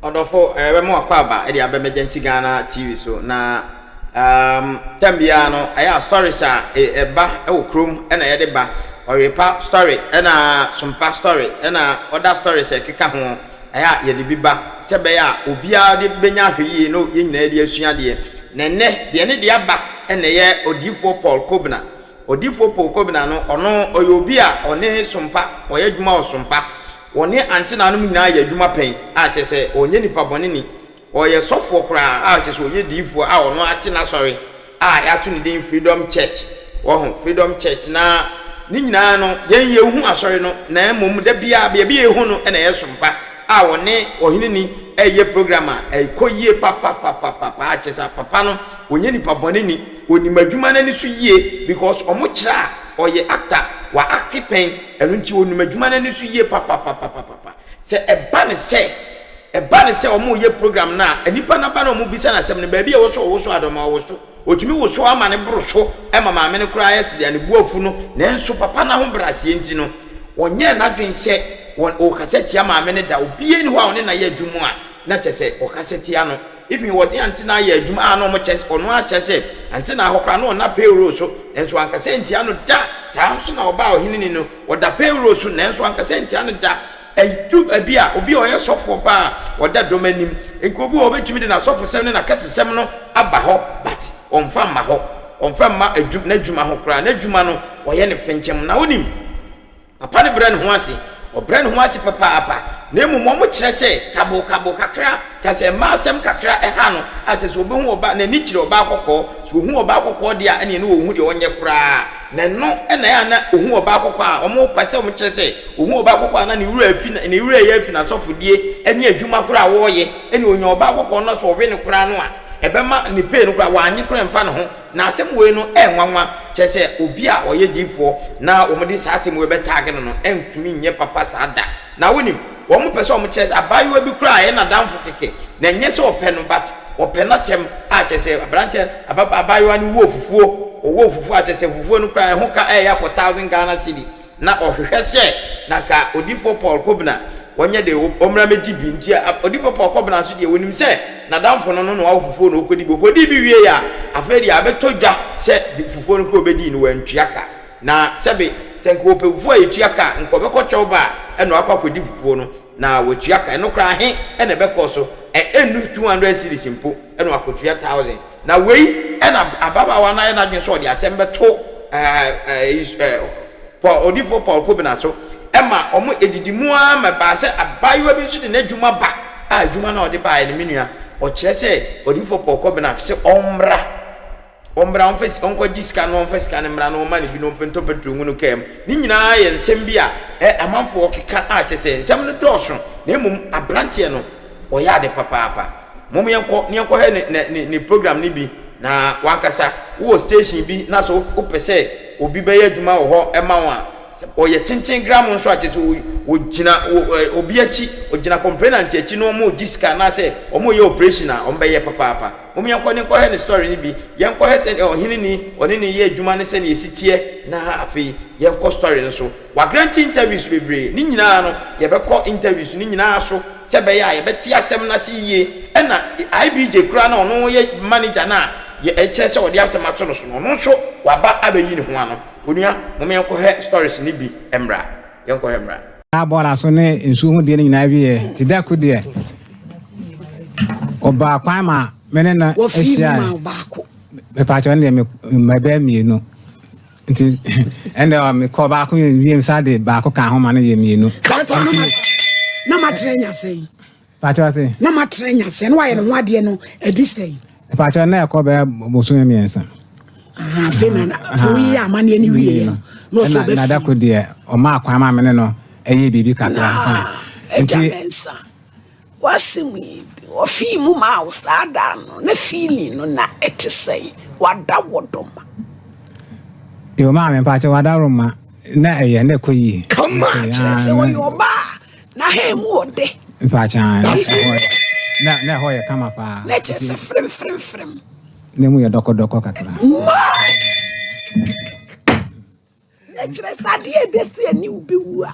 Odofo mo akwaba e dia emergency Ghana TV so na tambia no aya stories a eba e wo krom e na ye de ba Oyerepa story e na SOMPA story e na other stories e keka ho aya ye de biba se be ya obia de benya hweye no ye nyina de asua de nenne de ne de aba e na ye odifo Kwabena odifo Kwabena no ono oyobi a one SOMPA oye dwuma o SOMPA woni ante na no nyina ya adwuma pen a chese onye nipa bone ni oye sofo kra a chese oye difo a ono ate na sorry a ya to ni den Freedom Church wo ho Freedom Church na ni nyina no yen ye hu asori no na emom da bia bia ehu no na ye SOMPA a woni ohini ni eye program a koyie papa a chese papa no onye nipa bone ni oni madwuma na ni so yie because omo kira oye actor wa active pen enu nti onu madwuma na ni so yie papa se eba ne se omo ye program na enipa na ba na omo bisa na asem ne ba bia wo so adoma wo so otumi wo so ama ne bro so e mama me ne kura yesi ya ne buafu no na enso papa na ho brase enti no onye na dwen se o kaseti ama me ne da obie ni ho a one na ye adwumu a na chese o kaseti ya no even was antina ye adwuma a no mo chese ono a chese antina ahokra no na payroll so enso an kaseti ya no da sa so na oba ohini no oda payroll so na enso an kaseti ya no da edu abia obi oye sofo pa oda domanim enkobi obetumi de na sofo sem na kasesem no aba ho but onfa ma adwuma na adwuma ho kra na adwuma no oye ne fenchem na onim papa ne bra ne ho ase obra ne ho ase papa na emu mo kire se kabo kakra ta se ma asem kakra ha no ate so obi hu oba na ni kire oba akokọ so hu oba akokọ dia ene ne ohu de onye kra na no ena ya na ohu oba akokọ a omo pase omo kire se ohu oba akokọ na ne wura afi na ne wura ya afi na sofodie ene adwuma kra wo ye ene onye oba akokọ no so owe ne kra no a ebema ni pe no kra wa anyi kra mfa no ho na asem we no enwanwa chese obi a oye difo na omode sasem we betag no entumi nye papa sada na wonim wo mo pese omo chese abayo bi kra ye na danfo keke na nye se ope no but ope na sem a chese branche abayo ani wo fufuo a chese fufuo no kra ho ka ya ko 1000 Ghana cedi na ohwehwe se na ka odifo Kwabena wonye de omra medi bi nti odifo Kwabena so de wonim se na danfo no no wa fufuo no okodi bi wie ya afedi abetodwa se fufuo no ko obedi no wantuaka na sebe senko ope fufuo etuaka nko be ko choba eno akwakwedi fufuo no na watuaka eno kra he ene be ko so enu 200 cedis mpo eno akotua 1000 na wei ena ababa wa na ena dwen so de asembe to odifo Kwabena so ema omo edidimu ama ba se abayo bi so de na adwuma ba adwuma na ode ba ne menua o kire se odifo Kwabena se omra onfes onko jiska no onfes kan mra no ma ne bi no mfento petrungu no kem ni nyina ye nsem bi a amanfo okeka a chese nsem no doso na emum abrante no o ya de papa mum yenko he ne program ni bi na wankasa wo station bi na so opese obi be ya dwuma wo ho ema wa oye tintin gram nso a chese ogina obi achi ogina complainant achi no mo jiska na se omo ye operation a ombe ye papa mum yenko he ne story ni bi yenko he se ohini ni oni ni ye adwuma ne se ne yesitie na afi yenko story nso wa grant interviews bebre ni nyina no ye be ko interviews ni nyina so se be ya ye be ti asem na se ye na IBJ kura na ono ye manager na ye eche se odi asem ato no so no so waba abeyi ne ho ano onua mum yenko he stories ni bi emra yenko he emra abora so ne nsu hu de nyina bi ye ti da ku de oba kwa ma mene na esia me pa cho ne me be mienu nti ende o me ko ba ko wiem sa de ba ko ka ho ma na ye mienu na matrenya sei pa cho sei na matrenya sei no wa ye no ade no edi sei pa cho na ko be moso miensa fena fuyi amane ni wie no so be na da ko de o ma kwa ma mene no eye bibi kakra nti wasimi ofi mu ma usada no na feeling no na etesei wada wodoma yo ma me pa che wada roma na eye na koyi come on se wo yo ba na he mu ode pa cha na hoye kama pa na chese frem ne mu ye doko kakra na chese adie desi ani ubi wu a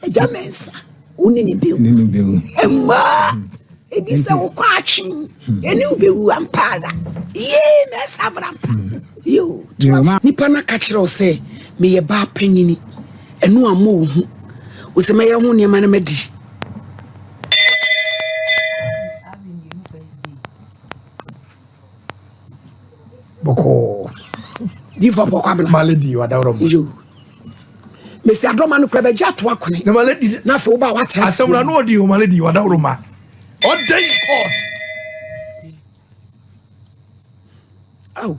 eja mensa unini biu emma Edi se wo kwa atwen. Eni ubewu ampara. Ye na sabrampa. Yo, nipa na ka kire o se me ye ba panini. Enu amo hu. O se me ye hu ne ma na madi. Boko. Diva Kwabena. Malady wadawro. Yo. Me se adoma no kwebe ja to akone. Na malady Na fe wo ba wa tra. asemra no odi o malady wadawro ma. On day court. Oh.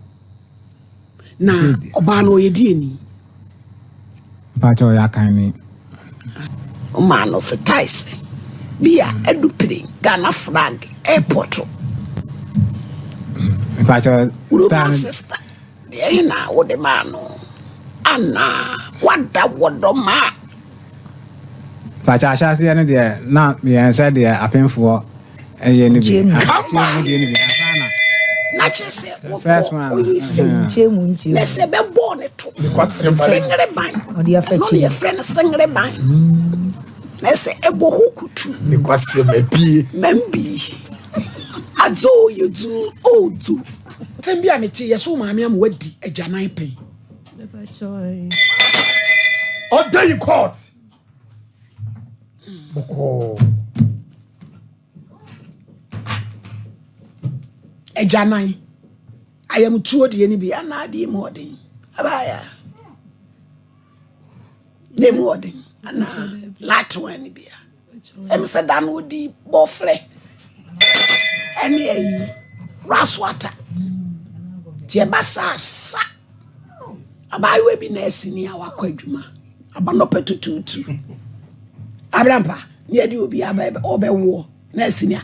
Na oba no ye die ni. Pacho ya kan ni. O ma no se tais. Bia edupre Ghana flag airport. Pacho My sister. Ye na wo de ma no. Ana wada wodoma. Pacho ashasi ya no de na me say de apemfo eye ni bi. Na chese wo First one. chemu. Na se be born to. Singre ban. O de affect. No ye friend singre ban. Na se ebo hokutu. Me kwase mepie. Membi. Adzo yedu odu. Tembi ameti yeso maame am wadi ajanan pen. On day court. Boko. Ajanan. I am tuo de ni bi ana de modern. Abaya. De modern. Ana latwa ni bia. Em se dan odi bofle. Eni ayi raswata. Tie basa sa. Abayi we bi na asini awakọ adwuma. Abano petututu. Abrampa, ne di obi aba obewo na asini.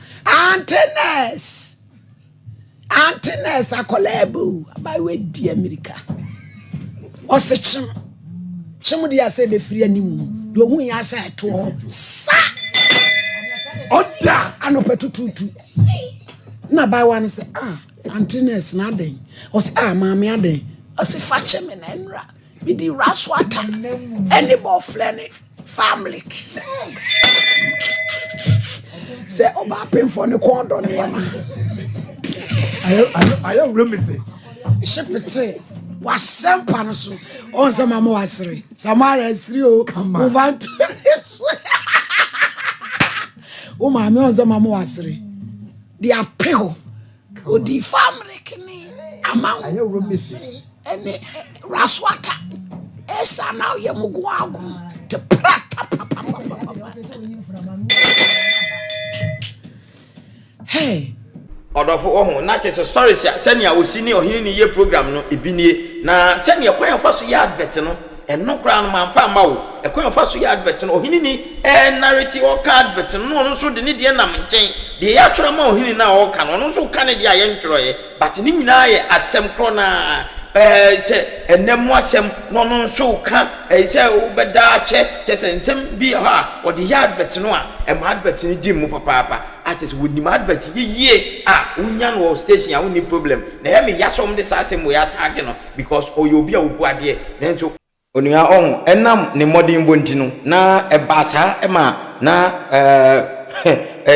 Antenes akolebo abayi we di America. Osechim. Chim di ase be free animu. Do hu ya sa to sa. Oda Anopetututu. Na buy one say Antenes na den. O say maame aden. O say fache me na nra. Bi di raswata. Any bo flene family. Say oba pay for the corridor na ma. I remember. Shepete wasempa no so. On say mama wasre. Samara 3 o. Move on to this. O mama on say mama wasre. They are pale. O di family kini amount. I remember. Ene raswata. Esa now ye mugwagu. Te prata papa. Hey. Odofo ohun na chese stories ya senia osini ohini ni ye program no ebinie na senia kwan fa so ye advert no eno kra no manfa ma wo ekwan fa so ye advert no ohini ni narrative o ka advert no so de ne de nam nchen de ya twere ma ohini na o ka no so ka ne de aye ntwero ye but ni nyina ye asem kro na se enemu asem no so ka se obeda che sensem bi ha o de ye advert no a advert ni di mu papa ates woni ma advert ye unya no station ya woni problem na he me yasom de sasem we attack no because oyobi a obu ade na nto onua on enam ne modern bonti no na ebasa ema na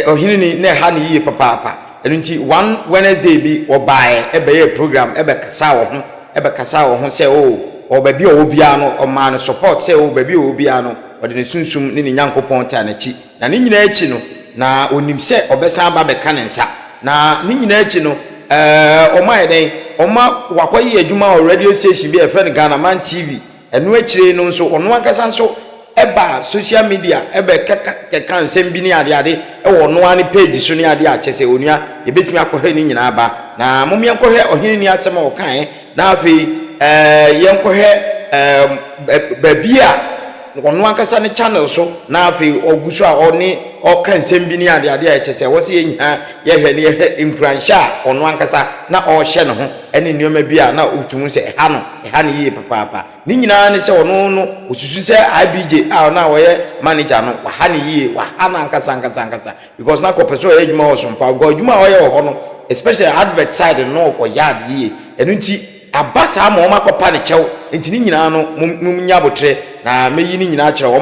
ohini ni na ha ni ye papa enunti one Wednesday bi obae ebeye program ebekasa wo ho se o baby obia no o ma no support se o baby obia no ode ne sunsum ne nyankopon ta na chi na ne nyina achi no na onim se obesan ba beka ne nsa na ne nyina achi no o ma yeden o ma wakoyi adwuma o radio station bi e friend Ghanaman TV enu achire no nso ono akasa nso eba social media ebe keka nsem bi ni ade e wo no ani page so ni ade a chese onua ye betumi akohe ni nyina ba na momye akohe ohini ni asema o kan na afi yenkohe babia ono akasa ne channel so na afi oguso a oni o kan nsem bi ni ade a chese wo se nya ye hwe ne ye influencer ono akasa na o hye ne ho ene nioma bia na otumu se ha ne ye papa ni nyina ne se ono no osusu se IBJ na wo ye manager no ha ne ye na ankasa because na ko peso ye djuma wo SOMPA go djuma wo ye wo no especially advert side no ko yard ye enu nti abasa ma o makopa ne chew nti ni nyina no mum nya botre na meyi ni nyina kire o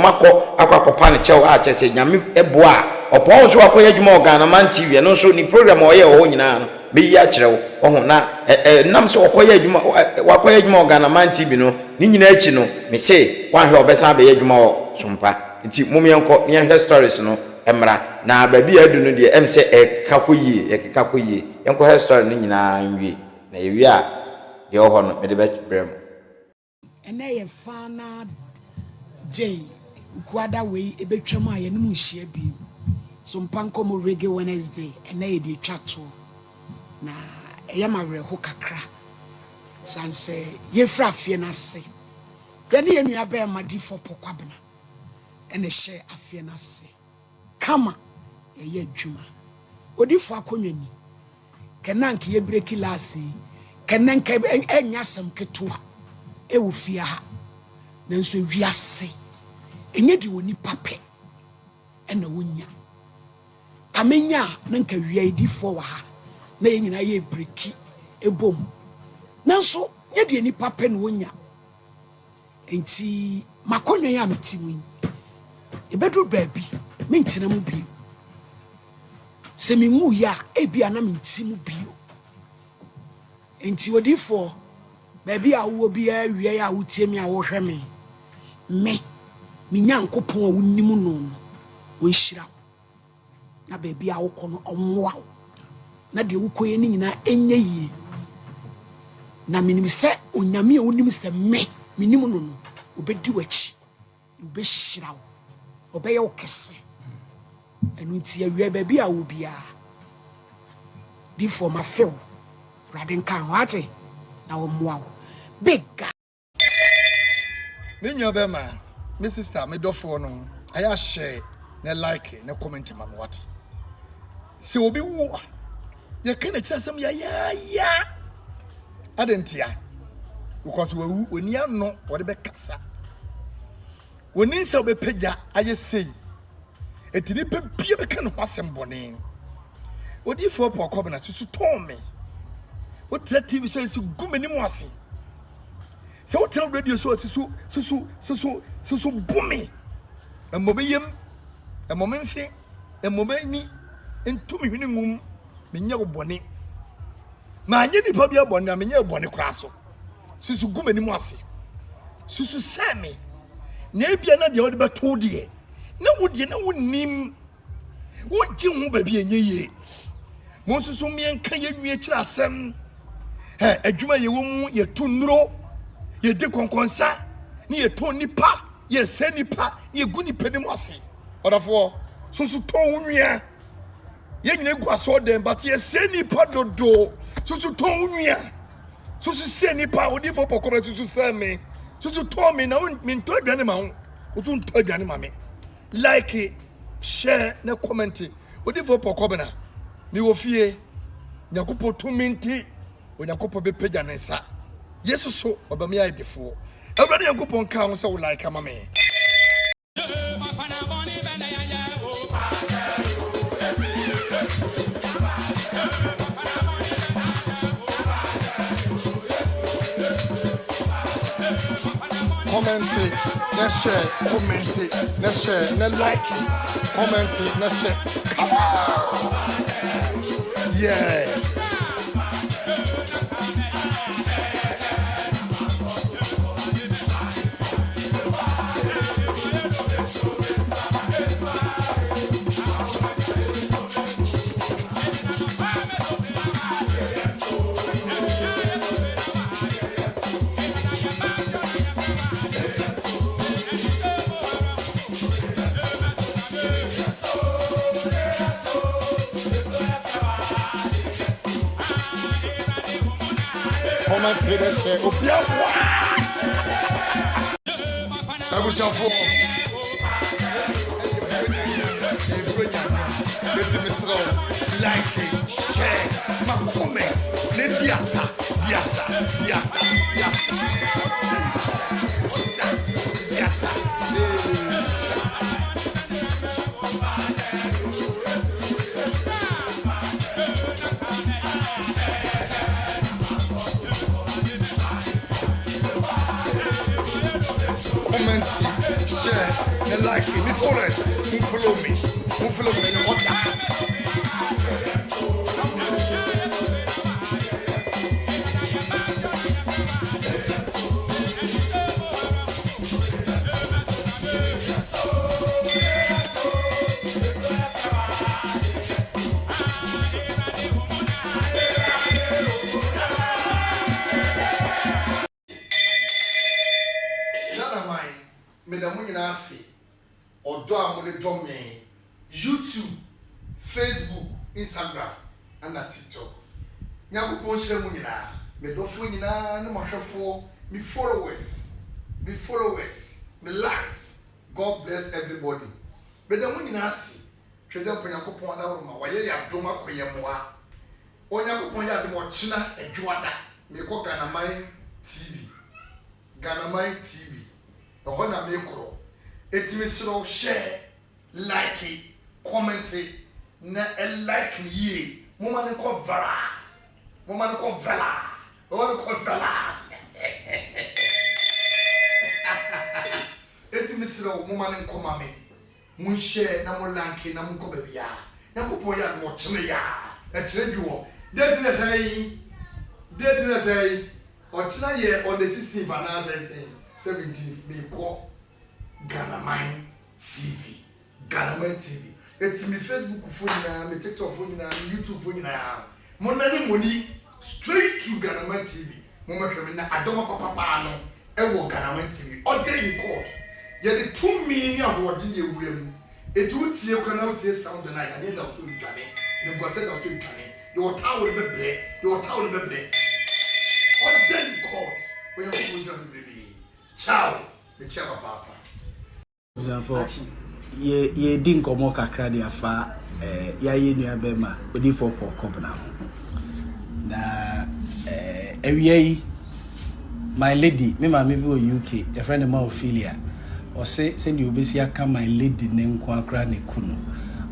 akwakopa ne chew a chese nyame eboa opo so akoye adwuma Managment TV no so ni program oye wo nyina no me yi a kire wo ho na nam so okoye adwuma wakoye adwuma Managment TV no ni nyina achi no me se wan hwe obesa be adwuma wo SOMPA nti mumienko ne hwe stories no emra na baby adu no de em se ekakakoyie enko hwe story no nyina nwie na yewi a de ho no me de brem ene ye fana day kwada we ebetwam a ye no nhia bi SOMPA NKOMO Reggae Wednesday ene ye de twato na eyamawre ho kakra sanse ye frafie na se ye ne ye nua ba ma di for Kwabena ene hye afie na se kama ye adwuma odifo akonwani kenank ye breki lasi kenank enya sam ketua e wo fia ha nanso wiase enye di woni pape ena wonya kamenya nanka wia edifo wa ha na ye nyina ye breki ebom nanso ye di ni pape na wonya enti makonwan ya metimu ebedu baabi mentina mu bi se mi nwu ya ebia na mentimu bio enti odifo baabi a wo bia wie ya wotie mi a wo hwe me nyankopon a wonnimu no wonhyira na baabi a wo kono omwa na de wokoye ni nyina enye yi na minim se onyame a wonnim se menimu no obedi wachi obehira obeye okese enu nti awie baabi a wo bia di for ma feel radin kan wate na wo moa big guy me nyo be ma me sister me dofo no aya share na like na comment ma what se obi wo ye kan na kirasem ya adentia because we wu oni ano wo de be kasa woni se obe pagya aye sei etini pe bia be kan ho asem bone odi fo po Kwabena tutu ton me wo tell TV so is gumeni mu ase se wo tell radio so susu bumi emobeyem emomenfe emobeni entumi hwini ngum menya wo bone ma anye nipa bia bone menya bone kura so susu gumeni mu ase susu sami na ebia na de wo de beto de na wo de na wonim wo ji hu ba bia enye mo susu mien kan ye nwie kira asem adwuma ye wo mu ye to nuro ye de konkonsa ni ye to nipa ye se nipa ye gu nipa ni mu ase odafo susu to nwia ye nyine gu aso dem but ye se nipa dodo susu to nwia susu se nipa odi fo pokoro susu se me susu to me na me to aduane ma ho otu to aduane ma me like share na comment odi fo Kwabena mi wo fie nyakopo to minti onyakopo be pagya na nsa yesu so obam ya edefo awurade nyakopo nka ho se wo like ama me comment, let's share, comment, let's share, let's like, comment, let's share. Come on! Yeah. Comment let's share. Opia wa. Abushafo. Let me slow. Like, share, my comment. Let diasa. Comment, share, and like me, follow me. who feel YouTube, Facebook, Instagram, and TikTok. Nyaku ponche munina. Me dofu nina no mahwefo, me followers, me likes. God bless everybody. Me da munina si. Twede mpanyaku pon na woro ma waye ya doma koyemwa. Onyaku pon ya de mo china edwada. Me ko Ganamai TV. Oho na me kro. Etimi sro share, like it, comment it, na like ye. Mama ne ko vela. O ne ko vela. Etimi sro mama ne ko mame. Mun share na mo like na mo ko bebia. Na ko po ya mo chime ya. E kire bi wo. Date na say. O china ye on the 16th and 17th me ko Ganamai TV. It's me Facebook phone, me TikTok phone, YouTube phone. Money straight to Ganamai TV. Mama Kwabena adoma papa no. Ewo Ganamai TV. All day in court. Ye the 2 million award in the room. It would see a crowd sound and I did that to Johnny. The boy said that to Johnny. Your tower will be bread. All day in court. When you go to baby. Ciao. The chava papa. Ye din NKOMO kakra de afa ya ye nua bema odi for Kwabena na ewie my lady me ma me bi o UK a friend of mine Ophelia o say send you obesi aka my lady ne nko akra ne kunu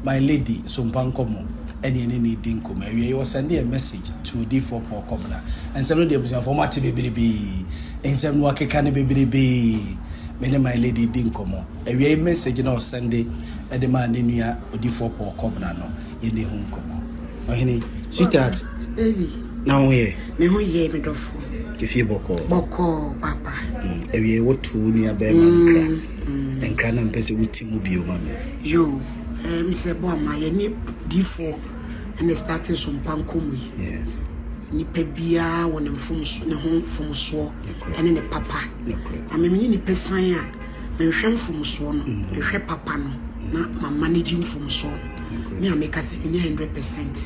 my lady SOMPA NKOMO ene ne din NKOMO ewie you send a message to odi for Kwabena and some of the obesi format bebrebe and some no akeka ne bebrebe me my lady din NKOMO ewie message na Sunday e de man ne nua odi for Kwabena no ye ne hu NKOMO ohini sweetheart baby now here me hu ye me dofo if you boko papa ewie wotu nua be man nkra na mpese wuti mu bio mama yo me se bo ama ye ni D4 and starting SOMPA NKOMO yes ni pebia won mfumso ne ho mfumso ene ne papa na me ni pesan a me hwe mfumso no me hwe papa no na ma manage mfumso me ameka se me 100%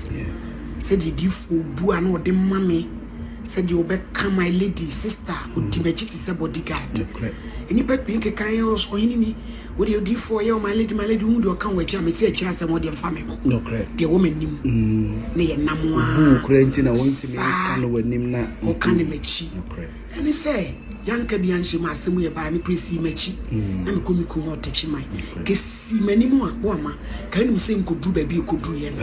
said the D4 bu ana ode mame said you be come my lady sister ultimate is bodyguard any pepe ke kan yo so yini wo de D4 ye my lady hu do kan wa cha me se kira se mo de mfa me no correct de woman nim ne ye namwa kurenti na wonti me kan wa nim na o kan ne machi no correct any say yanka bi anhye ma asemu ye ba me presi machi na me komi ku ho tachi mai ke si manimu a bo ama kan nim se nkodu ba bi kodu ye no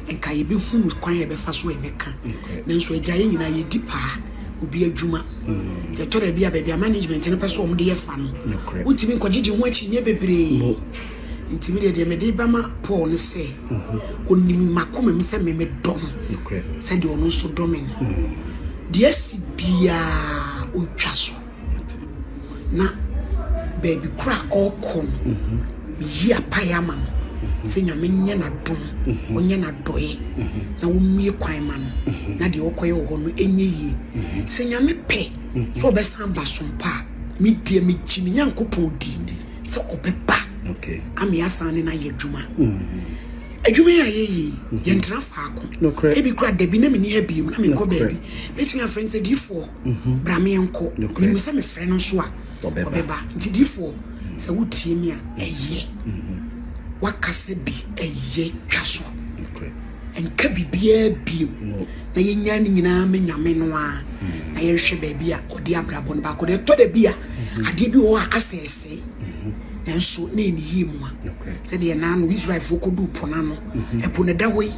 enka ye be hunu kwan ye be fa so ye be kan na nso agyaye nyina ye dipa obi adwuma te tore bia ba management ne person om de ye fa no untimi nkogege ho achi nye bebre ntimi de me de ba ma Paul ne se onim makoma mi se me dom se de ono so domin de asi bia ontwa so na baby kra okon yi apayama se nyame nye na dom onye na doye na womie kwan ma no na de okoye wo no enye yi se nyame pe so obesan ba SOMPA mi die mi chimi nyankopon di so obeba ami asane na yedwuma adwuma ya ye yentra faako ebi kura debi na me ni habi na me ko baby between friends D4 bra me enko me se me frɛ no so a obeba nti D4 se wutie mi a eye wakase bi eye twaso enka bibia bi na yenya ni nyina me nyame no a na ye hwe baby a odi abrabon ba ko de to de bi a ade bi wo a asese na nso na eni yimu a se de na no Israel fo ko du pona no e pona da we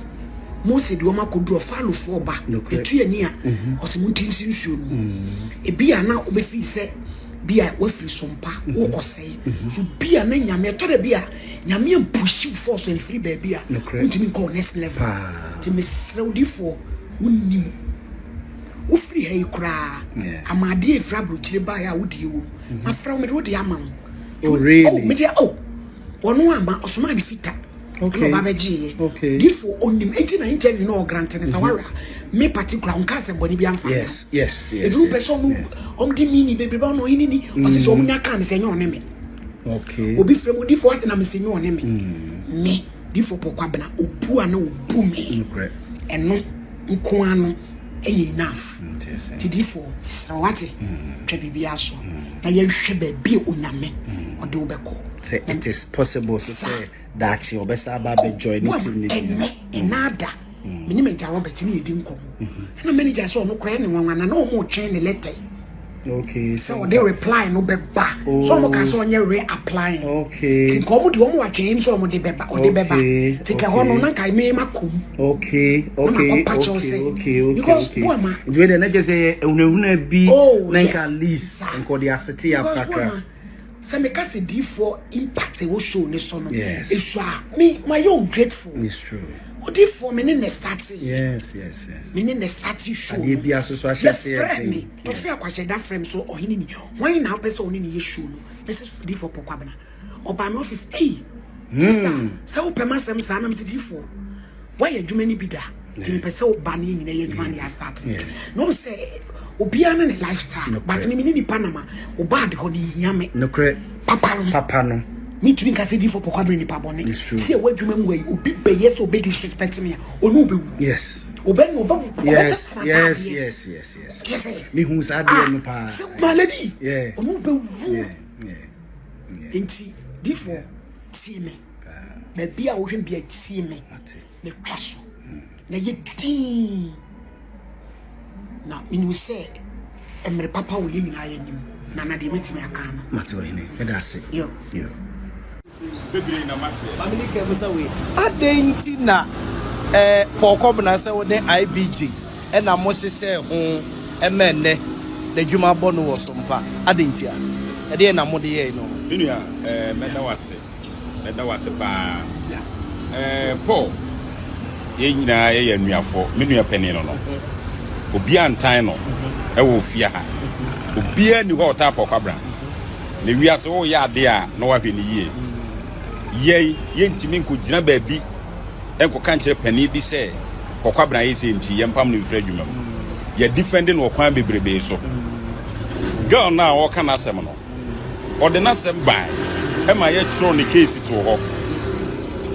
Mose de oma ko du ofalo fo ba etu ani a osimunti nsinsuo no e bi a na obefi se bia wafiri SOMPA wo kosai so bia na nyame to de bia nyame push you force and free baby untimi go next level to me srewdi for unnim ufri hey kra amade efra brochire ba ya wodi wo mafra me wodi ama oh really oh me ono ama osoma de fita okay baba ji okay before onnim 1890 no grant ne sawara me particular on case boni bi amfa yes e group person di mini baby ba no yini ni o se so munya kan se nyo ne me okay obi frem di for na me se nyo ne me di for Kwabena obu ana obu me eno nko ano enough ti di for so what twa bibia so na ye hwe ba bi onyame ode obeko say it is possible to say that you obesa ba be join it in nada minimum ja Robert ni edi nkomo na manager so no kra ne wanwana na o mo twen ne letter okay so they reply no be ba so mo ka so onye re-applying okay ti ko mo di o mo atwen so mo de be ba o de be ba ti ka hono na kai me makom okay because it's where na just say una bi na ka list enko de aseti apakra so me ka se di for impact e wo show ne so no it's me my you grateful it's true odi for me ne starting yes me ne starting show ade bia so ahye everything no fe akwahye that frame so ohini ni when na person oni ni ye show no this is di for Kwabena oba my office sister so pema sem sa na me di for why you do many bida ti me pese oba na nyina ye dwan ya start no say obi ana ne lifestyle but me ni Panama oba de ho ni yame no correct papa no me to think I said for Kwabena ni pabone see a way dwuma mu wey obi be yes obi disrespect me onu be yes obi no ba yes me hu sa de no pa so my lady onu be wu enti before see me na bia wo hwe bia see me na twaso na ye din na me say emre papa wo ye nyina ye nim na de metime aka no mate wo hene e da se yo bebre na mate family ke musa we adenti na Kwabena say wo de IBG e na mo hye ho emenne na dwuma bɔ no wo SOMPA adenti a e de na mo de ye no inua meda wase ba Paul ye nyina ye anuafo menua pani no obi antan no e wo fia ha obi ani ho ta Kwabena na wiase wo ya ade a na wa hwe ni ye ntimi nko gina baabi enko kan kire pani bi se Kwabena ye se nti ye mpam no mfra dwuma ye defending wo kwan bebrebe so girl na wo kan asem no ode na sem ban e ma ye tro ni case to ho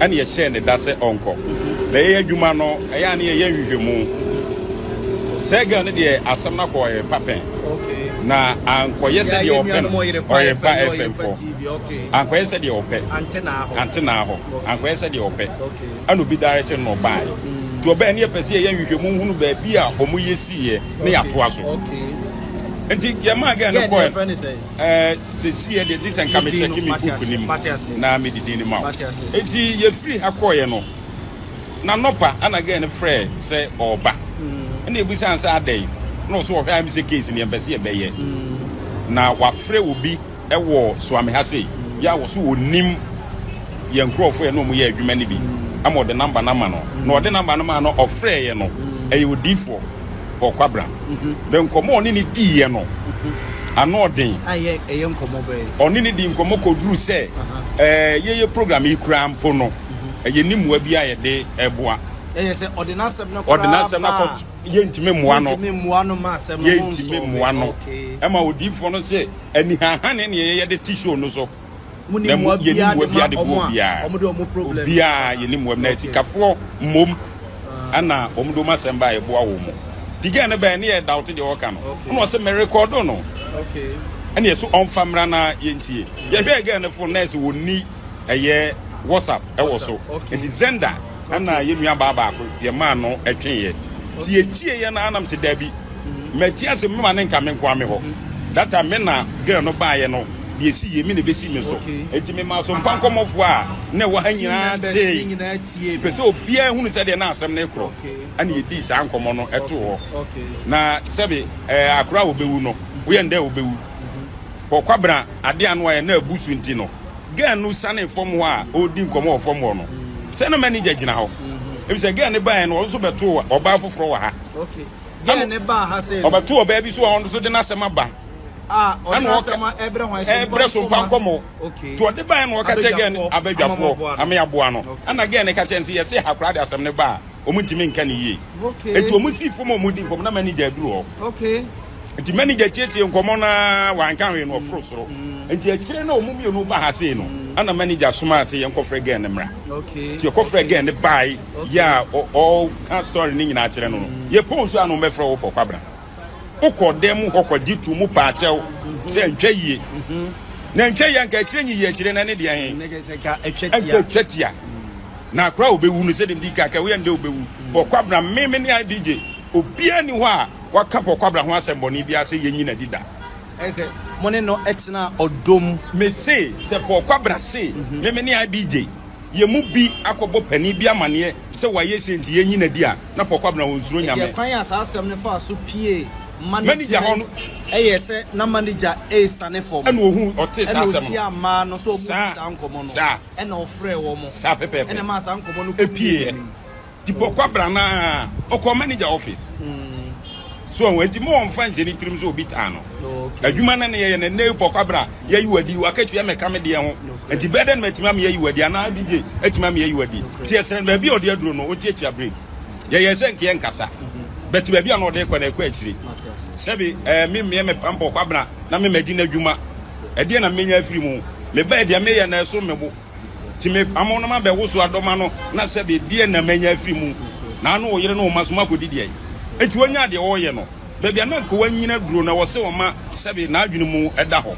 ani ye share ne da se onko na ye adwuma no e ya ne ye nhwehwemu se girl ne de asem na ko ye papen na ankoye se de open Oyerepa FM ankoye se de open antena ho ankoye se de open anu bi direct no ban to oba ne pese ye nhwehwemu hunu ba bi a omo yesiye ne ya to aso enti yama ga no ko se sie de this and come check me book nim na me didi ni ma enti ye free akoye no na nopa ana ga ne frɛ se oba na ebusa ansa adai no so am say case ni empese be ye na wa frɛ obi e wo so ame ha sei ya wo so onim ye nkrofo ye no mo ye adwuma ni bi am the number na ma no no the number na ma no ofrɛ ye no e odi for Kwabena den komo ni di ye no ano den aye nkomo be oni ni di nkomo koduru se ye program ikura mpo no ye nimu abi aye de eboa ye say ordinance na ko ye ntime moa no ma asem ye ntime moa no e ma odi fo no se ani hahane ne ye de tissue no so na mu ye nimu abi ade bo bia omo problem bia ye nimu abi na sikafo mom ana omo ma semba ye boa wo mo diga na ba ne ye doubt de worka no no se me record no okay and yes on famra na ye ntie ye be ga na phone nurse woni eye WhatsApp e wo so enti Zenda ana ye nua baba ko ye ma no etwen ye tie ye na anam se dabi meti ase me ma ne nka me nko ame ho that time na girl no ba ye no ye si ye mi ne be si me so enti me ma so mpa nkomofo a na wo ha nyina tie pese obi a hunu se de na asem na ekro ana ye di sa nkomo no eto ho na sebe akura wo bewu no wo ye nda wo bewu Kwabena ade anu aye na abusu nti no Gan no sane from wa o din komo from no. Say no manager gina ho. If say gan ne buy no also beto oba foforo wa ha. Okay. Gan ne ba ha say. Obeto oba bi so on so de na sema ba. On asema ebre hwan so. Ebre so pankomo. Okay. To de buy no ka che gan abadwafo ame aboa no. Ana gan ne ka che nse yesi hakura de asem ne ba. Omuntimi nka ne yie. Okay. Eto omusi fo mo mudi kom na manager duru ho. Okay. Enti manager tietie nkomo na wanka hwe no ofro soro. Enti akire na omumie no ba ha sei no. Ana manager soma say yenkofre gen ne mra. Okay. Ti yenkofre gen ne buy ya all can story ni nyina akire no no. Ye pon so anu mefre wo Kwabena. Ukodem hokoditu mu pa achew. Se ntwa yie. Na ntwa yanka akire nyi akire na ne de yan. Nege se ka etwetia. Na akra obewu no se de ndika ka we nde obewu. Kwabena meme ne DJ. Obia ni ho a waka Kwabena ho asemboni bia se yenyi na dida. Ese money no etina odom me say se Kwabena say meme ne DJ. Ye mu bi akobo pani bi amane se waye se nti yenyi na dia na Kwabena ho nsuro nyame. Ye kwan asasem ne fa so pie manager hono se na manager sane form ena ohu ote sasem ena osia ma no so omu sa nkomo no ena ofre wo mo sa pepe ena ma sa nkomo no epie ti Kwabena na okọ manager office so when ti mo on fanse ni trim so obi ta no adwuma na ne ye ne ne Kwabena ye yiwadi wakatu ya meka me de ho enti beden metima me ye yiwadi ana DJ etima me ye yiwadi ti esen ba bi ode aduro no o tietia break ye sen ke nkasa beti ba bi ana ode kwa na ekwa akiri sebi me pampo Kwabena na me medi na adwuma ede na menya afiri mu me ba de me ye na so mebo ti me amono ma be wo so adoma no na sebi de na menya afiri mu na anu oyere no masoma kodidi ai eti wonya de wo ye no baby na nko wanyina duro na wo se wo ma sebe na adwene mu eda ho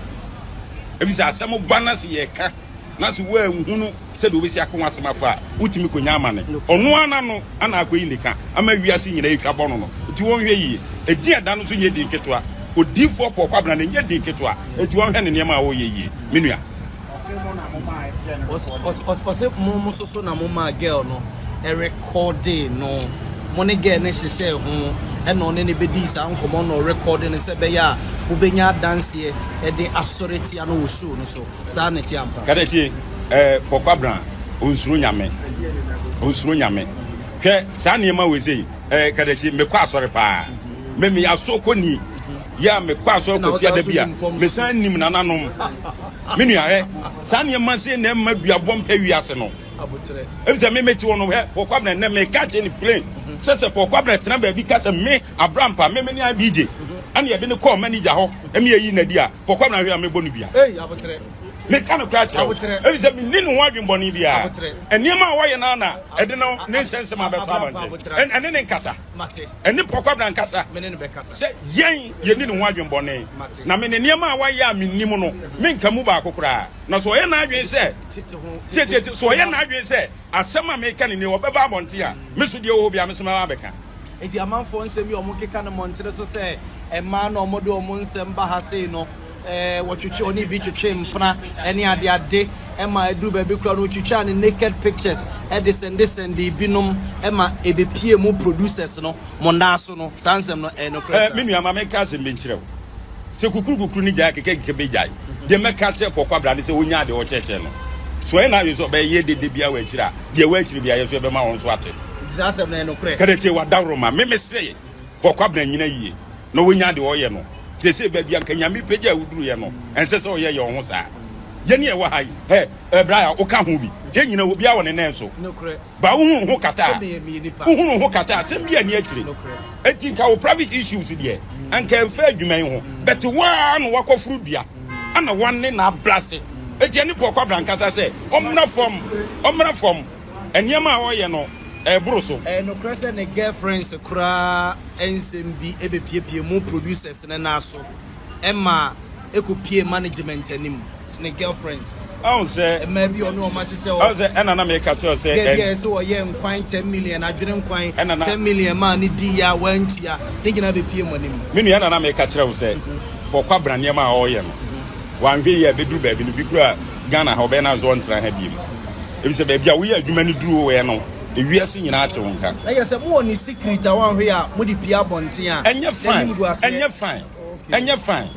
efisa asem balance ye ka na se wo ehunu se de obesi akwa asemafa utimi konya amane ono ana no ana akoyi ndika ama wiase nyina etwa bono no eti won hwe yi edi ada no so nye di ketwa odi fo Kwabena na nye di ketwa eti won hwe ne nema wo ye yi menua ose mo so na mo ma girl no e recording no money girl ne hye ho ena one ne bedi sa nkomo no recording se be ya obenya dance e de authority ano wo show no so sa na ti ampa kada ti Kwabena onsuro nyame hwe sa ne ma we sei kada ti me kwa asore pa me me asoko ni ya me kwa asore ko sia da bia me san nim nananom menua sa ne ma sei na ma duabom pa wiase no abotre efisa me meti wono Kwabena na me catch any plane sese Kwabena tena ba bi kasa me abrampa me ni DJ ani ye de ne call manager ho emi yi na dia Kwabena hwe me bonu bia abotre me kana crash efisa me ni no wadwen bonu bia eniema a waye na e de no ne sense ma beto abante ene ne nkasa mate ene Kwabena nkasa me ne be kasa se yen ye ni no wadwen bonu na me eniema a waye a me nim no me nkamu ba akokora na so ye na adwen se tete so ye na adwen se asema me kan ni obeba abonte a me so de wo bia me so ma beka enti amanfo nsem yi omukeka na montere so se ema na omode omunsem ba ha sei no watwitwe oni bi twitwe mpna ene ade ema edu ba bi kura no twitwa ne naked pictures de send binom ema ebepie mu producers no monda so no sansem no no kresa me nua ma me ka se benchire se kukuru ni jaa keke be jaa de me ka che Kwabena ne se wonya de wo cheche no so e na yo so be ye de bia wa akira de wa akiri bia ye so be ma won so ate sansem no kre kada che wa dawro ma me se Kwabena nyina yie no wonya de wo ye no te se ba bia kan nyame pagya wuduru ye no ense se wo ye ho sa ye ne e wa hai braya o ka ho bi ye nyina wo bia wo ne nenso no kre ba wo hu kata wo hu kata se bia ne akiri enti nka wo private issues de anka emfa adwuman ho but wa no wakofuru dua ana wanne na blast enti ne Kwabena nkasa se omna form eniema a wo ye no bruso no kresa ne girlfriends kura ensem bi ebepiepie mu producers ne naso emma ekopie management anim ne girlfriends on say emma bi ono ma hye on say ena na make at say yes so ye nkwan 10 million adwene nkwan 10 million ma ne di ya wantua ne gina bepie mu anim me nua na make at say Kwabena niema a oye no wanhwe ye bedu ba bi no bi kura Ghana ha obena zo ntra ha bi mu ebi se ba bia wo ye adwuma ni duru we no ewiase nyina ate won ka like say mo ni secret a wan hwe a mo di pia bonten a enye fine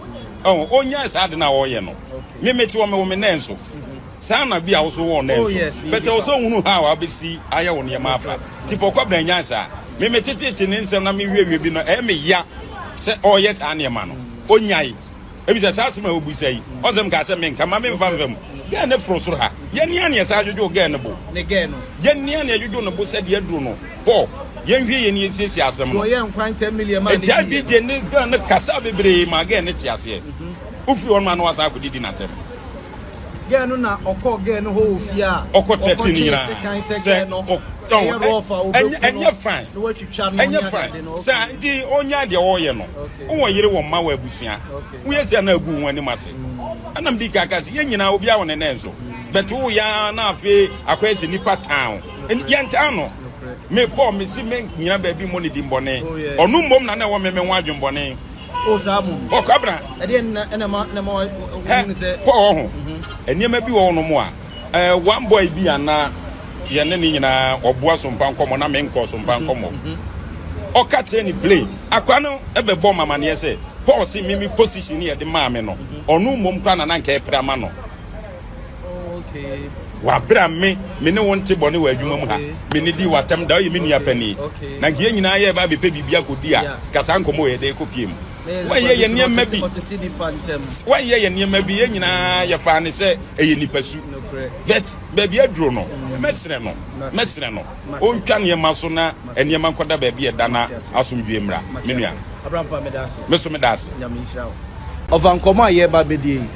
oh onya sa de na wo ye no me meti wo me nenso Sana be also one name. But also who how I be see I own your mafa. Tipo Kwabena Yansa. Me metete in some name we be no ya. Say, oh yes, Aniamano. Onyai. If it's a Sassima who say, Ozem Casamin, come in from them. Get a frostra. Yeniani as I do again. Again. Yeniani, you don't know, said Yadruno. Oh, Yengi and Yesiasam. Oh, young, quite 10 million. And I be the nigger Casabi Bre, my again, it is here. If your man was I could did not tell. Ganuna or call again who fear or cotetina. And you're fine. And you're fine. Sandy, Onya the Oyeno. Oh, you want my way busia. We are no good when you must say. And I'm big as you know, be on an answer. But who ya now fee a crazy nipper town. And Yantano. Me poor Missy Mink, you baby money in Bonnet. Or no mom, none of women want you Bonnet. Oh, Samu. Oh, Cabra. I didn't more say, poor. And you may be all no more. One boy be a na Yanina or Boisson Pancomo, na menko some Pancomo. Or catch any play. I can't ever bomb my man, yes, Paul see me position here the mameno. Or no mom can and anke pramano. Okay. Wabra me no want to bonny where you mamma. Minidi what I'm doing, you mean your penny. Nagain, I have a baby Biacudia, Casancomo, they cook him. Why ye near maybe? Why ye near maybe your fan is a nipasu? Bet baby a drono, Messreno, Messreno. Oh, can your masona and your mancoda baby a dana, asum Jimra, Minia, Abrampa Medas, Messomedas, Yamisra. Of Ancoma ye babidi,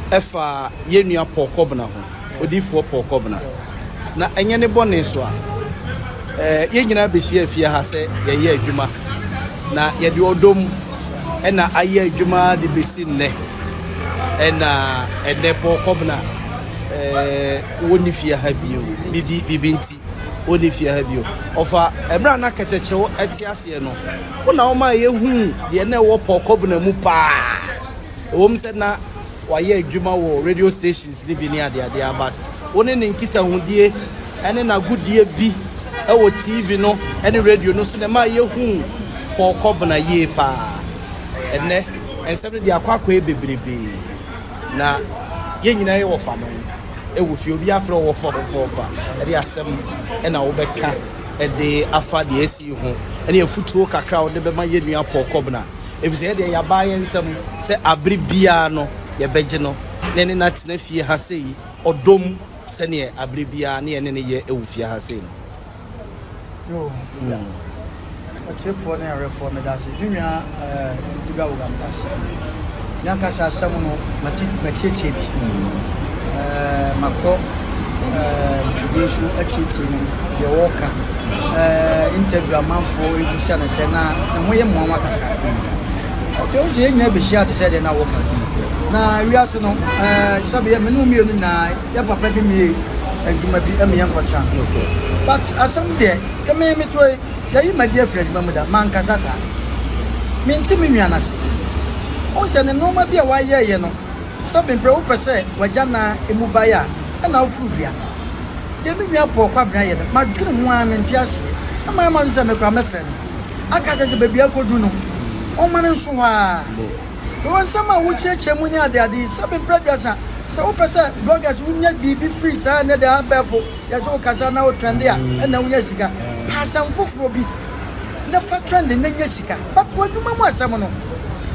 Efa Yenia por Kwabena, Odi4 por Kwabena. Na any bonnet swa. Yena be see if ye has a ye juma. Na ye do dom. Ena aye juma de besin ne ena edepo Kwabena woni fia ha bio bibinti woni fia ha bio ofa ebra na ketechewo etiase no wona wo ma ye hu de na wo Kwabena mu pa wom se na waye juma wo radio stations ni bi ni ade but woni ne nkita hundie ene na gudie bi e wo TV no ene radio no so na ma ye hu Kwabena ye pa ene ensem de akwakwa ebebrebe na ye nyina ye wo fa no e wo fi obi afro wo fa e de asem e na wo beka e de afa de esi ho ene afutuo kakra wo de be ma ye nua Kwabena efise de ya ba ye nsem se abri bia no ye beje no ne na tena fie ha sei odom se ne abri bia ne ne ye e wo fie ha sei no yo for the reform that's it. You are that's Yankasa Samuno Matiti Mako Fideshu Achitin, the Walker interview a man for Ibusan and Sena, and William Mamaka. Okay, was here never shot said in our walker. Now we are so Sabia Menumi, Yapa me, and you might be a young watcher. But as some day, come in to my dear friend, Mamma, Manca Sasa. Mintimi Mianas. Also, the normal be a wire, you know. Something pro per se, Wajana, Emubaya, and now Frubia. They make me up for Kwabena, my dream one and just my mother's a friend. I catch a baby, I could do no. Oh, man, and so the one summer would check Chemunia, daddy, something pregnant. So, bloggers would not be free, sir, and they are barefoot. There's all Casana Trendia, and now Jessica. Pass on for Frobi. Never trending, Jessica. But what do Mamma Samono?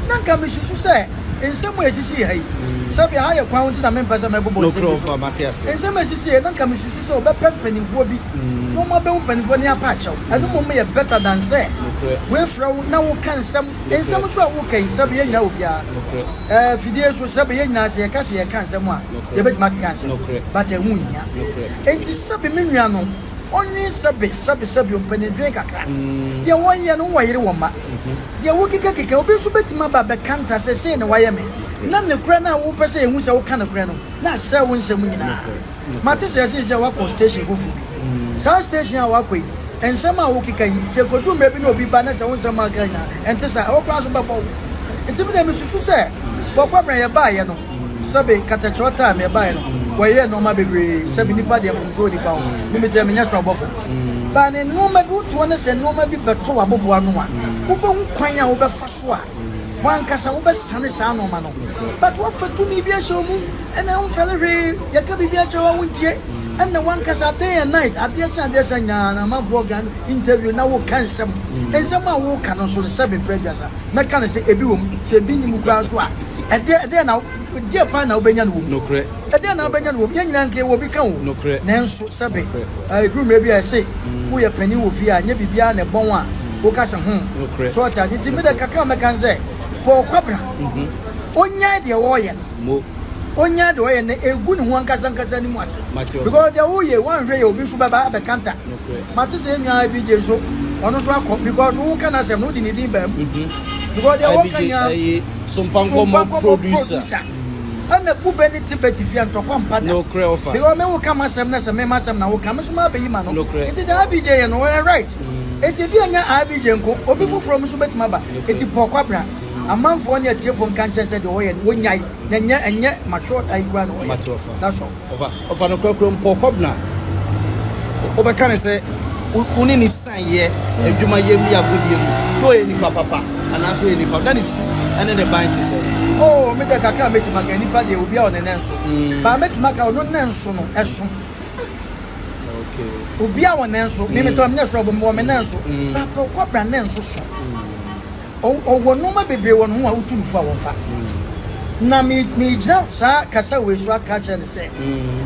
Nanka Mrs. say, in some ways, you see, hey, Sabia higher quantity of members of my book for Matthias. In some ways, you see, Nanka Mrs. so, but penny for be no more open for near Pacho. I don't want me better than say. We're from now can some, and some okay, Sabia Novia. Fideas was Sabia Nasia Cassia can someone. The bed market cancer, but a wound. And to Sabiminiano. Only Sabium Penedreka. The 1 year no way woman. The Wookie will be so better my baba can't say in Wyoming. None the crana will per se who's all kind of crano. Not so when some Mattis is a walk station for food. South Station I walk with, and some are Wookie, so could do maybe no be banners on some Margana, and to say all class of bubble. It's a bit of Mrs. Fusse, but Kwabena buy, you know. Sabe, Catachota, me buy. Why no my baby, 70 from 40 pounds. Maybe termination buffer. But no, my boot to understand no, maybe but to a bob 1 1. Who don't quite over Faswa. one kasa wobɛsane saa no ma no but wafatu mi bia show mu ɛna womfɛle hwee yɛka bibia kyerɛ wontie ɛna one kasa day and night adeɛ kyɛ adeɛ sɛ nyaa na mafoɔ gan interview na woka nsɛm nsɛm a woka no so no sɛ bepɛ biasa mɛka no sɛ ebi wom sɛ ebi nim koraa so a ɛdeɛ na deɛ pa na wobɛnya no wom nokorɛ ɛdeɛ na wobɛnya no wom yɛn nyinaa nke wobi ka wo nokorɛ nanso sɛbe ɛdurumɛ bi a ɛsɛ woyɛ pani wɔ fie a nyɛ bibia na ɛbɔn a woka sɛ so ɔkyɛ ade nti mede kakra mɛka sɛ Paul Kwabena onya deɛ wɔyɛ no onya deɛ wɔyɛ no egu ne ho ankasa ni mu ase because deɛ woyɛ wanhwɛ yɛ obi so bɛba abɛkanta mate sɛ nyaa bi gye so ɔno so akɔ because wo ka na sɛm no di ne din bɛm because deɛ wo ka nya SOMPA producer ana bube ne tibeti fi antokwa mpada no cray offer because me wo ka masɛm na sɛ me masɛm na wo ka me so ma bɛyi ma no enti da abije yɛ no right enti bi anya abije nko obi foforo me so betima ba enti Paul Kwabena amanfo nya tiefo nka nkyɛn sɛ de wɔyɛ wo nyai na nya enye ma short ayigwa no wɔyɛ that's all over no krakrom Paul Kwabena obɛka ne sɛ uni ni san ye adwuma ye mi agodie mu no ye ni papa ana so ye ni papa that is and the bind to say oh me da kaka me tuma ga ni pa de obi a one nenso ba me tuma ka ono nenso no eso okay obi a one nenso me to am nenso bo me nenso ba Paul Kwabena nenso so o wono ma bebre wono ho a utunufu a wonfa na mi jira sa kasa we so aka che ne se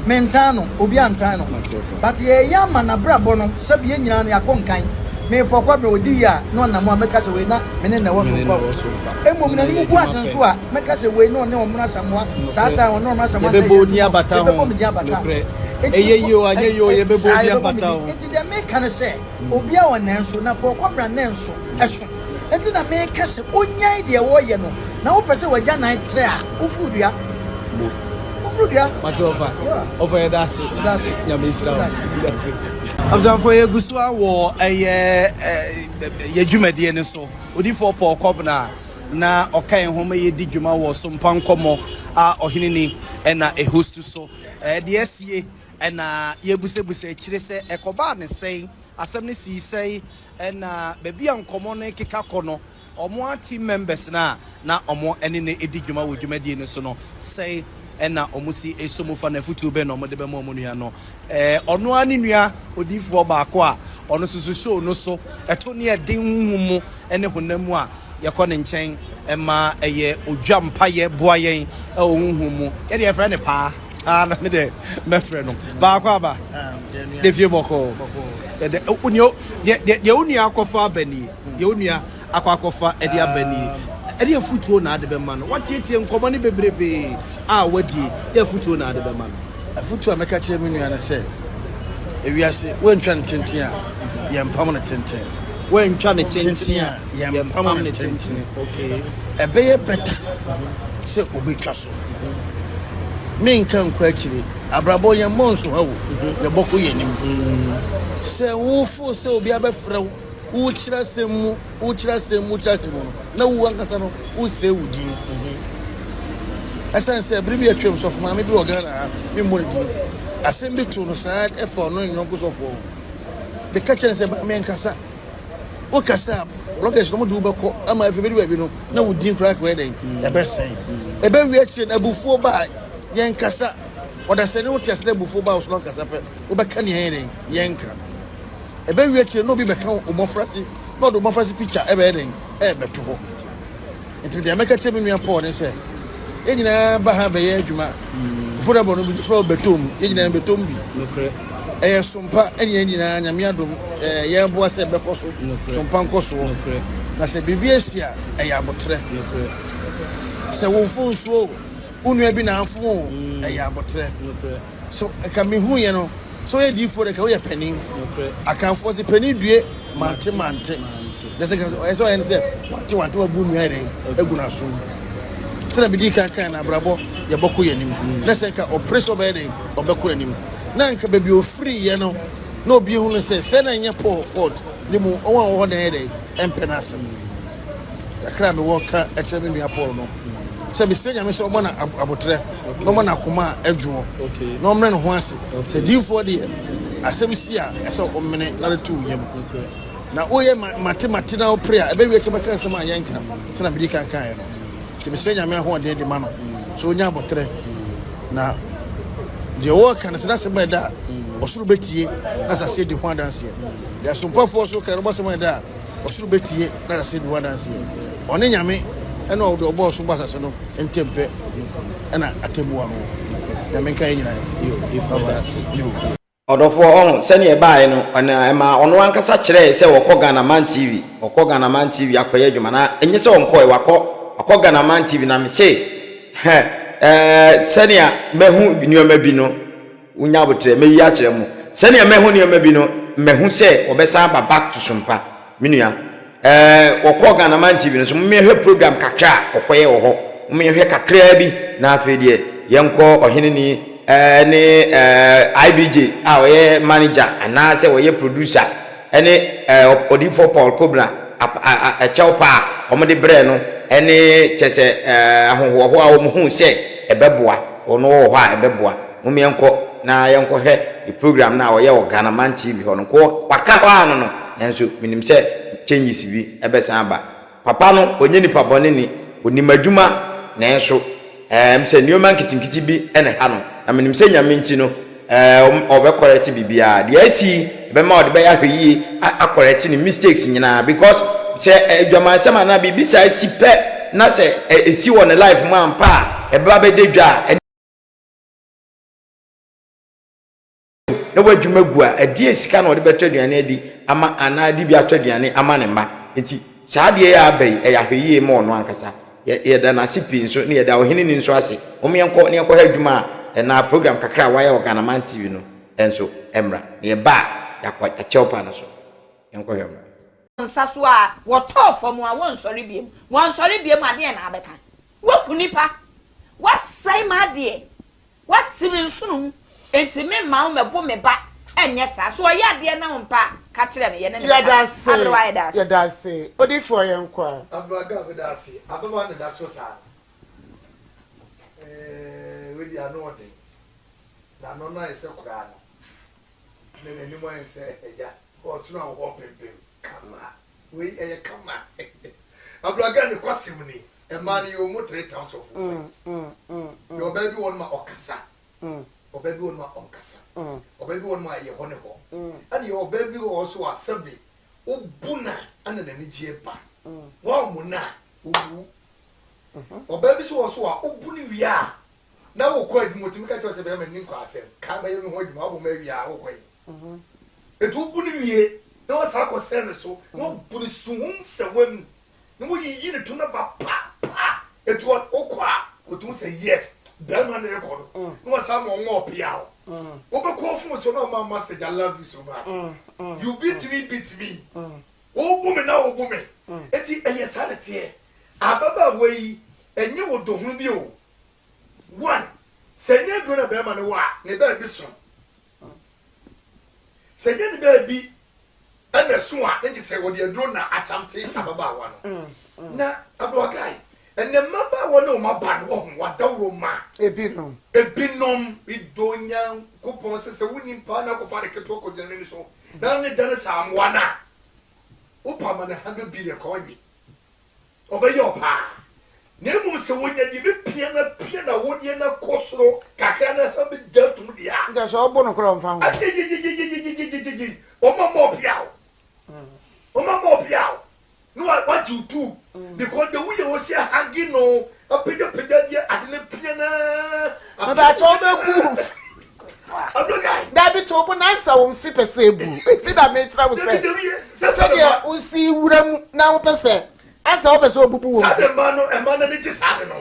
mentano obi antano but ye ya mana brabo no sabi ye nyina na yakonkan me Paul Kwabena odi ya no na mo ameka se we na me ne na wo so kwa emom na ni mu bu asenso a meka se we no ne o muna samoa sa ta wo no na samoa be bodi abata ho eyeyo ayeyo ye be bodi abata ho enti de me kan se obi a wonenso na Paul Kwabena nenso eso enti na me ka se onyai de wo ye no na wo pese wagya na tre a ofurudua over that's ya me sira that's abza for ye gusua wo ye dwumade ne so odi for Paul Kwabena na okan ho ma ye di dwuma wo SOMPA NKOMO a ohene ni na e host so de asie na ye busebuse kire se ekoba ne sei asem ne si sei na baby ankomo ne keka kono omo team members na omo ene ne edi dwuma wo dwumade ne so no sei na omo si esomufa na AFUTUO be na omo de be mo nua no ono ani nua odifo baako a ono susu show no so eto ne eden humu ene honamu a yekɔ ne nkyɛn ma ɛyɛ odwampa ye boa yɛn humu ye de frɛ ne pa na me de me frɛ no baako aba de fie bɔkɔ de unio de unio akɔfa abani ye unio akɔfa ɛde abani ɛde AFUTUO na ade be ma no watietie nkɔmɔ ne bebrebe a wadi de AFUTUO na ade be ma no AFUTUO a meka kyerɛ me nua na sɛ ewiase wantwa ntenten a yɛmpam no tenten wantwa ne tenten a yɛmpam no tenten okay ɛbɛyɛ better sɛ obetwa so me nka nkwa akyire abrabɔ yɛ monso hawo yɛbɔkɔ yɛnim sɛ wo fo sɛ obi abɛfrɛ wo kyerɛ sɛm mu na wo ankasa no wo sɛ wo din ɛsan sɛ biribi atwam sɔfo ma me bi ogana me mo ne din asɛm bi to no saa ɛfɔ no nyɔnko sɔfo de ka kyerɛ sɛ ba me ankasa wo kasa bloggers no do bɛkɔ ama afi bɛdi baabi no na wo din kra kwa den ɛbɛsɛn ɛbɛwi akyire na abufuo ba yɛn kasa ɔda sɛ ne wo tiase na abufuo ba wo so kasa pɛ wo bɛka ne yɛn ka ɛbɛwi akyire no bi bɛka omofrasi no do omofrasi picture ɛbɛden ɛbɛto hɔ nti de ameka kyɛ me nua Paul ne sɛ yɛnyina ba ha bɛyɛ adwuma furabo no bi fo betom yɛnyina betom bi nokre SOMPA ɛnyina nyame adom yɛ boa sɛ bɛkɔ so SOMPA nkɔ so na sɛ biribi asia ɛyɛ abotre sɛ wo mfo nsuo unua bi na afo ɛyɛ abotre so ka me hu yɛ no so ye di for the ka wo yɛ panin akanfo se panin due mante na sɛ ka so yɛ sɛ wante wa bu nua yɛ egu na so sɛ na bidi kan na brabo yɛ bɔkɔ yɛ nim na sɛ ka oppressor bɛ yɛ ɔbɛkɔ yɛ nim na nka baby o free yɛ no na obi hu ne sɛ na nyɛ Paul Ford de mu ɔwɔ hɔ na yɛ empenasem akra me wɔ ka ɛkyerɛ me nua Paul no sɛ bi sɛ nyame sɛ ɔmɔ na abotrɛ na ɔmɔ na koma adwo na ɔmrɛ no ho ase sɛ difo de asɛm si a ɛsɛ ɔmene na retu yam na oye mate na oprea ebe wi chema kan sama yanka se na bidi kan kan no ti be senya me ho de ma no so onya abotre na de wo kan se na se ba da osuru betie na sa se di ho adanse de SOMPA fo so kan bo se ma da osuru betie na sa se di ho adanse one nyame ena o do bo so ba sa se no entempe ena atebuwa no nyame kan nyina yo ifabasi yo Odofo on sene e bae no ana ma ono ankasa kire se wokọ Ghanaman TV wokọ Ghanaman TV akoye adwuma na enye se wonko e wakọ Ghanaman TV na me se sene a mehu nioma bi no unya botre meyi a kire mu sene a mehu nioma bi no mehu se obesa ba back to SOMPA minua wokọ Ghanaman TV no so me hwe program kakra okoye wo ho me hwe kakra bi na afi de yenko ohene ni ni IBJ oye manager ana se oye producer ene odifo Paul Kobra a chaupa omode bre no ene chese ahoho a omuhu se ebeboa ono wo ho a ebeboa mumienko na yenko he the program na oye Ghanaman TV ho no ko waka ho ano no enso minim se changes bi ebesan ba papa no onye nipa bone ni onimadwuma na enso mse nioma nkitinkiti bi ene ha no na menim se nyame nti no obekoreti bibia de asi be ma ode be ya hweyi akoreti ni mistakes nyina because se adwaman sema na bibi sa sipe na se esi won life mu ampa e ba be dedwa no wadwuma gua adi esika na ode beto aduane adi ama ana adi bi ato aduane ama ne ma nti saa de ya abai e ya hweyi mo no ankasa ye da na sipi nso ne ye da ohene ni nso ase omienko ne ko ha adwuma na program kakra why Ghanaman TV no enso emra ne ba yakwa chaupa na so yenko hemra nsaso a woto fom a won sori biem ade na abeka wakunipa wasai ma de watimi nsunu enti me ma mebo me ba enye sa so ya de na mpa ka kire me ye ne ya dase odi for yenkwa abraga bedase ababa ne daso sa we di anode na no na ese kura no ne ni mo ense eja o sunu awo pempem kama we kama abraga ne kwasim ni e man you mo 3 towns of points your baby one ma okasa obabi one ma onkasa obabi one ma ye hone ho and your baby also assembly obuna ana na ni gie ba wa mu na obu obabi so also a obuni wia na wo kwa adwuma timi ka chose be ma nin kwa asem ka ba ye no ho adwuma abo ma wia wo kwa yi etu obuni wie na wo sa ko sen so no buni suhum sewam no wo yi ne to na ba pa etu o kwa otu say yes that man record no some on pia o be call from so no man message I love you so much you beat me o woman na o woman eti eye sanity ababa we enye wo do hu bi o one senye do na be ma ne wa ne ba bi so senye ne ba bi ana so a enye se wo de do na achamte ababa wa no na abro guy ene maba wona o maba no wadawro ma ebinom idonya kupon se woni pa na ko fare keto ko jene ni so na ne dane sa amwana upa ma na 100 billion ko onye obeyo pa ne mu se wonya di be pia na wodi na kosoro kakra na sa be jantum dia nga so obo no kro mfa ho o mama piao no what you do because the way was here hanging no a pija dia adene pia na ba to be ku da bi to bo na sa wo mfi pese ebu eti da me tira wo se dia o si wuram na wo pese asa wo pese obubu wo sa ma no ni jisa no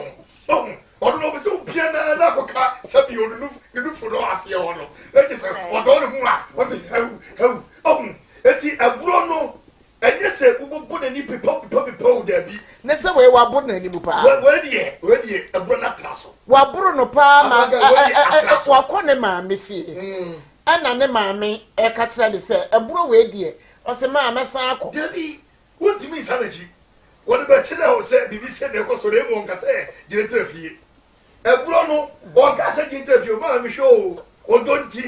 odo no pese pia na ko ka sabi o no fu no ase o no e jisa odo no mu a what how eti aburo no enye se bubu na ni pipo da bi ne se we wa bodo na ni mu pa we die aburo na traso wa boro no pa ma wa ko ne ma me fie ana ne ma me e ka kira le se aburo we die o se ma mesan akọ da bi wonti mi sanachi woni be kire ho se bibi se ne ko so re mu onka se dire tra fie aburo no o ka se dire tra fie ma me hwo o donti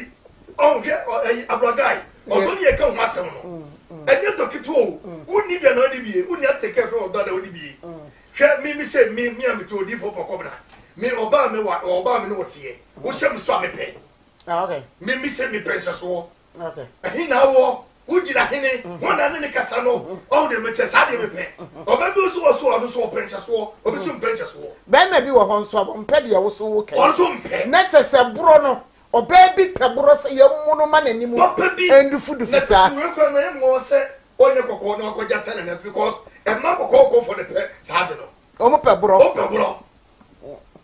on hwe aburo guy o do ye ka ho asem no enye dokito wo ni bia no ni bi wo ni take care of God wo ni bi hwe me say me am to di for Kwabena me oba me no wotie wo hyem so amepe okay me say me pension so okay ahi na wo ujira hene wona ne kasa no all the meche sa de mepe oba bi so no pension so obi so pension so be ma bi wo ho so mpe de wo so wo kai on so mpe na chese bro no oba bi pebro se ye mu no ma nanimu endu fudu fisa we ko no mo se onye kokko no akọja tene because e ma kokko for the sa de no o mo pebro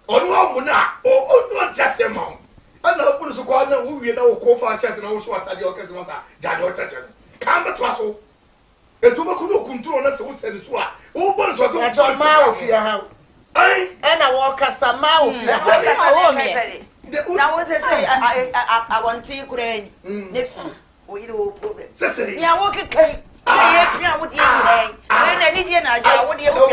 onu amu na onu antiase ma ana obu so kwa na wo wie na wo ko fa shirt na wo so atade o kete masa jade o tete kan beto aso etu ba kuno kuntuo na se wo se so a wo bo so so ma wo fia ha ai ana wo kasa ma wo fia ha na wo se AUNTIE kureni next wo iro problem ni awo kekai ye pia wo die yire we na ni je na ja wo die wo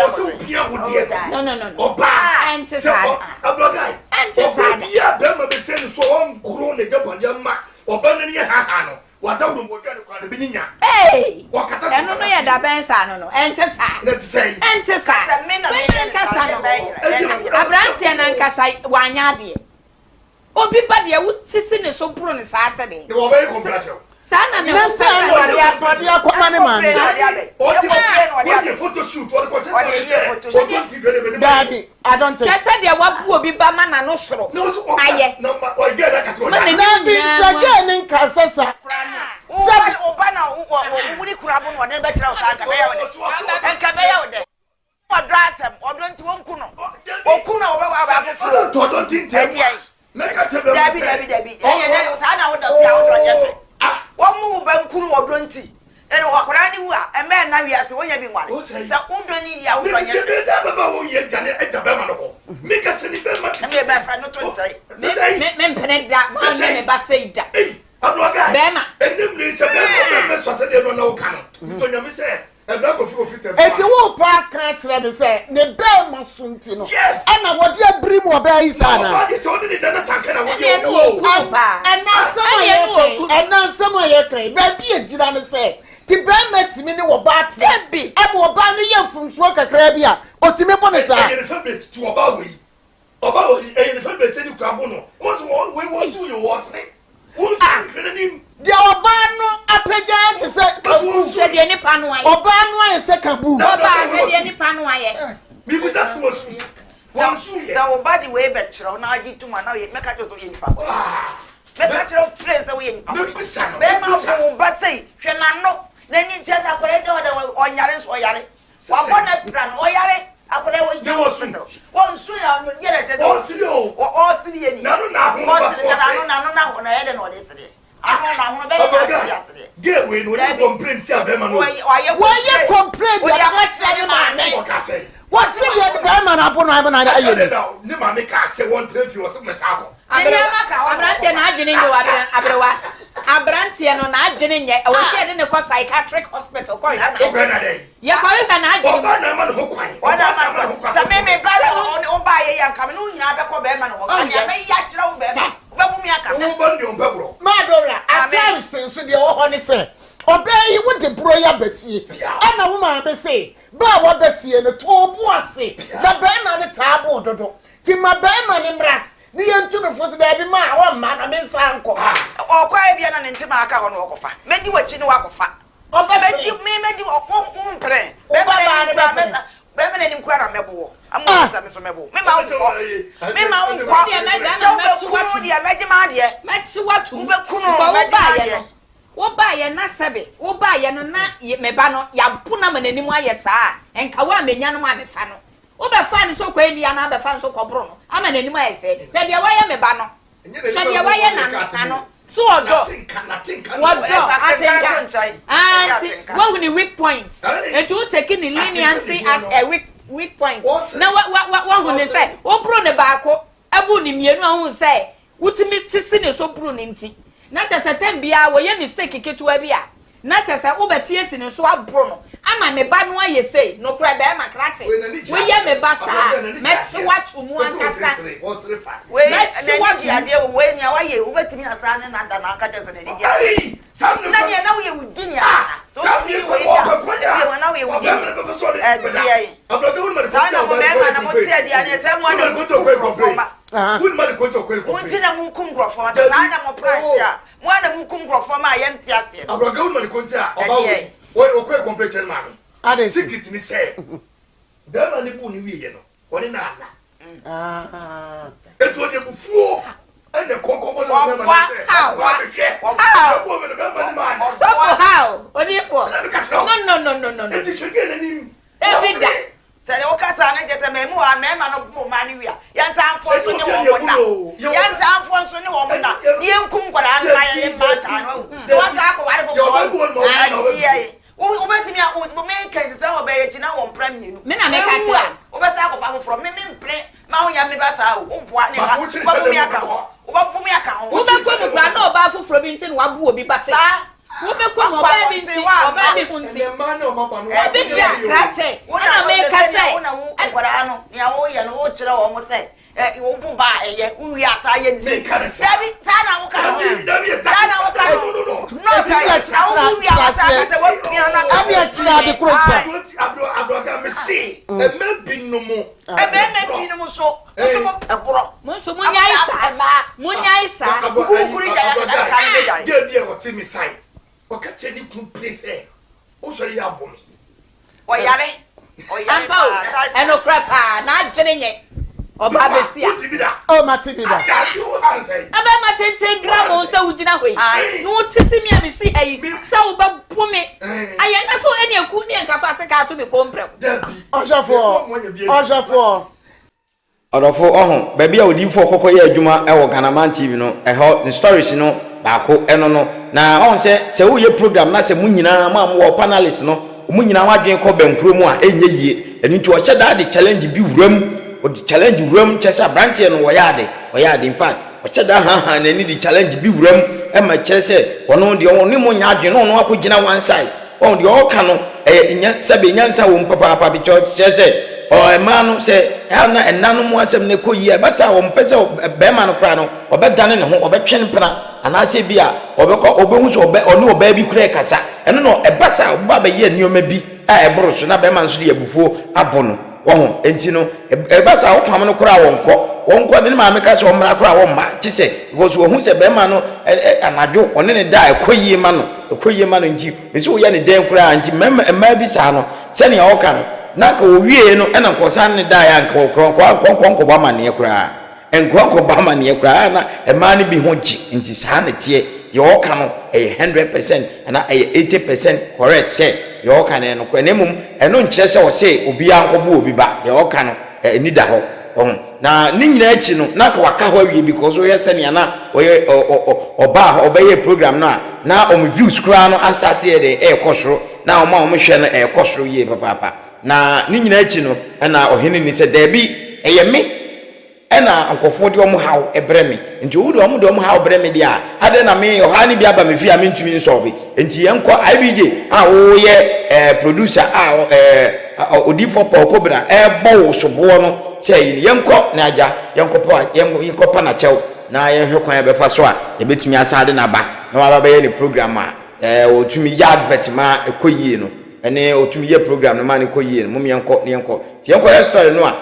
pia no oba anti-sad abrogai anti-sad ya be ma be se ni so won kuro ne jabode ma oba na ni ha no wadawro mo dwa ne kwa de binya wakata eno no ya da ben sa no anti-sad let's say anti-sad abrantia na nkasa wanya de obi ba de wo sisi ne so pro ne sa ase de wo be komplacho sana ne na sa no de akoma ne man o photo shoot o ko tete daddy I don't think kasa de wapu obi ba ma na no soro aye no o get that kasi o na bi again nkasa sa oba na wo ni kura bo no de be tira o sa ka be ya wo de wadrasem odonti wonkuno okuno wo ba afufuo to don't think make a chebe Dabi eye sa na wo da fia wo yefe wo mu ba nkuru odonti ene wo akora ni wu a eme na wi ase wo nya bi nware sa udoni ya wo yefe me da baba wo ye jane e jabe ma no me ka se ni be ma me ba fra no to ntai me mpene da ma me ba sei da abroga be ma enim ni se be me so se de no na wo ka no to nya me se eba ko fi tem eti wo pa kan kire be se ne be ma sunti no ana wo de abrim wo be yi sana no so ni de na sanka na wo de wo ena samo ye kai ba bi ejira ne se ti be metimi ni wo ba atre e wo ba ne ye fumsuo kakra bi a otimi bo ne sa e ne fa be tu oba wo e ne fa be se ni kura bo no wo so wo su yo wo sne wo su kene ni de oba no apeja ti se de ni panu aye oba no aye se kabu oba de ni panu aye mi bu sa so su wo su ye da oba di we be kire na agi tuma na ye meka jo so ye nipa meka kire place da we ye nipa me bu sa no be ma bo ba sei hwe na no na ni tia sa kwere de onyare so oyare wa bo na plan oyare akwere wo ye wo su no wo su ya no ye le tete o siri ye ni na no na ho na ho na ye de no de siri ano na ho be ya siri get we no you complain ti abema no why complain we are not ready man o ka say what see the be man apo no ayi na ayi ni ma me ka say one trade fi o se me sa ko abrantie na adwene nye abrewa abrantie no na adwene nye o se de ne ko psychiatric hospital ko ya na dey ye ko we na adwene o ba na ma no kwan o na ma no sa me ba o ba ye ya kam no nyina be ko be ma no kan ya me ya kira wo be ma be bu mi aka wo ba ndi o be bro ma dora atam senso de wo ho ni se obey wo de bro ya ba fie ana wo ma be se ba wo ba fie no to bu ase na be ma ne taabo dodo ti ma be ma ne mra ni yentu no foto da bi ma wa ma na me sanko o kwa e bia na ne ntima aka ho no okofa medi wachi ni wakofa o ba medi medi o mpre be ba ne ba mesa be me ne nkwa na mebo amu sa me so mebo me ma o nkwa me dia meji ma de mechi watu be kuno meji ma de wo ba ye na sebe wo ba ye no na me ba no ya puna manani mu aye saa enka wa menya no ma me fa no wo be fa ni so ko eni ya na be fa so ko bro no ama nani mu aye se pe dia wa ye me ba no se dia wa ye na no so odo wodo atenga and what with the weak points and to take in leniency as a weak point now what who say wo bro ne ba ko abu ni mienu ahun say wutimi tisi ne so bro ne nti na chese tembia wo ye mistake ketua bia na chese wo betie si ne so abro no ama me ba no aye say no kra be ma krate wo ye me ba sa mechi watu mu ankasa we mechi watu ade wo nia wa ye wo betimi asra ne na da na aka chese ne dia na ne na wo ye wudini asa Secret ni say. Dama ni bu ni wiye no. Woni na ana. Eto de bufuo. Ene kokobo no na ma say. How? Odifo. No. Eti shege na nim. Evida. Sele o kasa na je se memu a mema no bu ma ni wia. Yansa anfo so ni wo na. Yansa anfo so ni wo na. Ni enkum kwara na ya ni mata no. Wa sa ko ware fo. O beti mi a o me kan se o be ye china wo mpra mi nu. Me na me ka ti. O be sa ko fa from me mpre ma wo ya me ba sa o boa ne ba. Ba bu mi aka ho. O ba bu mi aka ho. Wo be ko no kra na o ba foforo bi ntin wa bu obi ba se. Wo be ko no ba bi ntin, o ba bi hunti. E ma na o ma ba no. E bi dia krache. Na me ka se. Wo na wo kwara no. Ni a wo ye no wo kire wo mo se. Wo bu ba eye uwi asa ye ni. Dabi ta na wo ka ho. Ta na wo ka ho. No say na wo uwi asa se wo pia na ka. Abi a chira de krocha. Abro ga me see. E me binumu. So. So mo pebro. Mo so mo nya isa. Mo nya isa. Kukuri ja ka ni ja. Ge bi e wo ti mi sai. O ka che ni kun place e. O so ya bom. O yare. Ampa o. Eno krapa na adwene nye. Oba besia. Oh, matibida. Aba matente gram o sa ugina hoi. No tisi mi amisi ayi. Sa oba pome. Aye na so eni eku ni enka fa se ka to me kompre. Ojafo. Odofo ohun baby a odifo kokko ye adwuma e wo Management TV no e ho the stories no baako eno no na on se wo ye program na se munyina ma wo panelists no munyina wadwen ko bankuro mu a enye yie enu nti wo hyeda de challenge bi wuram o the challenge wuram chesa branch no wo yade in fact wo hyeda ha na ni the challenge bi wuram e ma chese wono de won ni mo nya adwen no akogina one side on de o ka no nya sebe nyansa wo papa bi chese o emanu se na enanu mu asem ne koyi e basa wo mpese be ma no kra no obedane ne ho obetwe mpena anase bia obekọ obehu so onu oba bi kura kasa eno no e basa oba be ye nioma bi a eboro so na be ma nso de abufuo abono wo enti no e basa wo kwam no kura wonko ne ma meka so omra kura wo mba chiche because wo hu se be ma no anadwo one ne da ekoyi ma no nti be so wo ye ne den kura nti mema bi sa no se ne wo ka no na ka wo wie no ena nkosan ne da ya nka wo kronko ba ma ne kura enko ba ma ne kura na e ma ne bi ho gi nti sa na tie ye wo ka no 100% na 80% correct say ye wo ka ne no kura nemum eno nkyere se wo se obi ankobo obi ba ye wo ka no ni da ho na ni nyina achi no na ka waka ho awie because wo ye se ne na wo ye oba obeye program na views kura no a start here de ekosoro na o ma o hwe no ekosoro ye papa na ni nyina achi no na ohene ni se da bi eye me ena ankofo de omo haw ebreme nti wo de omo haw breme dia ade na me yohani bi aba me fi ame ntumi nso bi nti yenko ibj a wo ye producer a odifo pa okobra bo wo sobo no sei yenko na aja yenko pa na chew na yenhwe kwan be fa so a ye betumi asade na ba na wa ba ye ni program a otumi ya advert ma ekoyie no ene otumi ye program no ma ne koyie no mum yenko ti yenko ye story no a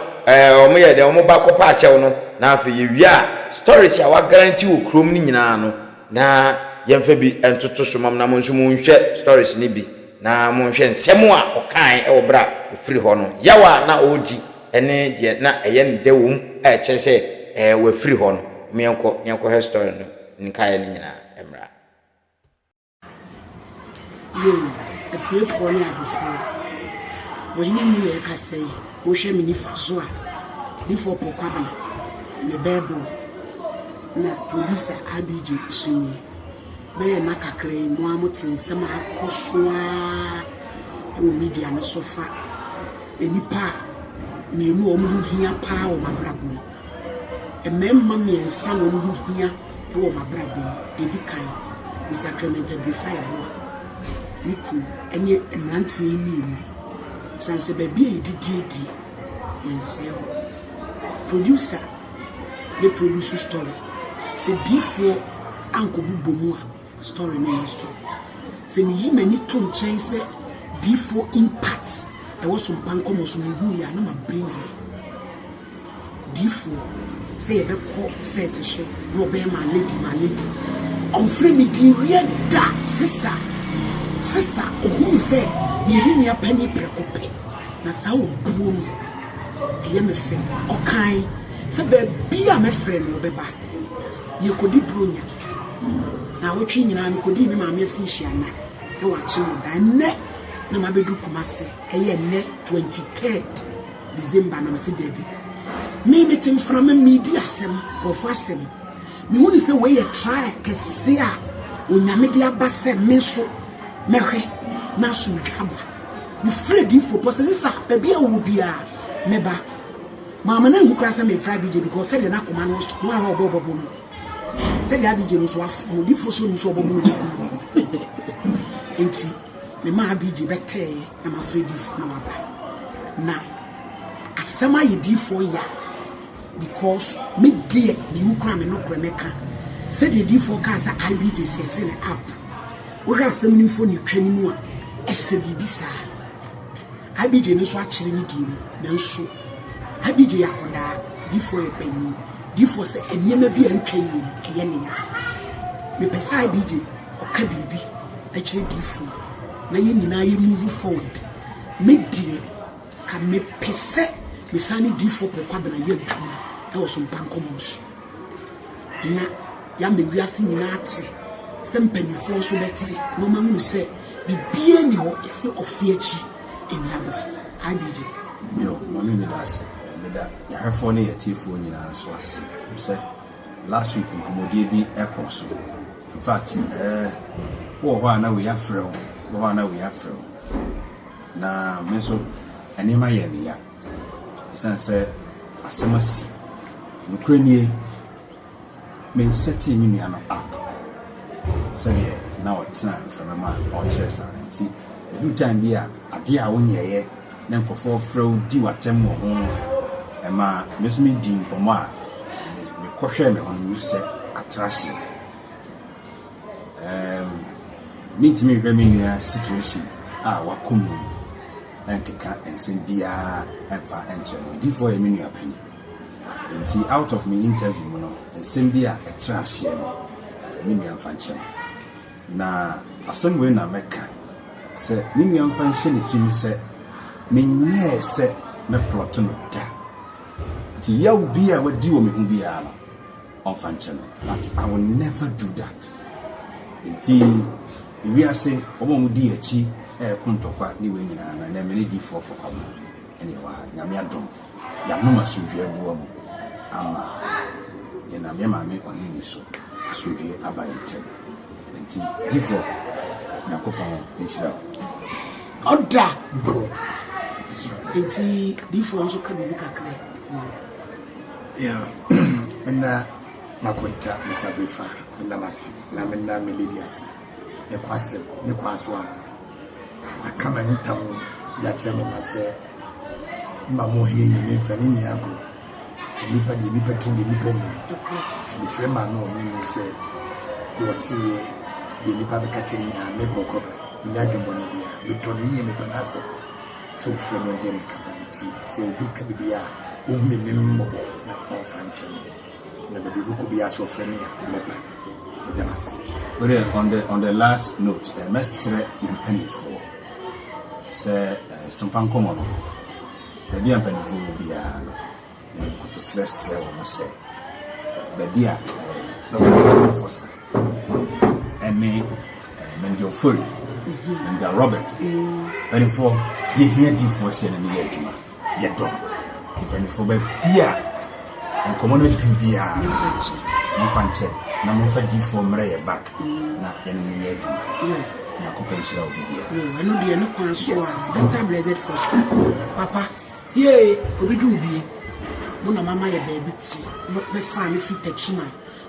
omo ye de omo ba ko pa achew no na afi ye wia stories ya wa guarantee wo krom ni nyina no na yemfa bi entoto so mam na mo nso mo nhwe stories ni bi na mo nhwe nsem a okan e wo bra ofiri ho no yawa na oji ene de na eye ne de wom e che se wo ofiri ho no mienko he story no nkae ni nyina emra yo atie fo ni abufu wo ni mu ye ka sei wo hwe mi ni faso a ni fo po Kwabena ne bebo na producer ABJ suni be na kakre mo amutin sama akosoa e wo media no sofa enipa me nu omu hia pa o mabrabo ememma me ensa no omu hia e wo mabrabo edikan Mr. Termination before niku enye emantie ni sanse baby edidi yenseo producer the produce story se difo anko bubomu a story no story Se me yi mani to nchen se D4 impacts. I was some NKOMO so me hu ya na ma bring me. D4 say be call set so no be my lady. On free me di da sister who say me di me penny prekope. Na sa obuo mi. Eye me fe okan se be bia me friend no be ba. Ye kodi bronya. Na wotwe nyina me kodi me ma me finhia na. E wa chi no dan ne na ma bedu kumase eye ne 23rd December na mse debi me meeting from media sem of asem me woni say we try kese a onyame de abase me so mehwe na so dwaba me fredi for post sister baby a wo bia meba mama na nkura say me fredi because say na koma no so wa obobo no say ya bije no so afu di fo so no so obobo no enti me ma bije bete na ma fredi for na waba na asema ye D4 ya because me dear me ukra me no kremeka said the D4 cars IBJ setting up we got some new phone training mu a SBB sa IBJ no so akire ni dim na nso IBJ yakoda D4 e penny D4 say enema bi antwa yi eye ne ya me pesa IBJ oka bibi akire D4 na ye nyina ye move forward me dear ka me pese me sani D4 pe Kwabena ye adwuma e wo so NKOMO so na ya me wiase nyina ate se mpanifo so beti no ma hunu se bibie ni ho ese ofiachi eni abofo IBJ yo mami me da ya hefo ne yatifo nyina so ase se last week nkomodie bi ekos in fact wo ho ana we afrɛ na me so anima ye ne ya sense asemasi nukrenie men seti mi nua no up sɛdeɛ na ɔtena mframa a ɔkyerɛ saa nti edu time bi a ade a wonyɛyɛ na nkɔfo frɛw di watem wɔ ho ɛma mesumi di nkɔmɔ a mekɔhwɛ me ho no sɛ atrahye mintimi hwɛ me nua situation a wakomu enkeka ensem bia enfa enkyerɛ D4 yɛ me nua pani nti out of me interview mu no ensem bia ɛtrahye no me nua mfa nkyerɛ na asɛm wei na mɛka sɛ me nua mfa nhyɛ ne tirim sɛ menyɛɛ sɛ mɛplɔto no da nti yaw bia wadi wɔ me ho bia no ɔmfa nkyerɛ but I will never do that nti ewiase ɔmo mu di akyi kuntokwa ni we nyina na me D4 pokwa mu ene wa nyame adom ya no asodwe abuwa mu ama ye na me ma me onye ni so asodwe abayentem nti D4 nakopon enshira oda nti D4 nso ka bibi kakra ya na makonta Mr. Brifa na masi na me na me ladies ne kwaswa akama nitamu ya chama mase mamo hini ni mfani ni yako nipa tindi nipa ni tibisema no ni se wati de nipa be kachiri na mebo ko nya dwombo ni bia bitoni ye me panase to fremo de me kabanti se obi ka bibia o me mo na konfanche na be bi ko bia so fremo ya meba but on the last note mesre impany for say SOMPA NKOMO no the be impany for bia no kuto stress level mo say the dia the force and me menjo full and Robert and for he here D4 say na me adwuma ye dom ti pani for be bia NKOMO no du bia no fanche na mo fa D4 mre back na yen me adwuma na ko pension obi bia no de no kwan so a dental blended first papa ye obi du bi mo na mama ye baby ti be fa me fit tachima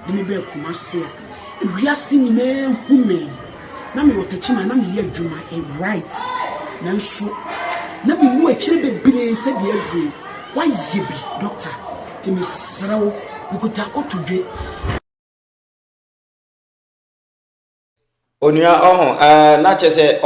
de me be kumase a wiase ni na hume na me wotachima na me ye adwuma right na nso na me mu akire bebire se de adru why ye bi doctor ti me srawo bi ko ta ko tudwe onua na chese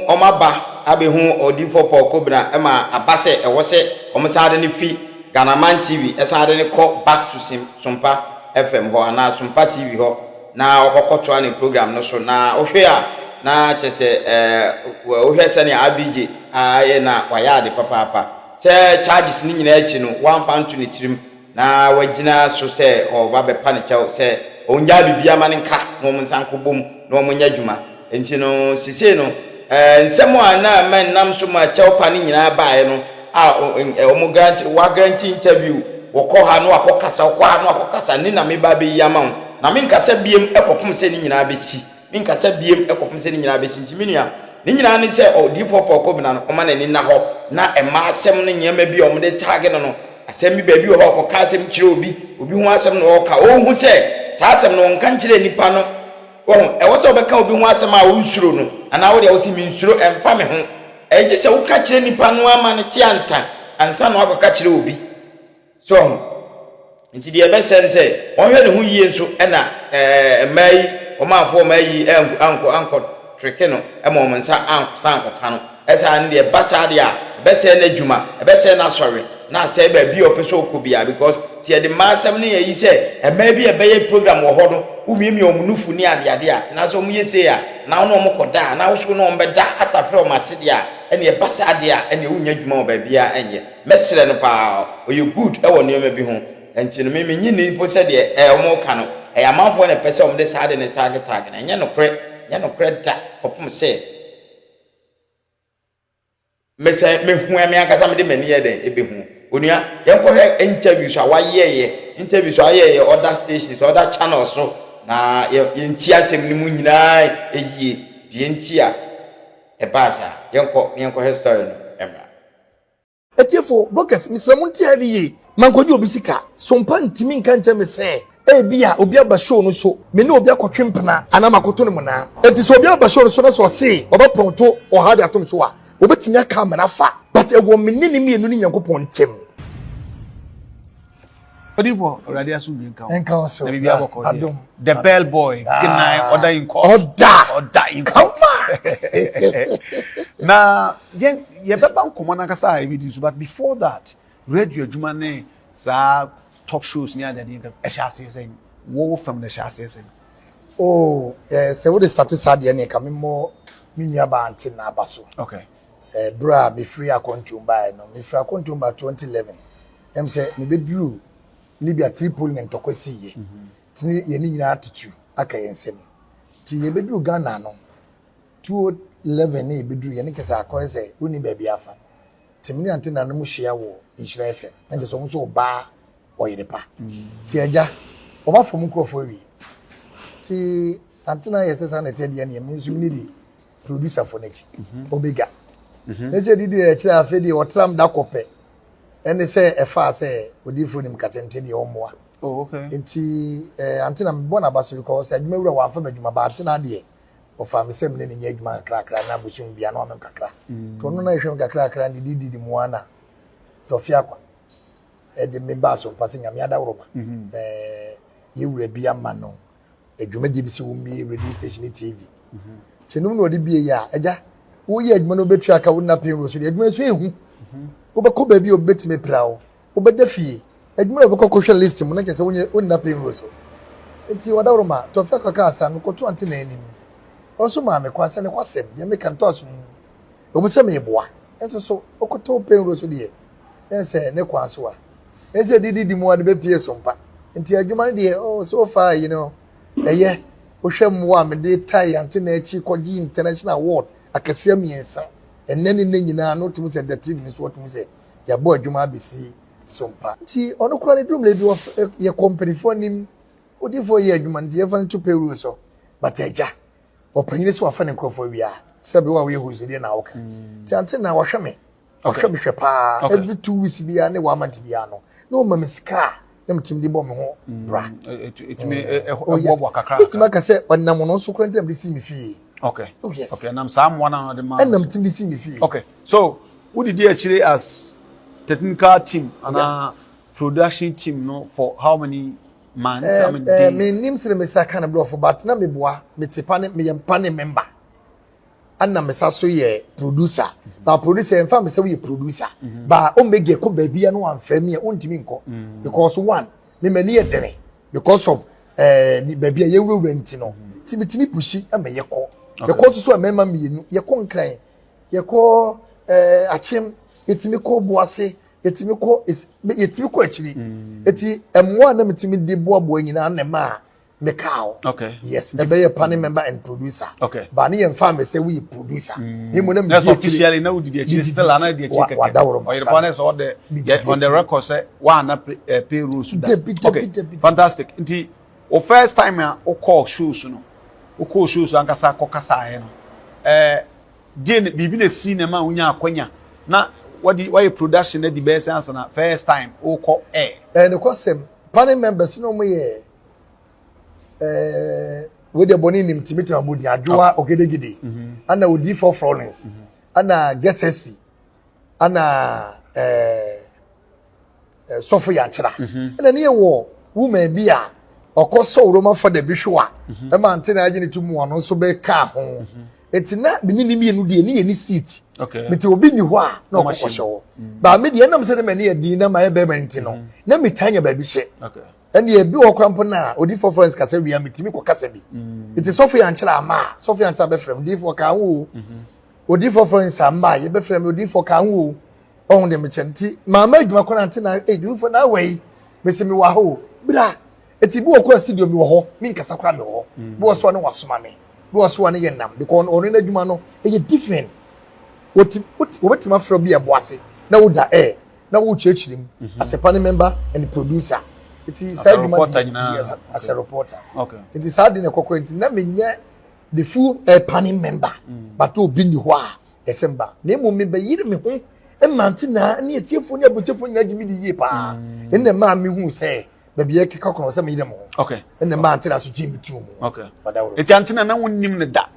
omaba abehu odifo Paul Kwabena ema abase ewose omsade ne fi Ghanaman TV esade ne ko back to SOMPA FM ho na SOMPATV ho na okokoto ani program no so na ohwe a na chese ohwe sane abije aye na wayade papa se charges ni nyina echi no one fan to ni trim na wagina so se oba be pa ne chew se onja bibia ma ne nka no msanko bom no munya dwuma enti no sise no nsemo ana man nam so ma chew pa ne nyina baaye no omo guarantee interview wokọ ha no akokasa wokọ ha no akokasa ni na me ba be yama na me nkasa biem ekopum se ni nyina besi me nkasa biem ekopum se ni nyina besi ntimi nia ni nyina ne se odifo Paul Kwabena no oma na ni na ho na ema asem no nyema bi o de tag no asem bi ba bi ho akọ ka asem kire obi ho asem no ka o hu se sa asem no nka nkire nipa no ewo se obeka obi ho asem a wo nsuro no ana wo de wo si mi nsuro emfa me ho eje se wo ka kire nipa no ama ne ti ansa no akọ ka kire obi so nti de ebe sense wonhwe ne ho yie nso na mai omafo mai anko treke no ema omensa anko kano esa ne de basa de a bese na djuma bese na sorry na se ba bi opeso okobia because se de masem ne yi se ema bi ebe program wo ho no umiemi omunufu ni ade a na so mu yese a na wo no mokoda na wo so no mbeda atafre o masede a ene basa de a ene wunya djuma o ba bia enye mesere no pa oye good e wo ne bi ho enti no me nyi ni po se de omo ka no e amanfo ne pese o mde sa de ne tag na enye no kre da opum se me hu ame akasa me de mani ye den ebe hu onua yenko he interviews a wayeye interviews ayeye other stations other channels so na yenti asem ni mu nyina eyie de yenti a e basa yenko he story no emra etiefo bogus misramunti hadiye mankoji obisika SOMPA ntimi nka nche me se bia obi aba show no so me ne obi akotwempena ana makoto no muna enti so obi aba show no so na so se obapronto ohade atom so a obetimi aka amana fa but ego menini mienu ni Nyankopon ntem Odifo already asu bi nka o so na bibia boko the bell boy kinai order in court order in court na ye beba nkomo na kasa ebi so but before that radio adwuma ne sa talk shows ni ade nka ehase sen wo from the ehase sen se we start sad ye ne ka memo minya ba anti na abaso okay bra me free akontumba no me free akontumba 2011 say me bedru Libya Tripoli and Tokwesi tini ye ni nyina atutu aka yensem ti ye bedru Ghana no 2011 ne bedru ye ne kesa akoyese oni ba bia fa timni antena no mu hia wo Judicial FM and so so ba Oyerepa ti aja o ba fom krofo wi ti antena ye sesa na tede ne me nsu ni di producer for nechi obega neche didi e kira afedi o tram da kope ene se efa se odifo nim katente de omoa okay enti antena me na baso because adwuma wura wa fa badwuma ba antena de o fa me sem ne nya adwuma kakra na bochum bia na o mem kakra to no na ehwem kakra ni didi mu ana to fiakwa de me ba so pase nya me ada woroma ye wura bia ma no adwuma de bi se wo mi radio station TV tinum no de bia ya eja wo ye adwuma no betu aka wo na pen ro so de adwuma so ehu obeko ba bi obetime prawo obeda fie adwuma obeko kohwe list mu na kese wonna pen ro so enti wada woroma to fiakwa ka asa no koto ante na anim also ma me kwase ne kwasem de me kan to aso obuse me boa ento so okoto pen ro so de ense ne kwaso a ense didi mu ade be pie SOMPA enti adwuma de so far you know eye ohwe mu a me de tai ante na achi koji international award akase miensa enene ne nyina no tumi se the TV ni so tumi se ya bo adwuma abisi SOMPA enti ono kura ne drum le bi ye company for nim odifo ye adwuma ndi evan to peru so but eja opanyine so afa ne krofo bia sebe wa we huzuri na woka ti ante na wahwe me wahwe behwe pa every 2 weeks bia ne wa month bia no ma mesika na mtim di bom ho bra etimi ebobo kakra etimi ka se onam no so kwanta mbi si mi fie okay yes. Okay nam sam one na de ma enam tim di si mi fie okay so who did you actually as technical team and production team no for how many months, how many days? Me nim se me sa kana bro for but na me boa me tipa ne me yempa ne member. Anna me sa so ye producer. Ba producer yemfa me say we producer. Ba o mege ko ba bia no amfa me o ntimi nko. Because one, me mani e dene because of ni ba bia ye wura nti no. Timi pushi ame ye ko. Ye ko so amema mienu, ye ko nkran. Ye ko achem etimi ko boase. Yetimi ko achiri eti emwa na metimi de boabo nyina na ma mekao. Okay, yes, e be panel member and producer. Okay, ba ne yemfa me say we producer him na me officially na we dey still ana dey check Oyerepa so the on the record say one na pay rules that. Okay, fantastic. Nti o first time o call shoes no o call shoes ankasa kokasa he no din bibi na cinema unya akwanya na what your production the best answer na first time o call and of course panel members no mo ye we the boni nim timiti mabudi adwoa ogedegede ana odi for Florence ana guest SP ana Sophia Chira na ne wo woman bi a okoso Roma for the bishwa e ma antena age ne tumu ano so be ka ho etina menini mienu de ne ni seat. Okay, meti obi ni ho a na okosho ba me de nam se de mane adi na ma e be menti no na metanya ba bi hye. Okay, and ye bi okrampo na odi for friends kasa wi ametimi kokasa bi it is Sophia Anchira ama Sophia Anchira be frem di for ka wo odi for friends ama ye be frem odi for ka wo on de mechenti mama adwuma kona antena e di for na we me se mi wa ho bla eti bi okra studio mi wo ho mi nkasa kra mi wo bi wo so na wasoma me bi wo so na ye nam because oni na adwuma no e different what ma from be a boase na wo da na wo chechirim as a panel member and producer. It is as a reporter as a reporter. Okay, it is hard in a cocoa na me the full panel member but to be ni ho a December na mo me be yire me ho e mantina na etiefo ni abotefo ni agimi di ye pa en na ma me hu say ba bia keka kono say me yire mo. Okay, en na ma antina so jimi tu mo. Okay, eti antina na wonnim ne da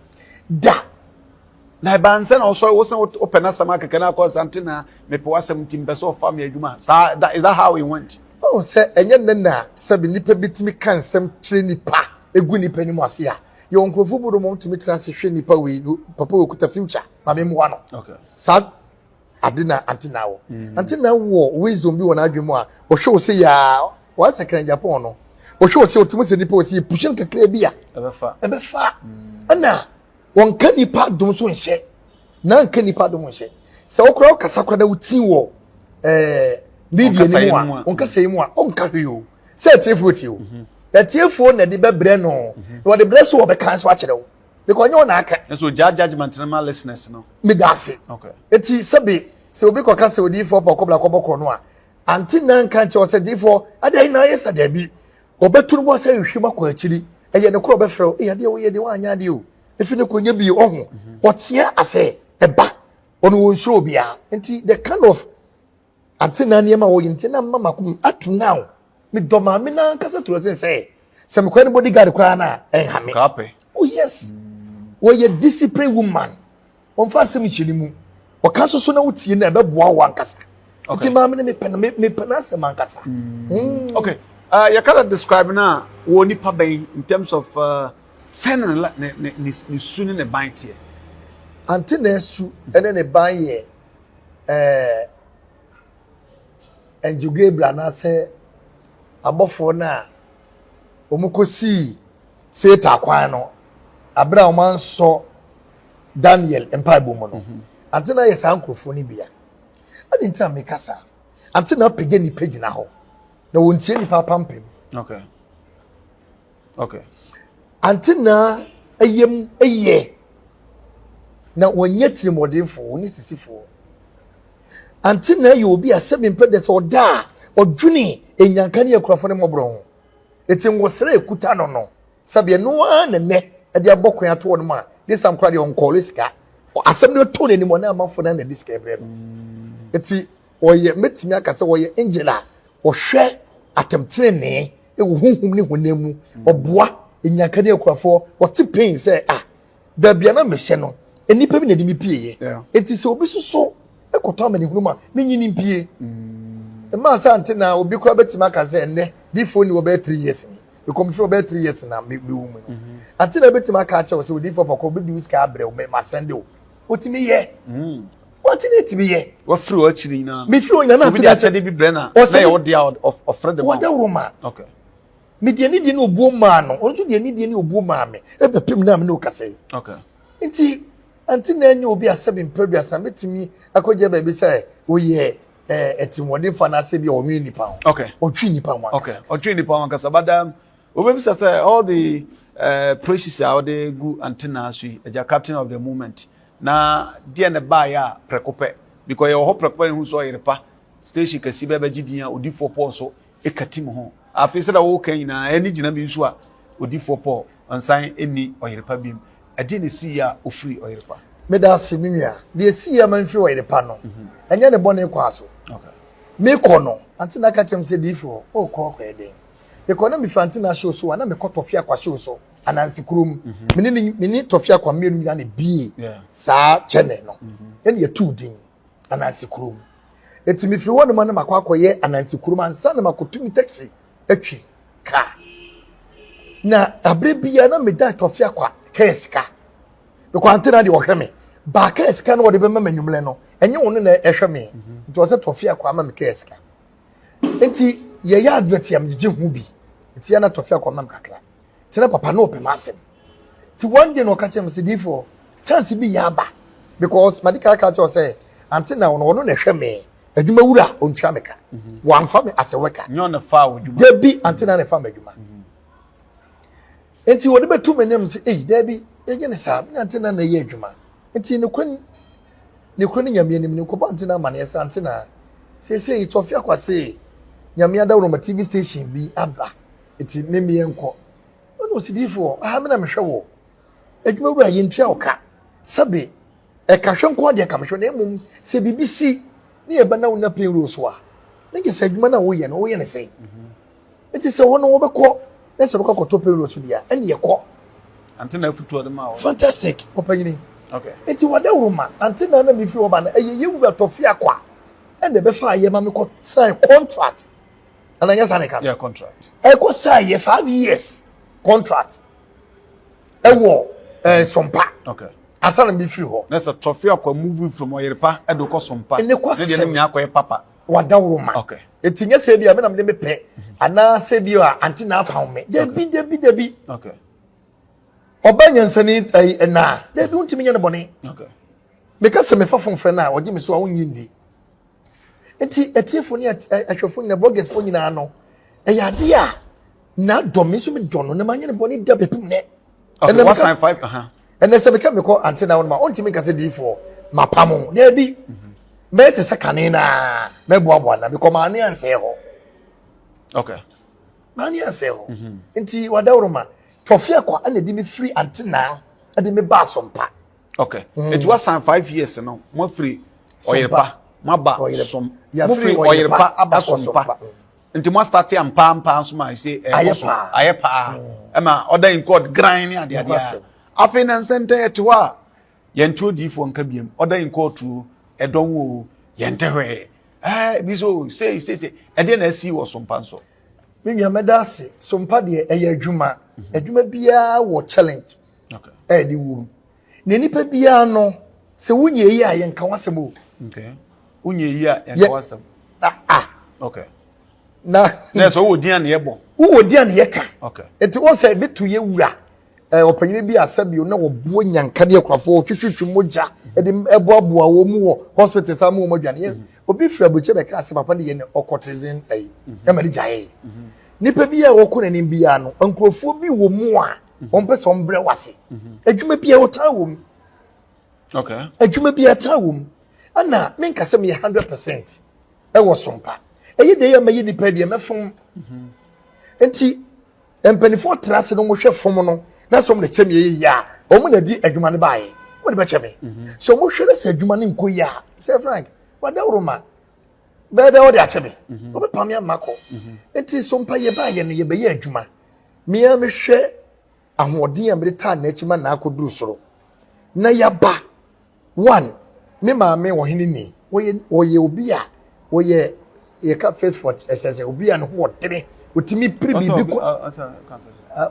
na banse na also was open as sama keke na cause antina me pe wasem timbeso of family adwuma sa that is that how we went. Oh say enye nna sabi nipa bitimi kansem kire nipa egu nipa ni mo ase ya ye onkrofo bodo mo timi transfer nipa we papa we kuta future ma me mo no. Okay, sa adina antina wo wisdom bi wona adwemu a o show say ya wa sakran Japan no o show say otumu se nipa o say pushin kakra bi a ebefa ana won ka nipa dum so nhye na nka nipa dum nhye se okra okasa kwada utin wo media ni mo a on ka say mo a on ka hwe se tiefo ti o tiefo na de bebre no no de bre so wo be kan so a kire wo because nyo na aka so judgment na my listeners no me dase. Okay, eti sebe se obi ko ka se odi for pokobla kobokro no a anti na nka nche o se di for adai na yesa da bi obetunu bo se hwe makọ akiri eye ne kro be frɛ e yade wo ye de wa anya de o efi ne konya bi ohun otia ase eba ono won show bia enti the kind of anti na niema wo yinti na mama kum atu now me do ma me na kasa tro se me kwani bodyguard kwa na enha me kape. Oh yes, wo ye disciplined woman on fa sem chili mu o ka so na wutie na be boa wa nkasa. Okay, ma me me pena se man kasa. Okay, you can describe na wo nipa ben in terms of send ne su ne ban tie anti na su ene ne ban ye enjuge bla na se abofo na omukosi se ta kwan no abra o man so Daniel empaibo mo no anti na ye sa nkrofo ni bia adi ntia me kasa anti na pege ni page na ho na wontie ni papa mpem. Okay, okay, anti na ayem eye na wonye tirimodinfo woni sisifo anti na ye obi a 7 predes oda odwuni enyanka ne akurafo ne mobron eti ngosere ekuta no sabe no na ne e de abokwan ato no ma this time crowd on call iska asem ne to ne ni mo na amafo na diska ebre no eti oye metimi aka se oye angela ohwe atemtene e wo hunhum ne honemu oboa enyanka ne akurafo wote pain say da bia na mehye no enipa bi na de mi pieye eti se obi soso ekoto amani hunuma menyini mpie e ma sa ante na obi kura betima aka se enne Before you about 3 years ni. You come for about 3 years na me woman. Until I bet my catch was with for ko be use ka abre o me send o. What me ye? What in it be ye? What through actually na? Me through na be that said be brenna. Na your dia of friend what the woman. Okay. Me de ni no obuo man no. Onju de ni obuo ma me. E be pem na me no kase. Okay. Nti anti na enye obi asebim previous am betimi akoje ba bi say oye etimode fa na se bi o mi nipa. Okay. Otwi nipa wan. Okay. Otwi nipa wan kasa badam. Obi say all the precious are the good antenna so eja captain of the movement. Na dia ne ba ya prekope because your ho prekope hu so Oyerepa station kasi be gidian odifo Paul so ekatim ho. Afi se da wo kan na eni gina bi nso a odifo Paul onsan eni Oyerepa bim. Ade ne si ya ofri Oyerepa. Me da se minua. De si ya man fri Oyerepa no. Enya ne bone kwa so. Okay. Me ko no anti na ka chem se difo o ko eden. E ko na mi fanti na show so na me ko tofia kwa show so anansi kurum. Mini tofia kwa mienu na ne bi. Sa chene no. Ene ye two din anansi kurum. Eti mi fri wonu ma na makwa akoye anansi kurum ansa na makotumi taxi atwi ka. Na abre bia na me da tofia kwa keska. Because antena de ohwe me. Ba keska no de be manyumle no. Enye wonu na ehwe me. Nti o se tofia kwa ma me keska. Enti ye ya advert yam gije hu bi. Enti ya na tofia kwa ma me kakra. Tina papa no pe masem. Ti one day no ka chem se difo chance bi ya ba. Because madika ka cho say antena wonu na ehwe me. Adwuma wura ontwa meka. Wamfa me as a worker. Nyo na fa odwuma. There be antena na fa madwuma. Enti wode betu menem se there be eje ne sa me antena na ye adwuma. Enti ne kwen nyame anim ne ko ba antena ma ne sa antena se itofia kwase nyame adawro ma TV station bi aba. Enti meme enko. Ono sidifo me na mehwe wo. Adwuma wura ye ntua oka. Sabe e ka hwenko de ka mehwe na emum se BBC ne ye ba na wona pay rules wa. Ne ge se adwuma na wo ye no wo ye ne sei. Enti se hono wo bekọ let's look at top payroll to dia and ye ko antena AFUTUO de ma. Fantastic opanyini. Okay. Enti wada roma antena na me fi oba na eye wu atofia kwa and the be fa ye ma me ko sign contract and anya sign kan. Yeah, contract. E ko sign ye 5 years contract. E wo SOMPA. Okay. Asa na me fi ho. Let's a trophy akwa move from Oyerepa e do ko SOMPA. Ne de ne akwa papa. Wada roma. Okay. Eti nya se bia me na me pe ana se bia antena afa me. Debi. Okay. Obanyansani na de bi untimi nya ne bone. Okay. Because me fa fonfre na ogi me so awonyi ndi. Enti etiefo ni ahwefo ni bloggers fo nyina no. E ya de a na domi so me dono na manya ne bone da bepim ne. Okay, 1.5 And se me ka me ko antena won ma untimi ka se D4 mapamo. De bi me te se kanina me boaboa na because ma ne anse ho. Okay. Mani anse ho. Enti wadawroma tofia kwa ana di me free antena ade me ba SOMPA. Okay. It was 5 years no. Mo free Oyerepa, mo ba som. Mo free Oyerepa aba SOMPA. Nti mo start am pam so ma say ayepa. Ema order in court grind ade ade. Afi na center etwa yentu difo nka biem. Order in court to edon wo yentehwe. Bi so say ade na si wo SOMPA so. Me nua medase SOMPA de eye adwuma. Adwuma bia wo challenge. Okay. Di wo. Ne nipa bia no se wunye yi a yenka wasem o. Okay. Wunye yi a yenka wasem. Okay. Na so wo dia na ye bo. Wo dia na ye ka. Okay. Enti won say betu ye wura. Opanyini bi asabio na wo bo nyanka de akwafo twitwitwi moja. E de eboaboa wo mu wo hospital sa mu wo madwane ye. Obi fra boche be ka se papa de ye ne occultism ai. E ma de jaye. Nipa bia wo ko nanim bia no nkrofo bi wo mu a on pese on bre wase adwuma bia wo ta wo mu. Okay. Adwuma bia ta wo mu ana me nka se me 100% e wo SOMPA eye de ya mayi nipa de mefom enti empanifo trase no mo hwe fom no na som de cheme ye ya o mo na di adwuma ne baaye wo de be cheme so mo hwe se adwuma ne nko ya say Frank wadawroma beda wo de achebe obe pamia mako enti SOMPA ye ba ye no ye be ye adwuma mia me hwe ahoden ya mere ta na achima na akoduru soro na ya ba one me ma me wo hini ni wo ye obi a wo ye ka face for exercise obi a no ho tere otimi pri bibi ko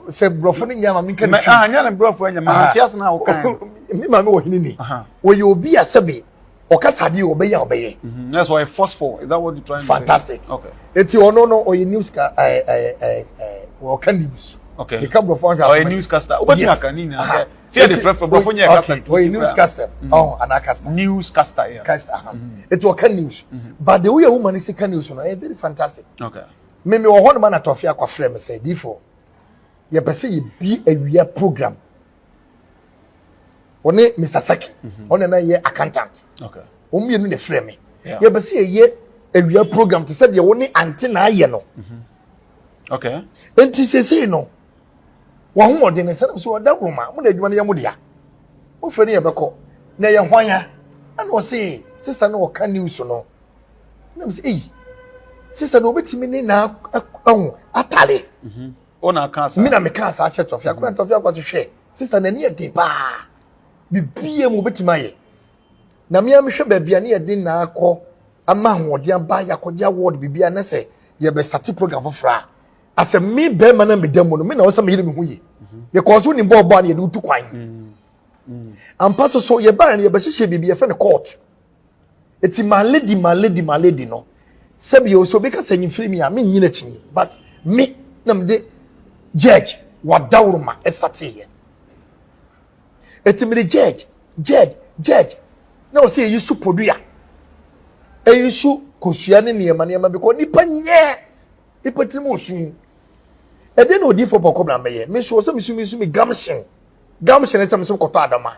se brofo ne nyama mi kan nya na brofo nya ma antias na wo kan mi ma me wo hini ni wo ye obi asebe okasade obeye obeye that's why forceful is that what you trying to say? Fantastic. Okay. Eti ono no oye news ka wo kan news. Okay. The camera phone or a newscaster obati akani na say see the friend from brofo nya caster oye newscaster anacaster newscaster yeah caster it was can news but the way a woman is can news no very fantastic. Okay. Me wo ho no man atofia kwa frame say D4 ye pese ye bi awia program one Mr. Saki one na ye accountant. Okay. Omienu ne frame ye pese ye awia program to say de one antina aye no. Okay. Enti sese no wa ho ode ne sɛ so da roma mo na adwuma ne yɛ mo dia mo fɛ ne yɛ bɛkɔ na yɛ hwanya ana o se sister no ka news no na me say sister no obetimi ne na atale ona ka sa me na me ka sa ache tofia kwa kwa hwɛ sister na ne yɛ den ba bibie mo obetimi aye na me am hwɛ ba bia ne yɛ den na akɔ ama hoɔden ba yakɔgya ward bibia na sɛ yɛ bɛ start program for fra as a me be man me demo no me na wasa me yire me hu ye because woni bo na ye do tu kwan am paso so ye ba na ye be hihye bibi ye fe ne court eti my lady no sebi o so be ka sanyi free me a me nyina chinyi but me na me de judge wa dawruma estati ye eti me de judge na o say you su podua e yisu kosua ne niema because nipa nye ipotimo osun e de no di for pokobla meye me so se me gamshin se me so koto adoma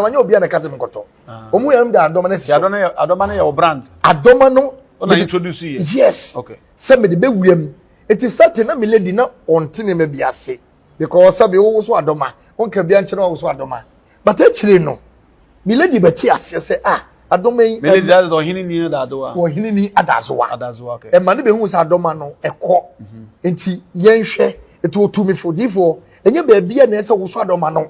nya obi na kaze me koto omu yam da adoma na si adoma na your brand adoma no na introduce you yes okay se me de be wurem it is starting na me lady na ontine me biase because sabe wo so adoma onka bia nche na wo so adoma but actually no me lady beti ase se adoma yi me lady that do hini ni da adowa wo hini ni adazowa okay e ma ne be hu se adoma no ekọ enti yenhwe eto tumi fodifo enye ba bia na ese wo so adoma no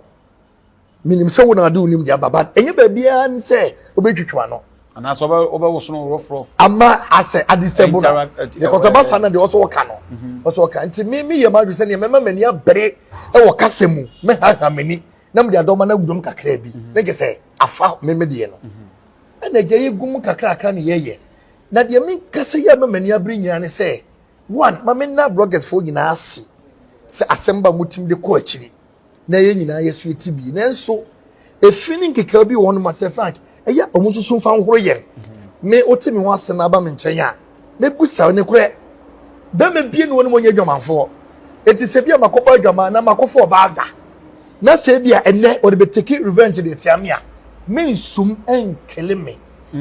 minim se wo na ade unim dia baba enye ba bia nse obetwitwa no ana so oba wo so no rough ama ase adistable the kotabasa na de also waka no also waka enti me ye ma dwe se ne mema mani abere e wo kasemu me ha mani na mde adoma na gudom kakra bi ne ge se afa meme de no na gye gum kakra ne yeye na de me kase ye mani abere nya ne se one mame na bloggers fo nyina ase se asemba mutim de ko akiri na ye nyina yesu etibi nanso efini nkeka bi won ma se frank eya omunsusu fa nhoro ye me otimi ho ase na aba me nchen ya me busa ne kure be me bie ne won mo nya dwamanfo eti se bia makopa dwama na makofo ba ada na se bia enne o de beteki revenge de tiamia me nsum enkele me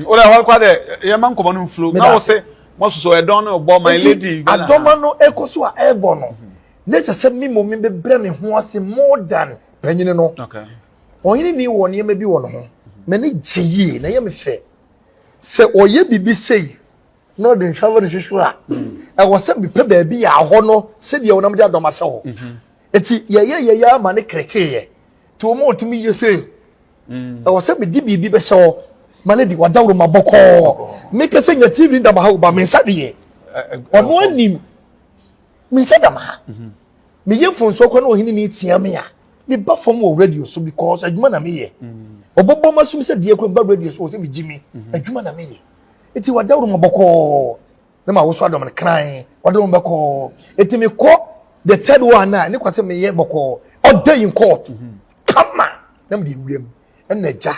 ola hol kwa de ye man ko no flow na wo se mo so e don no bo my lady adoma no ekoso a ebo no nature se me mo me bebre me ho ase more than panyine no okay oyini ni wo ne ma bi wo no ho me ne gye na ye me fe se oye bibi sei no de travel hwehwe a e wo se me pe ba bi ya ho no se de wonam de adoma se ho eti ye ama ne kreke ye ti wo mo otimi ye sei e wo se me di bibi be se ho ma ne di wadawro maboko me ke se nya tv nda ma ha ba me sa de ye ono anim me sa da ma ha me ye fonso kwa na ohini ni tia me a me ba fom wo radio so because adwuma na me ye obobo masum se die kwa ba radio so se me jimi adwuma na me ye eti wadawro maboko na ma wo so adom ne kran wadawro maboko eti me ko the third one na ne kwase me ye boko oday in court kama na me de wurem na ja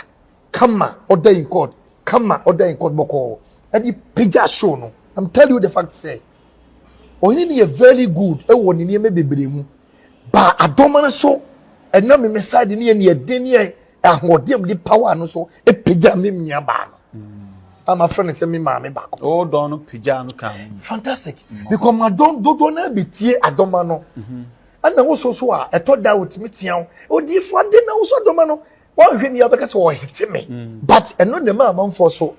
kama oday in court boko edi pija show no I'm tell you the fact say oyini ye very good e wo ni me bebre mu ba adoma no so na me side ni ye den ye ahodem di power no so e pija me mia ba no ama friend say me ma me ba ko oh don no pija no kan fantastic because my don do na betie adoma no ana wo so a eto da wotimi tian odi fo de na wo so adoma no one hwe ni abeka se wo hit me but eno ne ma amfo so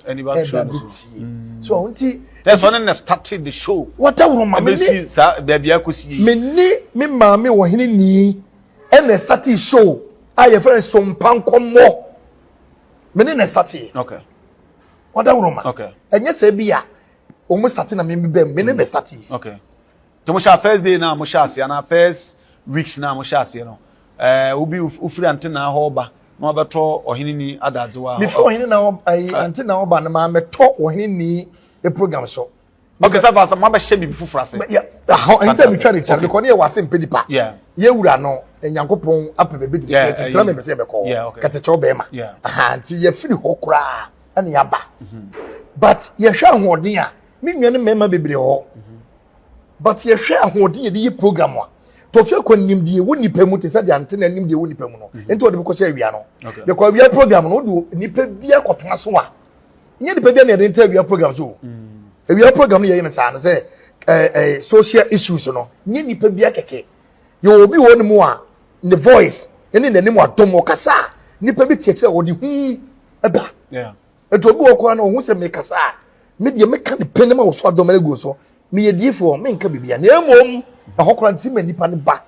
so onti that's when they started the show what a woman me baby akosi me maame wo hene ni and started show I friend SOMPA NKOMO me ne started okay what a woman okay enye se bia o mo started na me be me ne started okay to mo sha first day na mo sha ase na first weeks na mo sha ase no obi ufiri ante na ho ba na obeto ohini ni adadewa before ohini na ante na ho ba na ma meto ohini ni e program so okay so far mo ba she bi fufu ase yeah how ante me try to tell because you was in pedipa yeah ye wura no enyankopon apebe bi de tell me be say be call katecho be ma aha nti ye firi ho kura ana ya ba but ye hwe ahoden a me nwane mema bebre ho but ye hwe ahoden ye di program a to fe ko nimdie wo nipa mu te say de ante na nimdie wo nipa mu no enti wo de ko say awia no de ko awia program no do nipa bia kotena so a nye nipa bia na de interview program so awia program no ye ne sa no say social issues no nye nipa bia keke ye obi wo ne mu a the voice ene na nemu adomo kasa nipa bi tie kire wo di hu eba eto obi wo ko na hu se me kasa me de me ka ne penema wo so adomo ego so me ye diefo me nka bibia na emom ehokora nti me nipa ne ba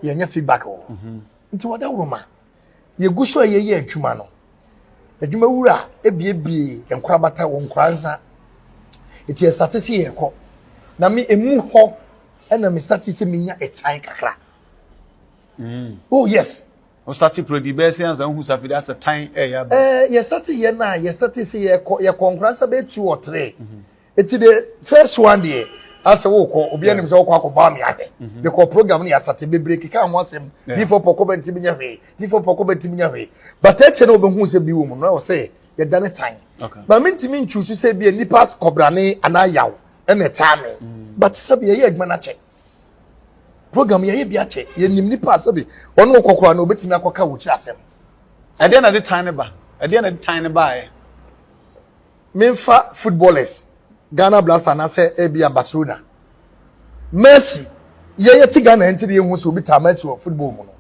ye nya feedback wo nti wada wuruma ye guso ye adwuma no adwuma wura ebiebie enkora bata wo nkora nsa eti e start si ye ko na me emu ho ena me start si me nya etan kakra oh yes o start prodi be say ansa hu safidi as a time ya ye start ye na ye start si ye konkurrensa be 2 or 3 eti the first one there as wo ko obi anim say wo ko akoba me ade because program ni start be break ka ho asem before poko ntimi nya hwe but eche na obehu say bi wo mu no say ye dane time but me ntimi nchusu say bi ni pass kobrane anayaw ene time but sabi ye adwuma na che program ye bia che ye nim ni pass sabi ono kokora na obetimi akoka wo chi asem ade na the time ba ade na the time ba memfa footballers Ghana Blaster na say ebia Barcelona Messi ye ti Ghana enti ye hu so bi ta Messi of football mu no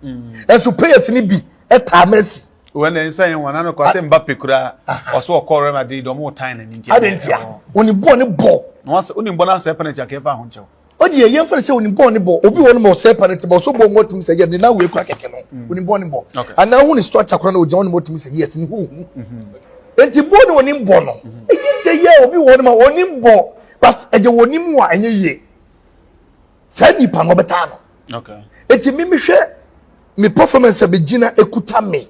enso players ni bi eta Messi when they say one na ko say Mbappe kura oso okọ Real Madrid do mo time na nti adentia oni bo ni bo once oni bo na say penalty akefa ho nchew odi ye yemfa say oni bo ni bo obi won mo say penalty bo so bo motum say ye na we kura keke no oni bo ni bo ana hu ni structure kura na o jan motum say yes ni hu enti bo ni oni bo no ejite ye obi won ma oni bo but eje woni mu a enye ye say ni pa no beta no enti mi hwe mi performance abegina ekuta me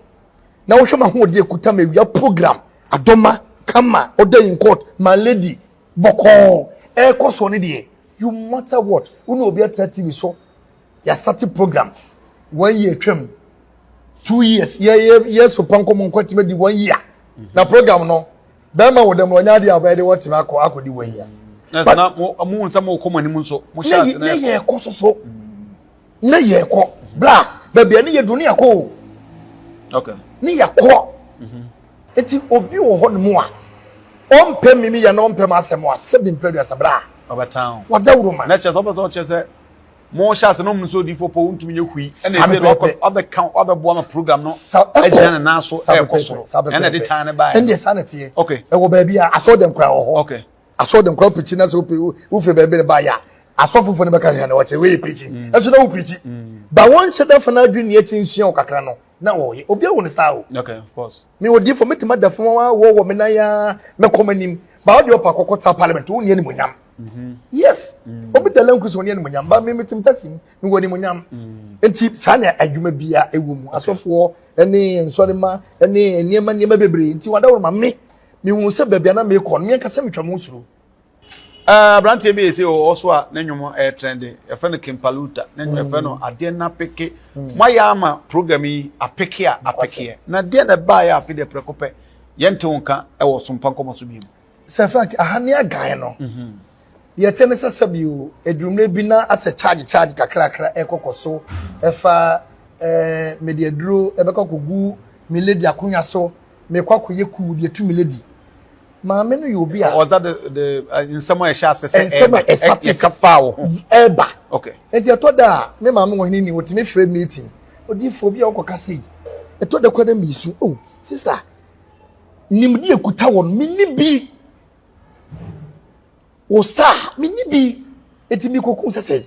na wo hwe ma ho de ekuta me wia program adoma kama oday in court my lady boko koso ni de you matter what unu obi at TV so ya start program 1 year twem 2 years ye so panko mon kwatime di 1 year na program no bema wo dem onya de abede wotima akodi 1 year na na mu nsa mo komani mu nso mo chance na ye koso so na ye ko bla bebia ni ye dunia ko ni ya ko eti obi wo ho nemu a ompe mimi ya na ompe masem a 7 period asabra over town wadawruma na chese obo chese mo chance no mso di fopo untumi nyekui ene se no obe kan obe bo ma program no ejana na so e koso ene de time ba ende sanity okay e wo ba bia aso dem kra ho okay aso dem kra preaching na so wo fe ba bi ba ya aso fofo ne beka na wache we preaching eso na wo preaching ba won che da fa na adwini e chinsuan o kakra no na wo ye obi wo ne style okay of course me wo di for me tema da fo wo me na ya me komanim ba wo di opa kokota parliament wo ne ni monyam yes obi tele nkuso wo ne ni monyam ba me metim taxi ni wo ni monyam enti sa na adwuma bia ewu mu asofo ene nsori ene eniema bebre enti wada wo ma me hu se babia na me ko me kasa metwa mo suro brantie be say also a na nwom trend e fe no Kimpaluta na e fe no ade na peke moya ama program yi apeke na de na ba ya afi de prekope yente wonka e wo SOMPA komo so bi se frank ahane agae no ye tene se sabio edumre bi na ase charge kakra ekokoso efa media duro ebeka kogu milady akonya so me kwakoye ku de tu milady maame no you be was that the in some way shall say ka fawo eba okay enti etoda me maame wo hini ni wotime free meeting odifo bia okoka sei etoda kwada misu oh sister nimdi ekuta won minni bi o star minni bi eti mi kokun sese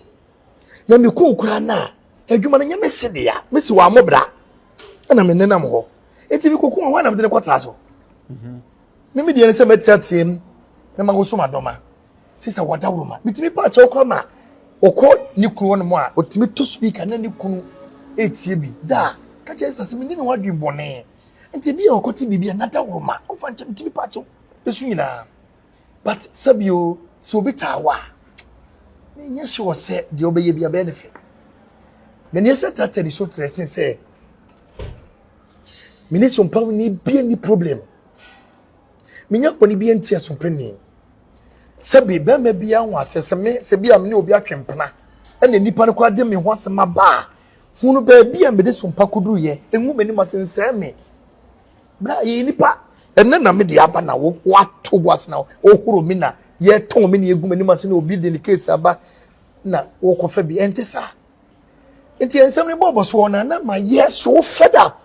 na mi ko kura na adwuma na nyame sedea mesi wa mobra na me nenam ho eti mi kokun wa na me de kwatra so mimi de se metiatiem na magoso madoma sister wadawroma mitimi pa cha okoma oko ni kunu no mo a otimi to speaker na ni kunu etie bi da ka che sister me ni no wadwen bone nti bi oko ti bibia na da woroma omfa nche mtimi pacho esu nyina but sabio so bitawa me nya sure se de obeye bia benefit na ni setata di so tresin se mini SOMPA ni bi ni problem minya ko ni bi entia SOMPA ni sabi be ma bia ho asese me se bia me ni obi atwempena ena nipa no kwa de me ho asema ba hunu ba bia me de SOMPA kuduru ye enwu me ni masense me bra ye nipa ena na me de aba na wo ato bo ase na wo huru mi na ye ton me ni egu me ni masen obi de ni case aba na wo kofa bi entisa enti ensem ni bobo so na na ma ye so fed up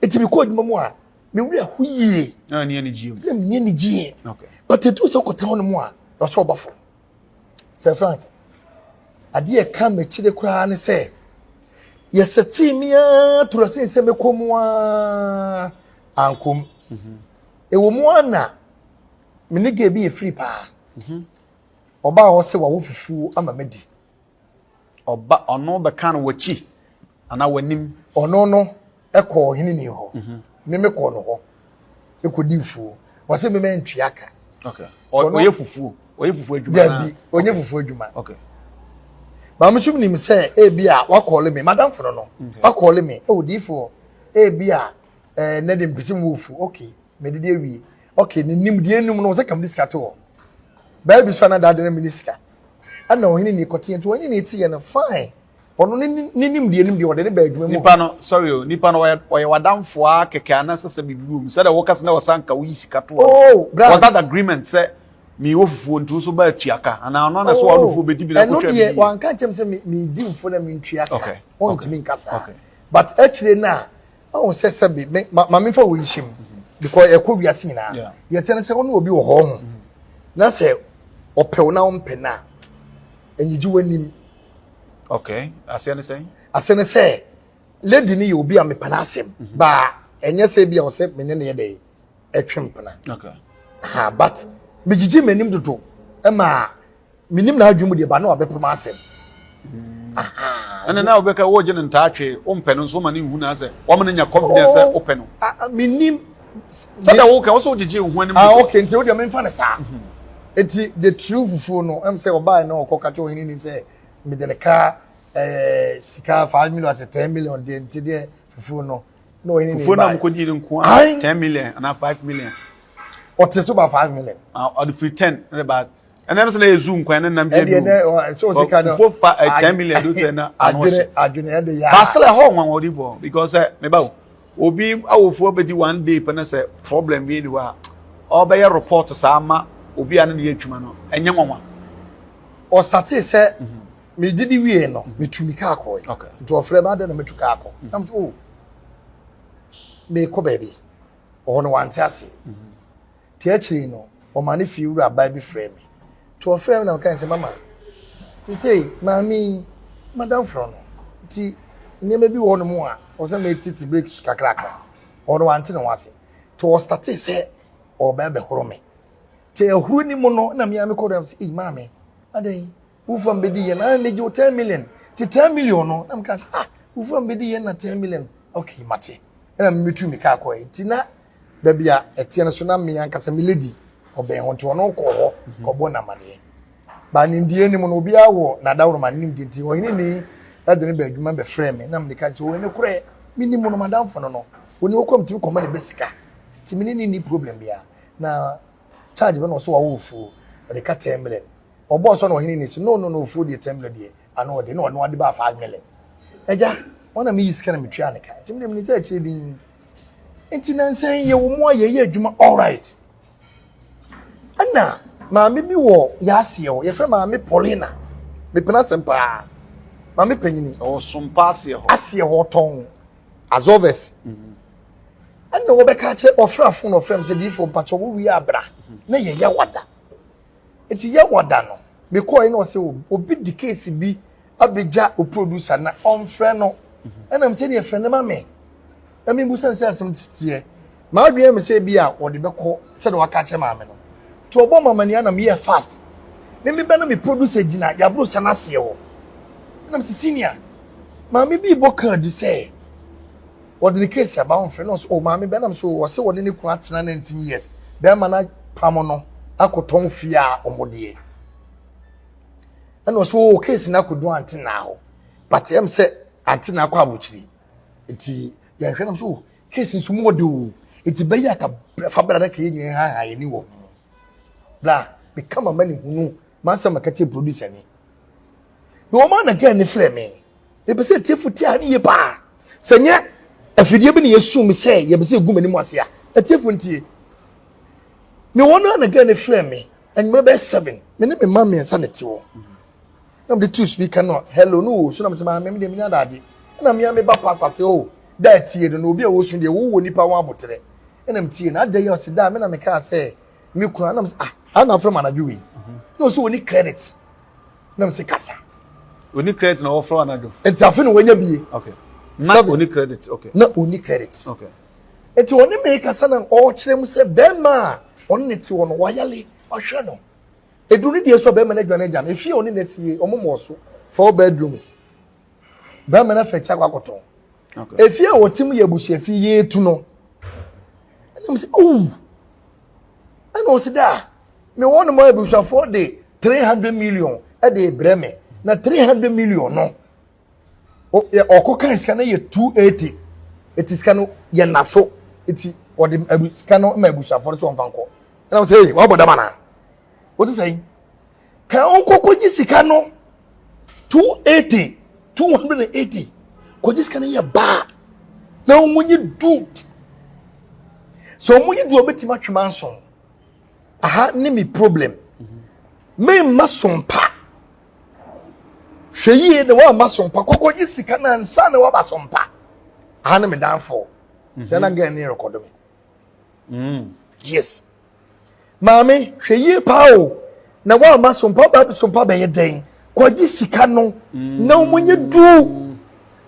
enti bi ko dwuma mu a me wuri ahuye na ni ani jie na me ni jie okay but etu so ko tan no mu a so bafo Sir Frank ade e ka me chire kura ne se yesati mia turasin se me komwa ankom ewo mu ana me ne ge bi e free pa oba ho se wa wo fufu ama medi oba ono be kan wachi ana wanim ono no ekọ hini ni ho me ko no ho ekodi fu wase me ntwiaka okay oye fufu adwuma Dabi onye fufu adwuma okay ba mo chum nim say e bia wa call me madam fro no wa call me o di fu e bia na dem pisim wufu okay me de awie okay ni nim de enum no se kam diskato ba bi so na da de na minister ana ohini ni kote nto onye ni ti ye na fine ono ni nim de enum de ode ne ba adwuma mu nipa no sorry o nipa no oye wadamfo a keke anasese bibum say da wokas na wasanka wi sikato was that agreement say mi wo fufu ntu so ba tuaka ana ono na so wa fufu be dibi na ko twa bi eno de wan kan chem say mi di mfo na mi ntuaka okay on timi nkasa but actually na on say sabi ma me fa wo yishim because e ko wiase nyina ye tene say ono obi wo ho na say opew na ompe na enyiji wanim okay asene say lady ni obi a me panasem ba enye say bia o say me ne ye dey etwempena okay ha but me jiji menim dodo e ma minim na adwum de ba na obepema asem ana na obeka wo je nta atwe ompe no so ma ne hu na say wo ma nya confidence open no minim sada wo ka wo so jiji hu anim okay nti wo de me mfa ne sa enti the true fufu no em say oba na okoka cho hini ni say me de ka sika 5 million as 10 million de enti de fufu no no hini ni fufu na mko di nko 10 million and 5 million ote so ba 5 million or the free 10 about and then say zoom kwan na bia no so sika no 10 million do say na adwene de ya basle ho nwan wodi for because me ba obi awofo obedi one day pe na say problem bi ni wa obey report sa ma obi anu ne yatwuma no enye nwanwa o start say me didi wie no me tumi ka akọ okay to ofre ma de na me tuka akọ am so me ko baby o no wante ase ti achiri no o ma ne fi wura bai bi frame to ofre na kan say mama ti say mami madam from ti ne me bi wo no mu a o say me titi break kakraka o no wante no wase to start say o ba be horo me ti ehuru ni mu no na me am ko dem say mami adai ufam bedi ye na me jo 10 million ti 10 million no na me ka ufam bedi ye na 10 million okay mate na me metu mi ka ko ti na da bia etie no so na me yankasa me lady oben ho to no ko ho ko bo na mane ba ni ndie ni mo no bia wo na da wo ma ni ndi ti wo ni adene ba adwuma be frame na me ka ti wo ne kure minimum no madam fo no woni wo kom ti ko ma ne besika ti me ni problem bia na charge be no so wa wo fu de ka 10 million obo so no hini ni so no fu de 10 million de ano de no de ba 5 million eja wona me yiska na me twa ne ka ti me ni say chi din enti na nsan ye wo mo ye adwuma all right ana maame bi wo ya ase wo ye fra maame Paulina me pena sempa maame panyini o SOMPA ase ho ton azoves ana wo be ka che ofra fon no frem se di fo mpacho wo wi abra na ye ya wada enti ya wada no me ko ina o se obi di case bi abeja o producer na on frɛ no ana me se ne frɛ ne maame emi busan se asem titie ma adwe me se bi a wo de bɛkɔ se de waka che maame no to obo mama ni ana me fast me be na me producer gina ya bro sana se wo I'm senior. Mammy be boker di say. What the case about friends? Oh, Mammy Benham so was so what in the quarts 19 years. Bermana Pamono, I could tongue fear or modie. And was so case in I could do until now. But I'm said until now, Quabuchi. It's young friends so case in some more do. It's be like a fabric in high anyone. Blah, become a man who know Master Macati produce any. No man again, the frame. They be say Tifuti and ye ba. Senya, if you didn't assume say, you be say good many more here. A Tifunti. No one again, the frame. And maybe 7. My name is Mammy and Sanity. I'm the two speaker not. Hello, no, so I'm saying, I'm the daddy. And I'm your pastor say, oh, that's here, no be a ocean, the woo nipa one butter. And I'm tea, and that day I said, damn, and I can't say, I'm not from Anadui. No, so we need credit. I'm say, Cassa. We need credit no offer another. It's a fin when you be. Okay. Not only credit. Okay. Not only credit. Okay. It's only make a son and all children say, Bema, only it's one wily or shano. It do need to so Management. If you only see almost 4 bedrooms. Bema fetch Wakoton. Okay. If you were Timmy Yabushi, if you to know. And I'm saying, oh, I know, see that. Me one more bush afford the 300 million at the Bremen. Na 300 million no. O okoka iskana ye 280. It is kanu ye naso. It or the iskano me busha for so onfanko. And I say, what about mana? What is saying? Kan okoko jisikano 280, 280. Ko jisikana ye ba. Na omunye do. So omunye do obetima twimanson. Aha ni mi problem. Me masompa. Sheye de wa masompa kokko gisika na nsa na wa basompa. Aha ni me danfo. Then again ni record me. Yes. Mami, sheye pa o. Na wa masompa ba sompa be ye den. Ko gisika no na omunye du.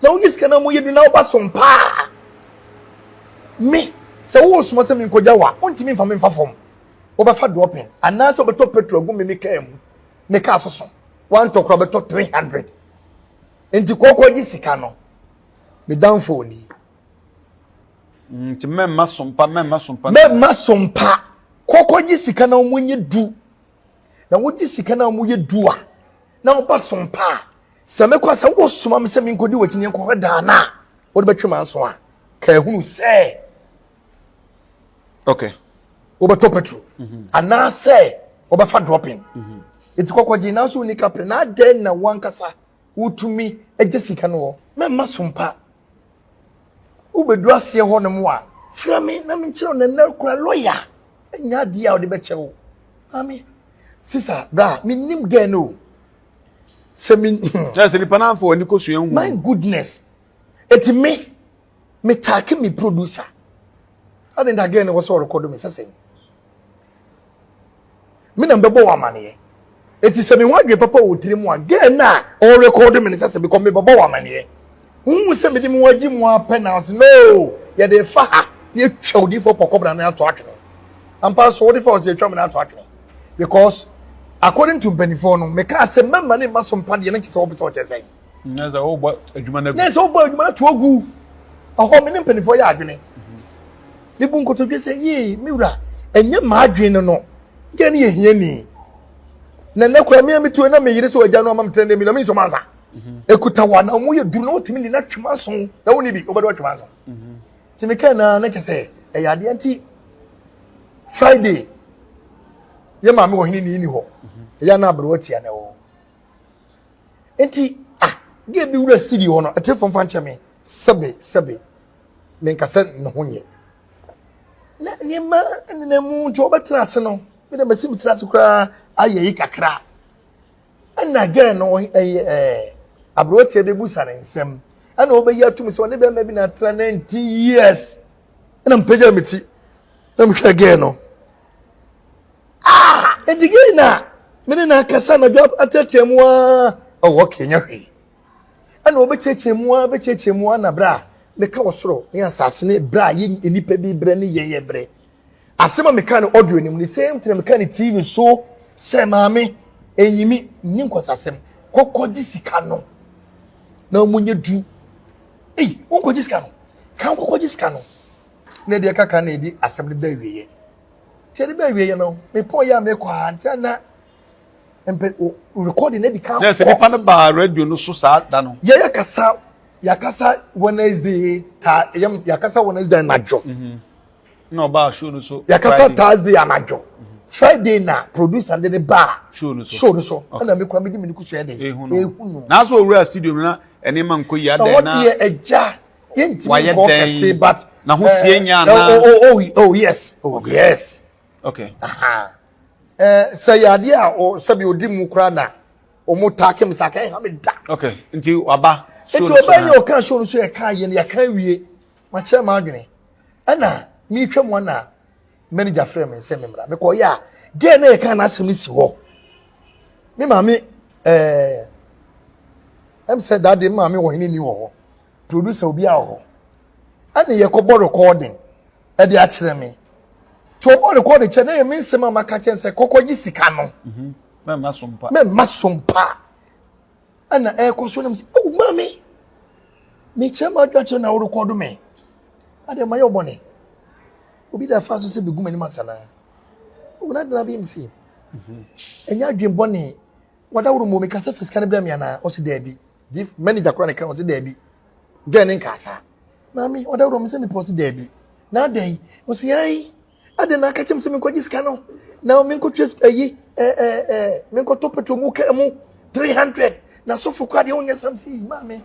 Na gisika na omunye du na wa basompa. Me, se wo suma se me nkoja wa, ontimi mfa me mfa fom. Obefa dropping and now so beto petrol go me make asoso one to crop beto 300 enti kokko gi sika no me down for ni nti memma sompa kokko gi sika na omunye du na wo gi sika na omunye du a na wo ba sompa se me kwa se wo suma me se me nkodi wachini enko da na wo de betwe manso a ka ehunu se okay Obeto petrol. And now say obefa dropping. It's kokwaji na so ni kapre na den na wankasa utumi ejesika no me masompa. Ubedu ase ho no mo a fra me na me nchiro na na kura lawyer. Enya dia o de beche wo. Mami sister bra me nim gen no. Se me just the panam for ni kosu my goodness. It me take me producer. I didn't again was all record me say. Me na mbebo wa mane eti se me wadwe papa wo tirim wa gen na o record me say because me bebo wa mane hu se me di mo wagi mo penance no ye dey fa ha ye twodi for pokobra na ato atwe ampa so di for se twam na ato atwe because according to Benifo no me ka se memma ne masompa de na kise wo beto che say na za wo ba adwuma na na so ba adwuma to ogu aho me ne Benifo ya adwene ibu nkoto bi say ye mi wura enye ma adwene no gani ye hiani na nakwa me amitu na me yire so agya no amam trende mi na me so mansa ekuta wa na mu ye du no timi ni na twemason na woni bi obedo twemason timi kan na kese e yade anti Friday ye ma me wo hini ni ho ya na abro watia na wo enti ge bi wura studio no atefo mfa nche me sebe me nkasa no honye na ni ma na mu to betra se no me dem sim trase kwa ayeyi kakra ana again no abrotie de busa ne nsem ana obeyi atum se one be ma bi na 90 years na mpaja meti na mhwe again no edigei na me na kasa na job atetiemu a owo kenya hwe ana obechechemu na bra me ka wosoro me asase ne bra ye enipa bi bre ne ye bre asema mechanic audio ni the same thing mechanic TV so say mami enyimi ni nkwasasem kokodi sika no na omunye du wonko jiska no kan kokko jiska no na de kaka na di asem ne ba wiye tie de ba wiye no me pon ya me kwa tia na empe recording na di kan yes ni pa na ba radio no so sa da no yakasa Wednesday yakasa Wednesday anajo no ba show no so yakasa Thursday anajo Friday na producer de ba show no so na me kura me di me ku so e de ehunu na so owura studio na ene man ko ya de na eja yenti ko kase but na ho sie nya na oh yes okay say ya dia o sabi odi mu kura na o mo take me saka ha me da okay nti waba show no so e o kan show no so e kan ye ya kan wie ma che ma adwene ana mi twam na manager frame say me mra me ko ya ge na e kan na asem si ho me ma me em say that day ma me wo hini ni wo producer obi a ho ana ye ko bo recording e de a kire me to bo recording che na ye me nsema maka chen say kokoji sika no me masompa ana e ko so na me o mami me chema dwache na wo record me ade ma ye obone obi da fa so se beguma ni masana o na dra bi msi enya adwen bone wada woro mo me ka se fiska ne bra me ana o se da bi if manager kora ne ka o se da bi gen nkasa mami wada woro me se me port da bi na dai o se ai ade na ka chem se me ko jiska no na me ko twes ayi me ko topeto mu ka mu 300 na so fu kwa de onye sam si mami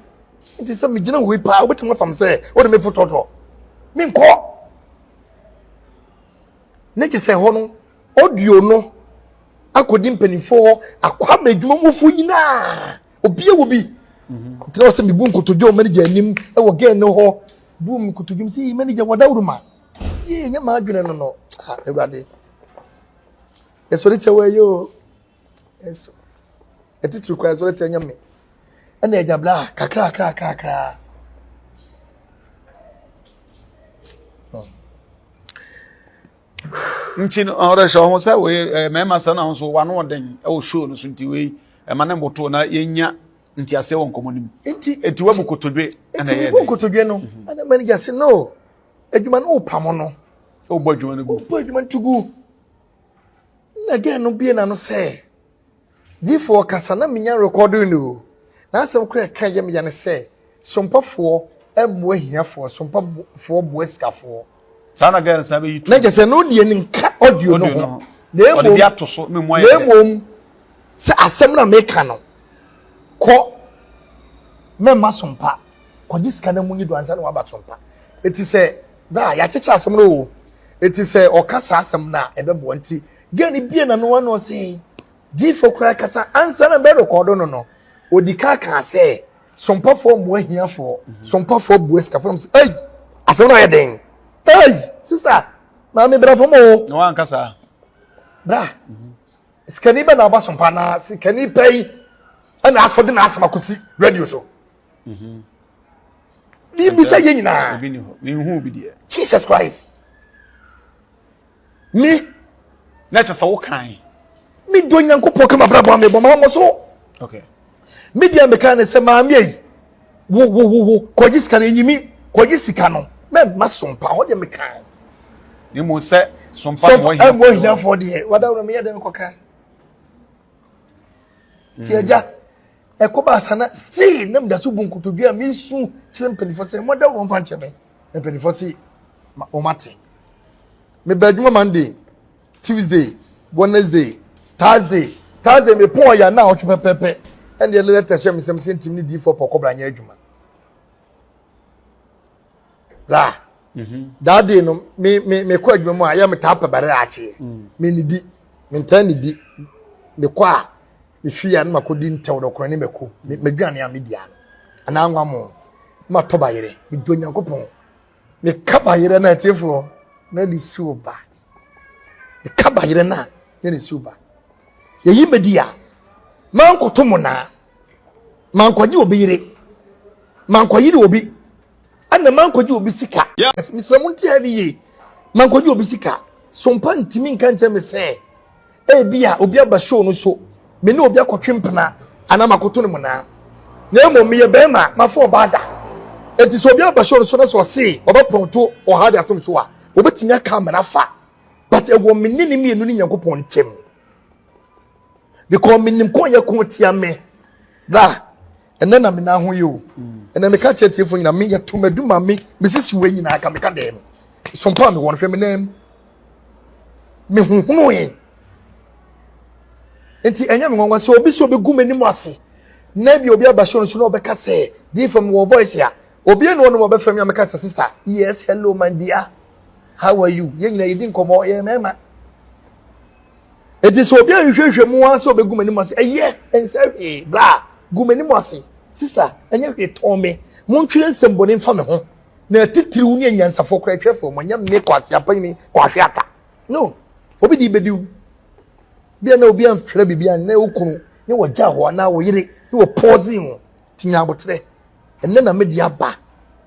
nti se me gina we pa obetima fam se o de me fototo me nko ne ke se ho no audio no akodi mpanifo akwa badwuma mufu nyina obi ewobi tro se me bu nkotojo manager anim e wo gen no ho bu nkotojo si manager wadawruma ye nya ma adwene no ewade eso lete we yo eso etitru kwa eso lete nya me ana eja bla kakra nti ora show ho say we mema sa na so wano den e wo show no so nti we e ma na mboto na yenya nti ase won komonim enti wa bukotodwe ana ye bukotodwe no ana manager say no adwuma no pamo no o bo adwuma no go bo adwuma tugu na again no bie na no say before kasa na menya recording no na asem kura kan ye menya ne say sompafo emu ahiafo sompafo boeskafo sana gan sabe yitu na jese no die nka audio no na emo bi atoso me mo aye na emo se asem na meka no ko me masompa ko diska na munyi do ansa na wabatompa eti se da ya checha asem no eti se okasa asem na ebebo nti gani bie na no no se di fokra kasa ansa na be record no odika ka se sompa fo mo ahiafo sompa fo bueska fo hey asem no ye den hey sister mami bra fo mo no an kasa bra skani ba na ba sompa na skani pay ana asode na asema kosi radio so bi say nyina bi ni ho mi hu bi die Jesus Christ mi na cha so kan mi do nyankopɔ kama bra bo me bo ma mo so okay mi dia me kan se mami yi wo koji sika na nyimi koji sika no me masompa ho de me kan ni mo se sompa mo hia for de wada no me ya de me koka ti aja ekoba sana still nam da su bunkutodua mi su kire mpanifo se mo da wo mfa nche me mpanifo se o mate me badwuma Monday Tuesday Wednesday Thursday me pon ya na o pepepe and the letter shem sem sentim ni di for pokobra nya adwuma la that day no me ko adwuma mu aya me tapa bare ache me ni di me ntan ni di me kwa me fia na makodi ntew do kwan ni meko me dwane a me dia ana anwa mo ma to bayere me do nyankopon me ka bayere na tiefo na di suba me ka bayere na di suba ye yi media man ko to mo na man ko ji obi yire man ko yire obi ana man ko ji obi sika yes misramu ntia ni ye man ko ji obi sika sompa ntimi nka nche me se e bia obi aba show no so me ne obi akotwempena ana makoto ne mo na na mo me be ma mafo bada enti so obi abasho so na so se obapronto o ha de atom so a obetimi aka mena fa but ego menini mienu ni Nyankopon ntem because minim kon ye kon tia me da ene na me na ho ye o ene me ka chetie fo nyina me ye to maduma me sisi we nyina aka me ka dem sompa me won hwe me nam me hunu ye enti enya me nwanwa se obi so obi gu manim ase na bi obi abasho so na obeka se di from your voice ya obi eno no obefra me ameka sister yes hello my dear how are you ye nyina yedi nkomo ye mema eti so obi ahwehwe mu ase obi gu manim ase eye ense bra gu manim ase sister enya hwe ton me montwere nsembone mfa me ho na titiri wu ne nyansafo kora twefo mo nya me kwase apani kwahwe ata no obi di bediu bia na obi amfra bibia na okunu ne wogya ho na wo yire ne wo pause ho tinya abotre enne na me di aba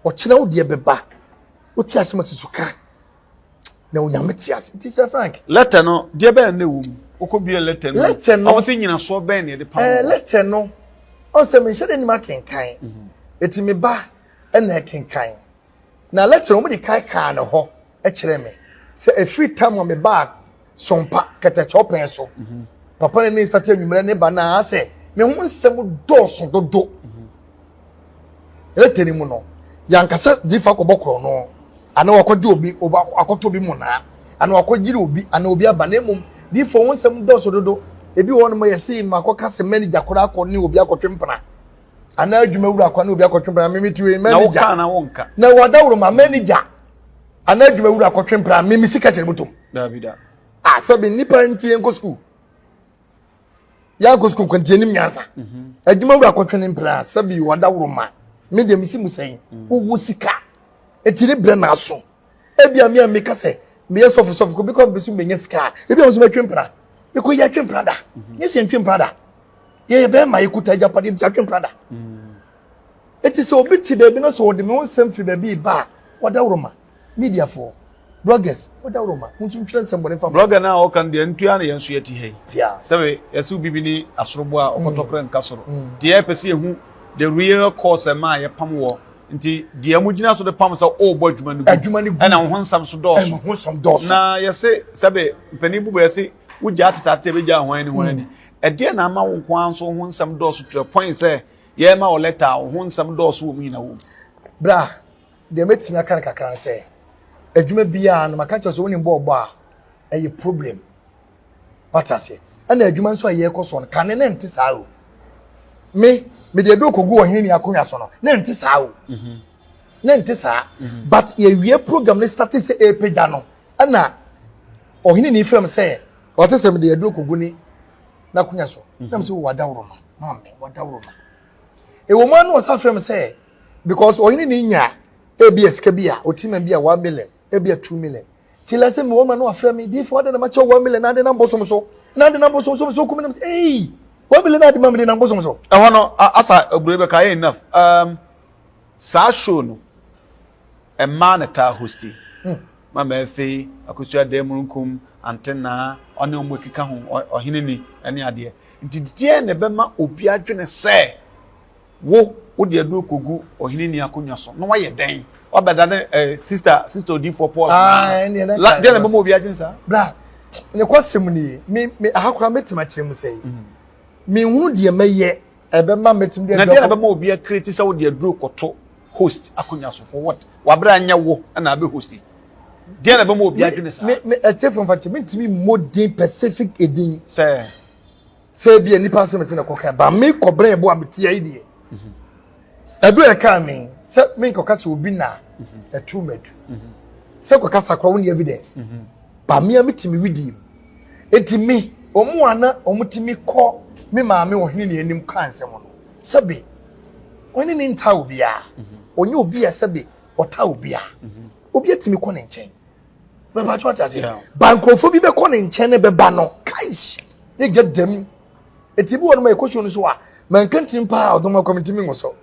o kina wo de beba wo ti asema susuka na onyame ti ase ti se Frank letter no de be na wu okobie letter no o se nyina so be ne de pa letter no o se me hye ni ma kenkan eti me ba na kenkan na letter no mo di kai kan ho e kire me se every time o me ba SOMPA kete chopen so papa ne start anwumre ne ba na ase me hu nsem doso dodo letter ni mu no yankasa difa ko bokro no ana wakodi obi akoto bi mu na ana wakojiri obi ana obi aba na emum difa hu nsem doso dodo ebi won mo yesi makoka se manager kora akọ ne obi akotwempana ana adwuma wura akọ ne obi akotwempana memetiwe manager na wonka na wadawro ma manager ana adwuma wura akotwempana memisika kire mutom Davida sabi nipa ntie nko school ya go school kwantie nim nyansa adwuma wura akotwene mpra sabi wadawro ma media misi musayin wo sika etire bre na aso ebia me ameka se me yesof ko because besu benye sika ebia mo so matwempra iko ya twempra da yesi twempra da ye be ma ikuta japade twempra da eti se obi ti be no so de me wonsem fi be ba wadawro ma media for bloggers wadawro ma mutum tren sembone fa blogger na o kan de ntua na yenso yeti hei yeah sebe yesu bibini asorobo a okotokre nkasoro de pese ehu the real cause ma ye pam wo nti de amugina so de pam so o bo adwuma ni na ho nsam so doso na yese sebe panibu bo yese wugya atata be gya hwan ni hwan ni de na ma wo kwan so ho nsam doso to point say ye ma o letter ho nsam doso wo mi na wo bra de metimi aka kakran say adwuma bia na maka cho so woni mbo a eye problem what I say ana adwuma nso aye ekoso no kan ne nti saa o me de do kogu ohini ni akonwa so no na nti saa o na nti saa but ye wie program ne start say e page no ana ohini ni frame say o te se me de do kogu ni na akonwa so na me so wadawro ma me wadawro ma e wo man no sa frame say because ohini ni nya ABS kabia otima bia 1 million ebia 2 million till I say me woman no afra me di for na ma cho 1 million na de na bosom so na de na bosom so kuma na eh 1 million na de ma me na bosom so e hono asa obrebe ka enough sa show no e man ta hosti ma me fe akusua de munkum antena one omo kika ho ohine ni ene ade nti die ne be ma obi adwene se wo de adu kogu ohine ni akonwa so no waye den obeda ne sister odi for Paul ne de na be mo obi adwene sa bra ne kwasem ni me ahakura metima kire mu sei me hunu de meye ebe ma metim de na de na be mo obi create se wo de adu koto host akonwa so for what wabra anya wo na be host de na be mo obi adwene sa me from fati metimi modern Pacific edin say bi ani pass me se na koka ba me kobre ebo ametia ide edu e ka me se me koka se obi na true medu se koka sakwa woni evidence ba me ametimi widi etimi omu ana omutimi ko me maame wo hene ne anim kan se mo no sebe oni ni nta obi a onye obi a sebe ota obi a obi etimi ko ne nchen ba ba twata se bankrofo bi be ko ne nchen ne be ba no kaish ne get dem etibi wonu ma ekosho no so a man kantin pa odoma committee mi ngoso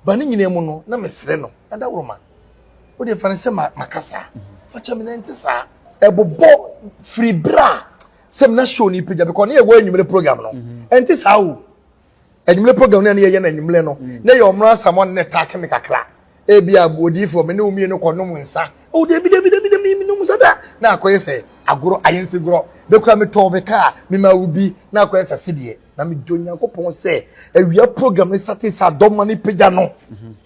ba ne nyine mu no na mesre no ada woroma o de fanse makasa facha me nti sa ebobo free bra sem na show ni page because na ye go anwumre program no enti sa o enimle program na ye na enimle no na ye omra samon ne take me kakra e bia bodi for me ne umie no konom nsa o de bi mi no nsa da na akoye se agoro ayensi goro be kura me to be ka me ma ubi na akoye se sidie na me donya kopon se awia program ne start sa dom ni pagya no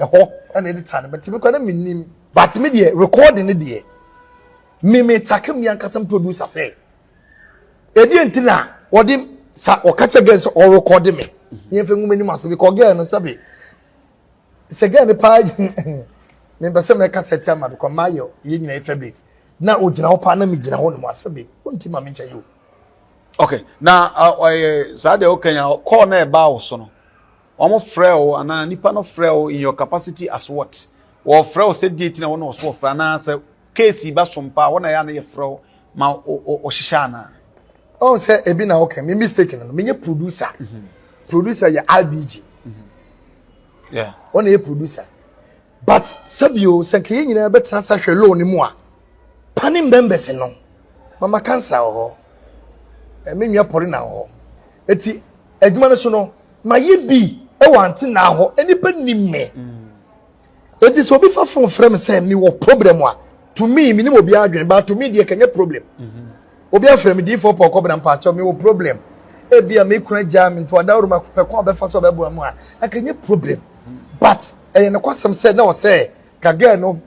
ho na edit an but me kwa na minim but me de recording ne de me take me ankasam producer say edi entina wodi sa o catch again so o record me yen fe ngum ni maso be ko girl no sabe se girl ne pa me be se me cassette am because mayo ye nyina favorite na o gina ho pa na me gina ho no masabe wonti ma me ncha yo. Okay, na sa de okanya call na e ba wo so no omo frɛ o ana nipa no frɛ o in your capacity as what or frɛ o se date na wo no so frɛ na se case ba sompa wo na ya na ye frɛ o ma o hihya na on say ebi na okay me mistake no me nye producer producer ya RBG yeah on a producer but sabio sanke nyina be transfer hwe loan mu a panim members no mama cancer ho me nwa pori na ho eti adwuma no so no ma ye bi e wanti na ho enipa nimme eti so bi fa phone frame say me wo problem a to me ni mo bi adwen but to me dey kanye problem obi afrɛ me di for pɔ kɔbra mpacho me wo problem e bia me kura jam nto adawro ma pɛkɔ bɛfa so bɛbo mu a akanye problem but e ne kwasam sɛ na o sɛ ka girl no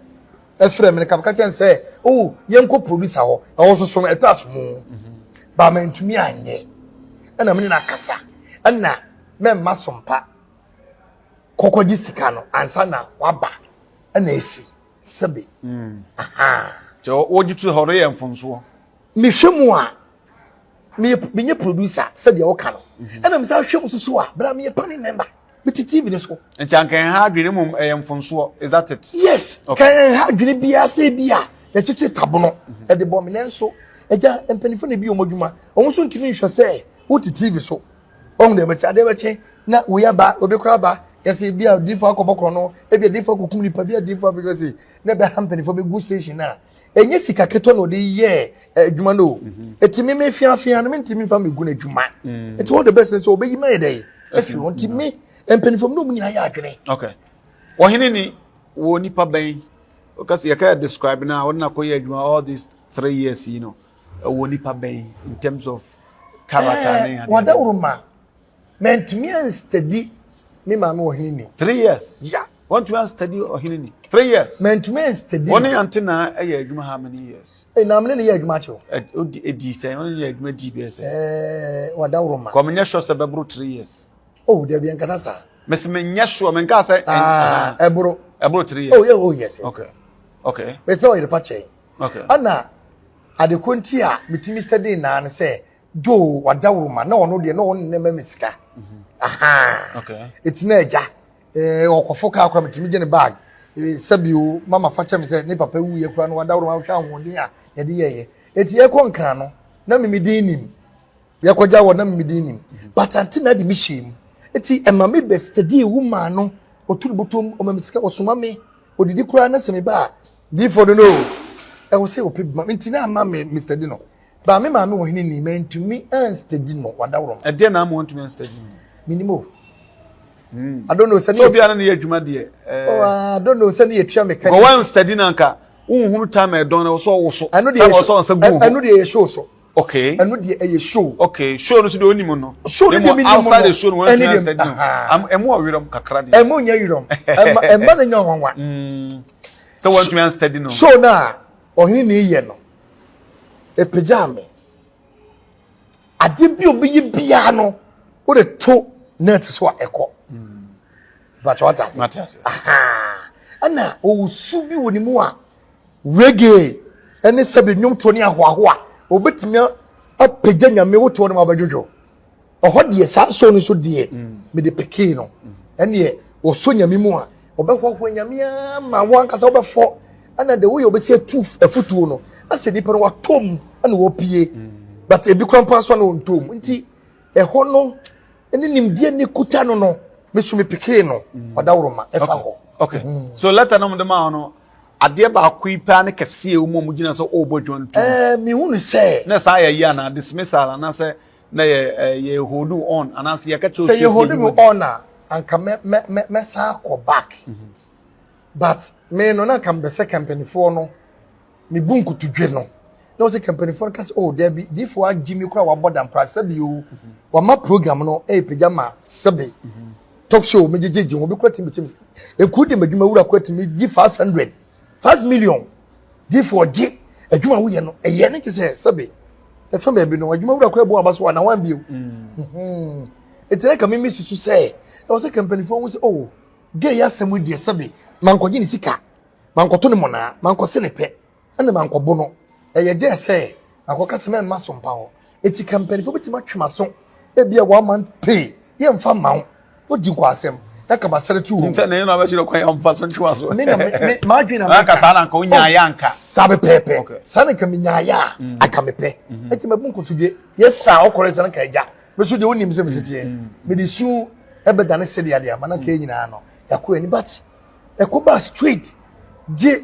afrɛ me ka chen sɛ oh yenko producer ho e wo so so e ta so mu ba ma ntumi anye na me na kasa na me ma sompa kokodi sika no ansa na waba na esi sebe aha jo wojitu horo ye mfonso me hwemu a me nye producer said ya woka no na me sa hwemu susu a bra me panel member me TV ne so enchankan ha adwene mum mfonso is that it yes kan ha adwene bia se bia ya chichi tabo no e de bom ne nso eja empanifo na bi omodwuma omo so ntimi nhwe se wo TV so on de becha de beche na wo ya ba obekura ba yesi bia difo akobokro no e bia difo kokum ni pa bia difo because na be hampanifo be go station na enye sika keto no de ye adwuma no etimi me fiafia no mentimi fa me gu na adwuma eti all the best so obeyi me dey if you want me empanifo no mu nyina ya adwene okay wo hene ni wo nipa ben because you can describe now what na koye adwuma all these 3 years you know wo nipa ben in terms of character ne wada uruma mentimi an steady me ma me wo hene ni 3 years yeah want to study or hinini 3 years mentimi steady one antina adwuma how many years na me ne ye adwuma cho edi say one ye adwuma DBS wada uruma ko menye sure say bebro 3 years oh there be nkata sa menye sure men ka say ebro 3 years oh yes okay but so repa che okay ana adekonti a metimi study na ne say do wada uruma na ono de na ono ne memisika aha okay it's na eja okofoka akwa metimi je ne bag sabio mama facha me say ne papa wu ye kura no wada uruma hwa hoden a ye de ye eti ye konkan no na mimidi nim ye koja wo na mimidi nim but antina de mi shem eti ema me be study woman no oturu botom o memisika osoma me odidi kura na se me ba di for no e wo say opi ma ntina ama me Mr. Dino ba me ma me wo hini ni me ntumi an study no wada uruma e de na am want me study minimo I don't know say so bia na ye adwuma de I don't know say na ye tua me kan go one study na nka unhunu time e don na so wo so anu de ye show so okay anu de ye show okay show no so de onimo no show de minimum outside the show no one study am emu awirom kakra de emu nya wirom emma na nya hwanwa so want to study no show na ohini ni ye no e pejame ade bi obi bia no wo de to net so eko but what has aha ana o subi woni mu a reggae ene sabe nwom to ne ahoaho a obetimi apagya nyame woto no mabadwojo oho de sa so no so de me de peke no ene o so nyame mu a obehwohwo nyame ma wo ankasa obefo ana de wo ye obesi afutuo no ase nipa no watom ana wo pie but ebi kwampa so na ontom nti eho no ene nimdie ne kuta no no mesumi peke no odawroma efa ho okay so let us know the man no ade ba kuipa ne kese e mo mugina so obodwon to mi hunu say na sa ya na dismissal na say na ye hold on and as ye catch say you hold me on and come me sa ko back but me no na come be second company for no me bunku to dwe no na o say company for cause oh there be therefore Jimmy kura wa board and price sabi o wa ma program no pejama sabi talk show me jeje wo be kwati me teams e ku de madwuma wura kwati me gi 5 million therefore je adwuma wo ye no e ye ne ke say sabi e fa me bi no adwuma wura kwa bu abaso na wan bi o etire ka me susu say e o say company for wo say oh gay ya semu de sabi manko gi ni sika manko to ne mona manko se ne pe ene manko bo no ye je say akoka se me ma SOMPA ho eti company for bitima twemaso e bia 1 month pay ye mfa mawo odi nko asem na ka basere tu ho ntene no abachiro kwa mfa so ntwaso me ma dwena aka sana nka onya ya nka sabe pepe sana ka minya ya aka mepe eti mabun kotubie yesa okore sana ka eja me so de onim se mesetie me de su ebeda ne se de ade ama na ka nyina no yakọ ani but ekoba straight je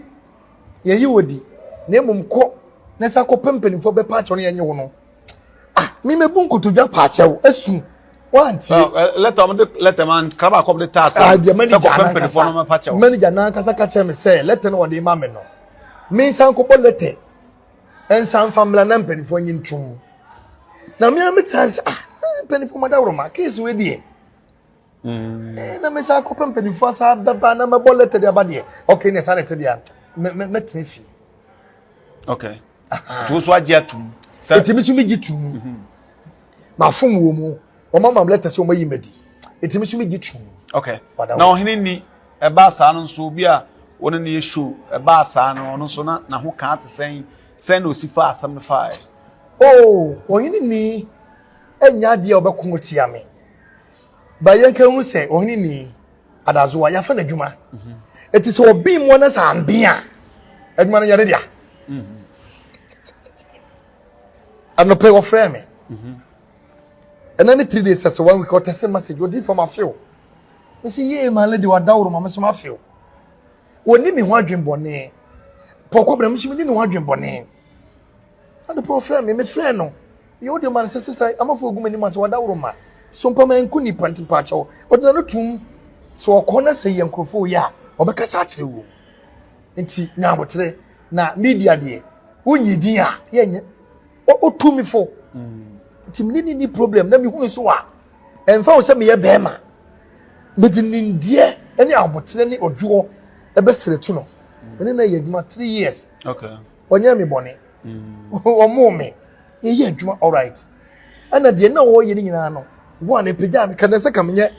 ye yi wodi na emum ko na sa ko pempeni fo be pa cho no ye nyewo no me mebun kotubia pa chewo asu let them man kraba ko de tat the manager na kasa ka che me say let no wode ma me no me san ko bo lete en san famla na mpeni fo nyintum na me am trans mpeni fo madawro ma case we die na me sa ko mpeni fo sa baba na me bo lete de abade okay ne san lete dia me trefi okay to so agiatum say etimi so mi gitum ma fom wo mu o mama letter so mayi medi etimi so mi gitum okay na ohene ni e ba sa no so bi a woni ne show e ba sa no no so na ho ka ate sen no sifa asam fa oh ohene ni enya de obekon tia me ba yenka hu se ohene ni adazo ya fa na dwuma eti so obi mo na sa ambia adwuma no yare dia ano pay of frame and then 3 days as 1 week or text message you did from a few me say ye ma lady wa dawro ma me so ma few woni mi ho adwen bone pokobra me shimi ni ho adwen bone and the frame me friend no you the man sister amafo ogumani ma so wa dawro ma SOMPA man kuni panti pa chawo odna no tum so okona say yankrofo ya obekasa akire wo nti nya botre na media de wonyi din a ye nye o tumi fo timini ni problem na mi hunu so a emfa wo se me ye bema medinindie ene abotre ne odwo ebesere tu no ene na ye adwuma 3 years okay onye me bone o me ye adwuma all right ana de na wo ye ni nyina no wo na pejaa me kana se kamenye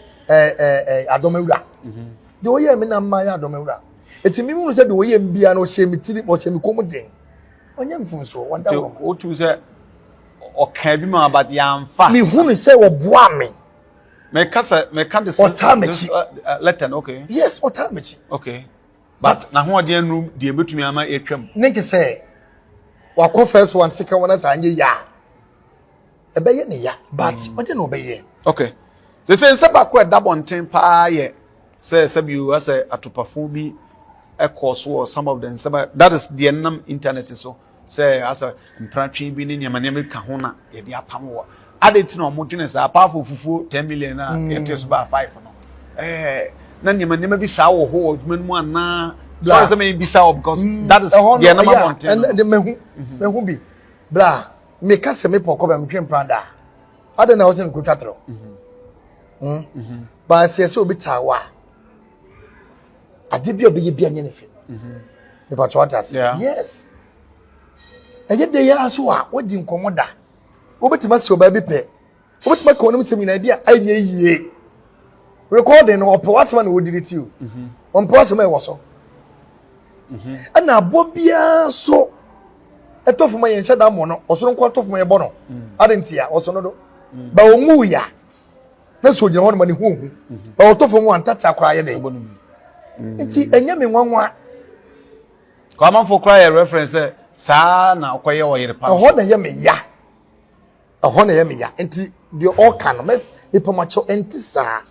adomawura de wo ye me na ma ya adomawura etimi mu se de wo ye mbia no hye mitiri o hye mi komuden onye mfunso wada wo o tu se o kan bi ma about yamfa mi hunu se wo boa me me ka de letter okay yes otamachi okay but na ho de anu de betumi ama etwam neke se wa first one second one sa anye ya ebe ye ne ya but ode no be ye okay they say se ba ko da bonten pa ye say bi you as atopafo bi a course or some of them that is the enam internet so say as a mpratwe bi ne nyama ka ho na ye de apam wo adeti no mo dwene sa apafo fufuo 10 million na ye te so ba 5 no na nyama bi sa wo ho adwuma mu ana so say me bi sa because that is the enam mountain and the mehu bi bra me ka se me poko ba mtwe pranda ade na wo se ko twatro ba se se obi tawa ade bi obi bia nye ne fe the patriotas yes eye de ya so a wodi nkomoda obetima se oba bi pe obetima ka onum se mi na bia anye yie recording no opo wasema na wodi reti o onpo wasema e wo so ana abo bia so etofo ma ye nhyɛ da mo no osoro nko etofo ma ye bɔ no adentia osono do ba onwu ya na so gyina hɔ no ma ne hu ba otofo mu antata akora ye de nti enya me nwanwa ko amanfo kra ye reference sa na okoye oyerepa ho na ye me ya nti de all can me pamacho enti sa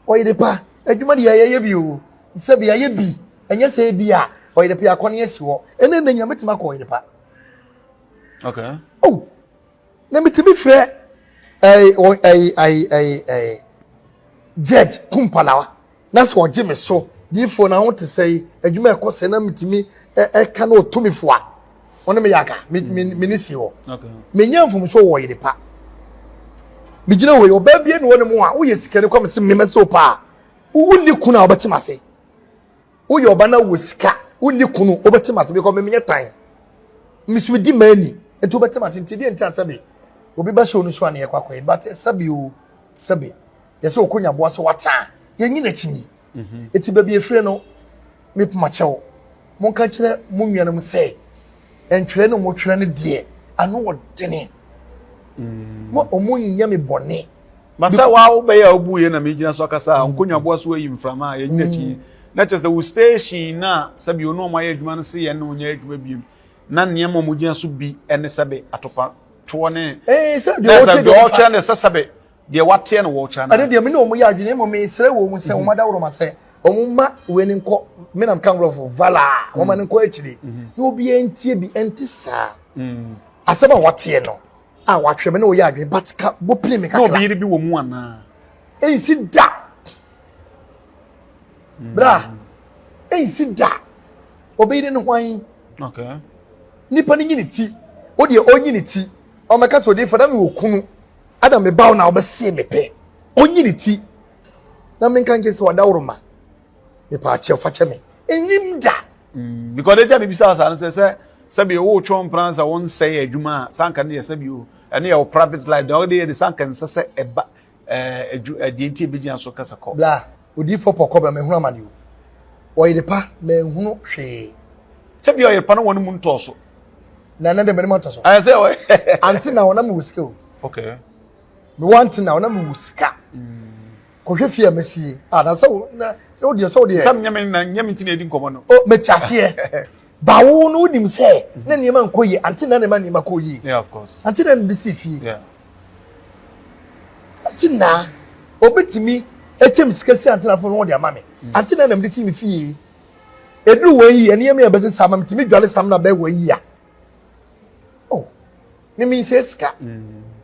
oyerepa adwuma de ye bi o se bi ye bi enya se bi a oyerepa akone asi wo ene na nyame tima ko oyerepa okay oh na mitimi frɛ judge kumpalawa na so oje me so difo na ho te sei adwuma ekose na mitimi ka na otumifo a wona me yaka minisi ho okay me nyamfum so wo yede pa me gina we oba bie ne wona mu a wo ye sika ne kwam se me so pa wunni kuna obetima se wo ye oba na wo sika wunni kunu obetima se because me menye tan misu di mani eto obetima se ntidi enti asabe obi ba show no so ane yakwa but sabe o sabe yesi okonya boa so wata yenyi na chinyi eti ba bi efire no me puma chewo monka kire munnuanum sei entwere no motwere ne de ano wodene mo omunya me bone masa wa wo be ya obu ye na me gina so kasa onkonya boa so ayi mframa yenyi na chinyi na chese wo station na sabe o no ma ye adwuma no se ye no nya adwuma bi na niam mo gina so bi ene sabe atopa to ne sabe o che ne sabe de watie no wo cha na ade de me no mo ya adwene mo me sere wo mu se wo mada woro ma se omuma we ni nko me nam kan rofo vala wo ma ni nko echiri na obi entie bi entisa asema watie no a watwe me no ya adwene but ka bo pile me kakra no bi bi wo mu ana ensi da bra ensi da obi ni hwan okay nipa ni nyini ti o de onyini ti o meka so de fada me wo kunu adam me bawo na obese me pe onyini ti na me kan kese wada woroma me pa che fa che me enyim da because they tell me bisa say sabi wo twon pransa won say adwuma sanka ne sabi o ene your private life the sanka nse eba adinti ebigia so kasa ko bla odi fo poko ba me hunu amade o Oyerepa me hunu hwe sabi Oyerepa no wonu mu nto so na de me mo to so I say anti na wona me wusika o okay me want na wona me wusika ko hwe fie masie na so na so de sam nyame nti na edi nkomo no o metiase ba wo no nim se na niema nkoyi anti na ma niema koyi yeah of course anti na mbisi fie yeah anti na obetimi echem sikasi anti na fo no de amame anti na mbisi mi fie edru woyi eniema ya bese sama mtimi dwale sam na ba woyi a oh ni mi se ska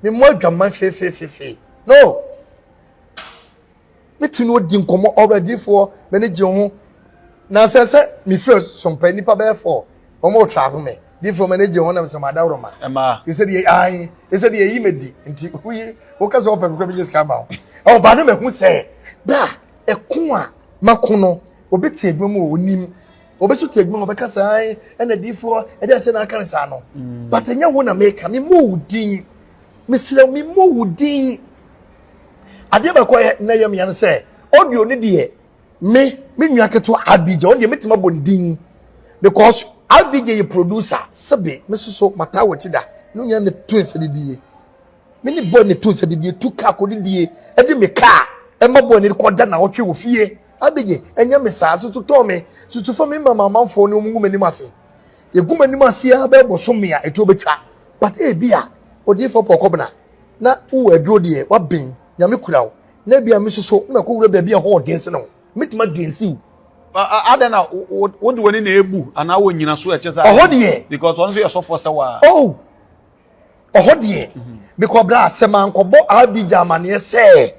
ni mo dwama fe no metin no di nkomo already for manage ho na sese mi first SOMPA nipa be for omo travel me di for manage ho na so madawro ma ema se de ai se de yi medi nti huyi wo ka so opa bi kwa ska ma o ba no me hu se bra ekun a makono obeti edwuma mo onim obesu ti edwuma obeka sai ena di for e de se na kan sa no but enya wo na make me mo udin me sire me mo udin ade ba ko na yam yan se audio ni de me nua keto Abija on de metima bondin because Abija ye producer sebe me so mata wachi da no nya ne twins de die me ni boy ne twins de die tu ka ko de die e de me ka e ma boy ne ko da na otwe wo fie Abija enya me sa so to me so fo me mama manfo ne omungu mani mase ye guma ni mase ya ba bo so me a eto betwa but e bia odi fo pokobna na wo adro de wa ben nyame kurawo na bia me so na ko wura ba bia ho dense no metima dense adana wo de woni na ebu ana wo nyina so eche sa ohode because onso ye so for se wa oh ohode because bra se man ko bo Abija amane se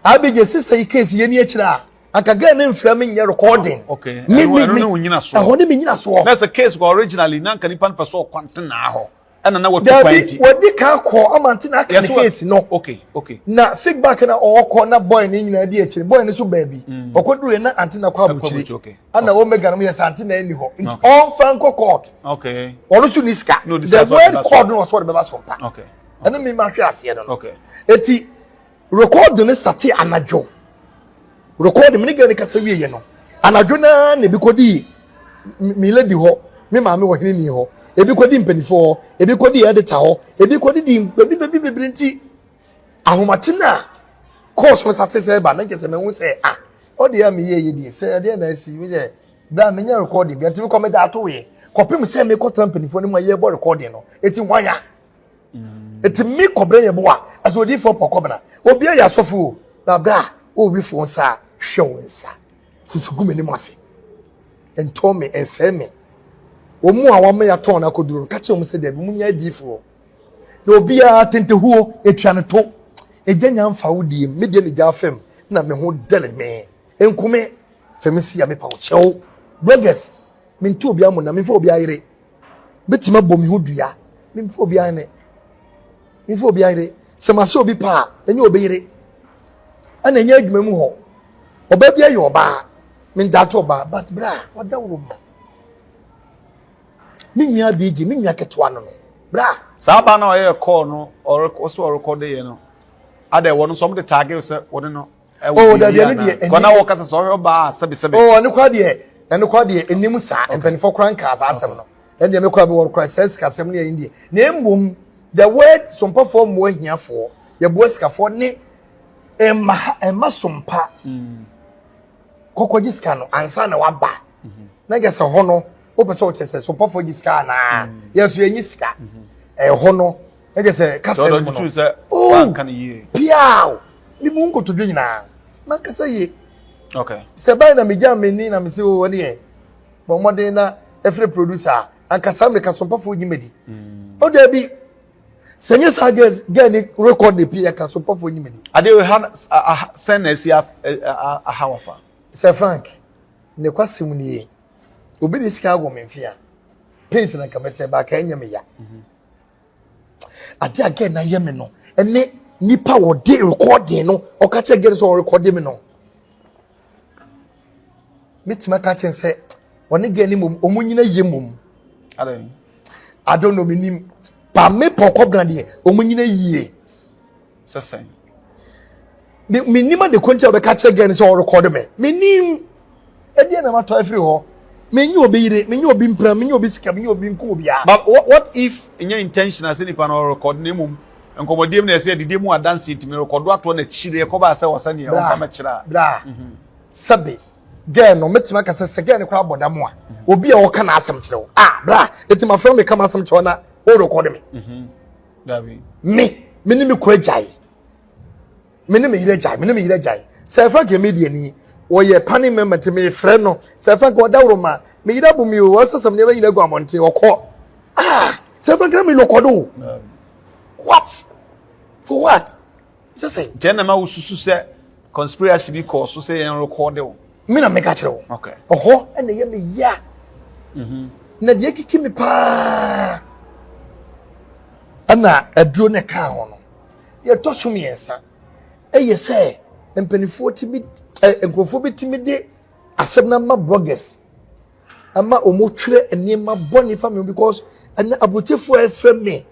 Abija sister yi case ye ni akira aka ga na mfra me nye recording okay me no nyina so ehode me nyina so that's a case go originally na nka nipa person kwante na ho ena na what quality wodi ka ko amante na aka case no okay na feedback na okọ na boy ni nyina di akire boy ni so baabi okoduru na antina kwa abuchiri ana omega no yes antina eni ho on franco court okay olusu ni ska the word court no so be ba SOMPA okay ana me ma hwe ase no okay eti record no start anajo record me ni ga ni kasa wiye no anajo na bi kodi mi lady ho me ma me wo hini ni ho ebi kodi mpanifo ebi kodi editor ho ebi kodi di bebi nti ahomachi na course no satisfy ba na nkese me hu se o de ya me ye di se de na si we de bra me nya recording bi anti come da to we kopim se me ko mpanifo ni mo ye bo recording no eti hwanya eti mi kobre ye bo a aso di for pokobna obi ya sofu na bra o wi fo nsa hwe nsa sisi ni mase ento me ense me omu a wama ya ton akoduru ka che omu se de bi munya adifo na obia tentehuo etwa ne to ejanya mfa wodie media ne gya fam na me ho dele me enkume famisi ya me pa ochew bloggers me nti obi amu na me fa obi ayire betima bom ho dua me fa obi ayine me fa obi ayire semase obi pa enye obi yire ana enye adwuma mu ho oba bia ye oba me ndato oba but bra wada woro me nua bigi me nua ketwa no bra Saba na oye call no or also record ye no ade won some the target say won no oh da dia ne dia kona wo kasa so ba sabi oh ne kwa de enim sa empanifo kranka sa asem no en dia me kwa be wor kwa ses kasem ne yin die na embom the word sompa form mo ahiafo ye bo sikafo ne emma sompa kokoji ska no ansa na waba na gese ho no wo pese wo chese sompa fo ji ska na ye so enyi ska ho no na gese kasem no one kan ye piao mi bu nkoto dwe nyina na kasa ye okay se bai na meja meni na me se wo ne e bo modern na every producer ankasa me ka sompa fo nyimedi o da bi senye sages gani record the pia ka sompa fo nyimedi ade we han send na si a hawafa se frank ne kwasem ni ye obi de sika go memfia pace na kamete ba ka enya me ya ade again na ye me no ene nipa wo de recording no o ka che gere so recording me no mitima ka chen se woni gani mum omunyina ye mum ade I don't know minim pa me pokobna de omunyina yie sesen minima de konti o be ka che gere so record me minim e de na mato afri ho menyi obi yire menyi obi mpram menyi obi sika menyi obi nko obi a but what if in your intention as any pan or record name nkomodiem na ese dide mu adanse ntimi record ato na chire ko ba se wasane ya onfa machira bra sabe girl no metima ka se girl ne kwa boda mu a obi a wo ka na asem kire wo bra etima from me kama asem kire na o record me dabi me ni me ko ajai me ni me yire jai se fa ke media ni o ye pani member te me frɛ no se fa ko da woro ma me yira bu mi o asasam ne ba yira gu amonte okɔ se fa ka me lokodo what for what just say jena ma ususu se conspiracy bi cause so say en record o me na make a kire wo okay oho ene ye me ya na de kiki me pa ana aduro ne ka ho no ye to so me ensa eye se empanifo timi enkrofo bitimi de asem na ma bloggers ama omotwere enema boni family because ana abotefo afrɛ me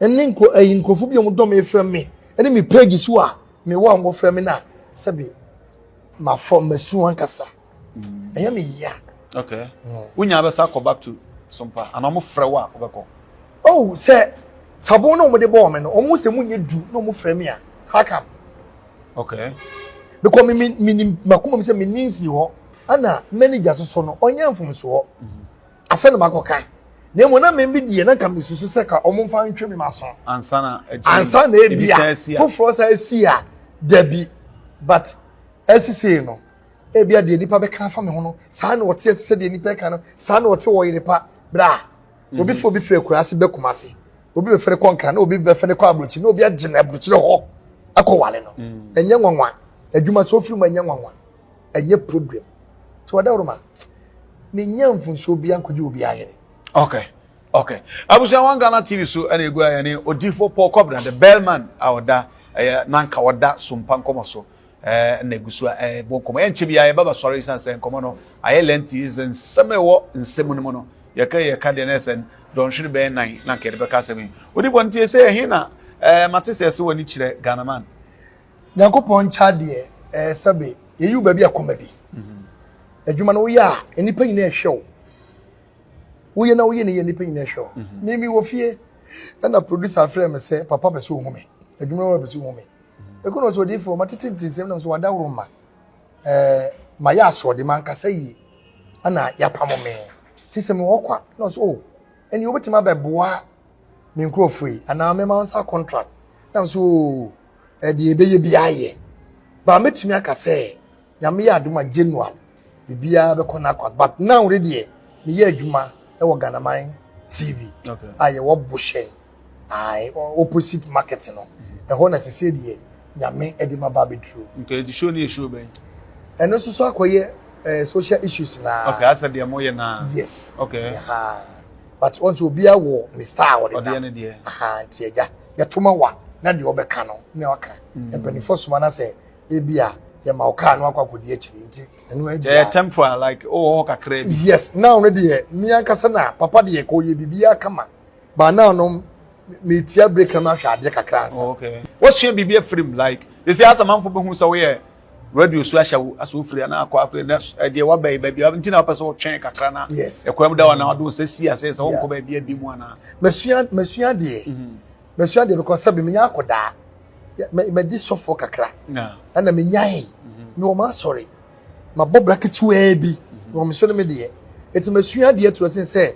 ene nkrofo bi omodom afrɛ me ene me page so a me wa ngo frɛ me na sabi ma form masu ankasa eye me ya okay unya be sa go back to sompa and omo frɛ wa obekɔ oh say sabon no mo de bo me no omo se munye du no mo frɛ me a how come okay because me makoma me say me ninsi ho ana manager so no onya mfom so ho asa na makoka na mo na me bi die na kam susu se ka omo fa ntwe me maso ansa na ebia foforo sa esia dabi but SCC no ebia de nipa be kan fa me ho no sa na wote se de nipa kan no sa na wote wo yerepa bra obi fo bi fre kurase be kumase obi be fre konkra na obi be fre kwa abrochi na obi agye na abrochi ho akɔwale no enye nwanwa adwuma so firi mu enye nwanwa enye problem so wada roma me nyamfunso bia nkoje obi ayere okay abusia wan Ghana TV so ana egu ayane odifo Paul Kwabena the bellman awda nanka wada sompa nkomo so na egu so bonkomo enche bia baba sorry sanse nkomo no ayelenti is nsemewo nsemu no no yeka de nesen don hwere be nan na kede be kasemi odifo ntie se he na matese se woni kire Ghana man Yakopon chade sabe yeyu ba bi akoma bi adwuma no ya enipa nyina ehwew wo ye na wo ye ne enipa nyina ehwew mimi wo fie na producer frɛ me sɛ papa pɛ so hume adwuma wo pɛ so hume ekono so di for matete nsem na so wada woro ma ma ya so de man kasa yi ana ya pamo me ti sɛ me wokwa na so eni obetima be boa me nkrofui ana me ma nsa contract na so de ebeye bia ye ba metimi aka sɛ nyame ya aduma January bibia be kona kwa but now ready me ye adwuma e wo Ghana man TV okay aye wo bushen opposite market no e ho na sese die nyame e de maba be true okay the show ni show ben eno so akoye social issues na okay asa de mo ye na yes okay but once obia wo ni star wo de na de nti eja ya toma wa na de obeka no na waka e benefo so na say ebia ya ma oka no akwakodie akiri nti enu e temporal like kakra bi yes now no de mi ankasa na papa de ko ye bibia kama ba now no me tia break na hwa ade kakra asa okay what's your bibia frame like they say asa manfo be hu so we radio so ahya aso free na akwa free na de wa bai bai nti na pese wo twen kakra na yes e kwam da wa na do se si ase so wonko ba bia bi mu ana mesua de because sabi me nya akoda me di sofo kakra na ana me nyai me o ma sorry ma bobra ketu e bi no me so me de eti mesua de to se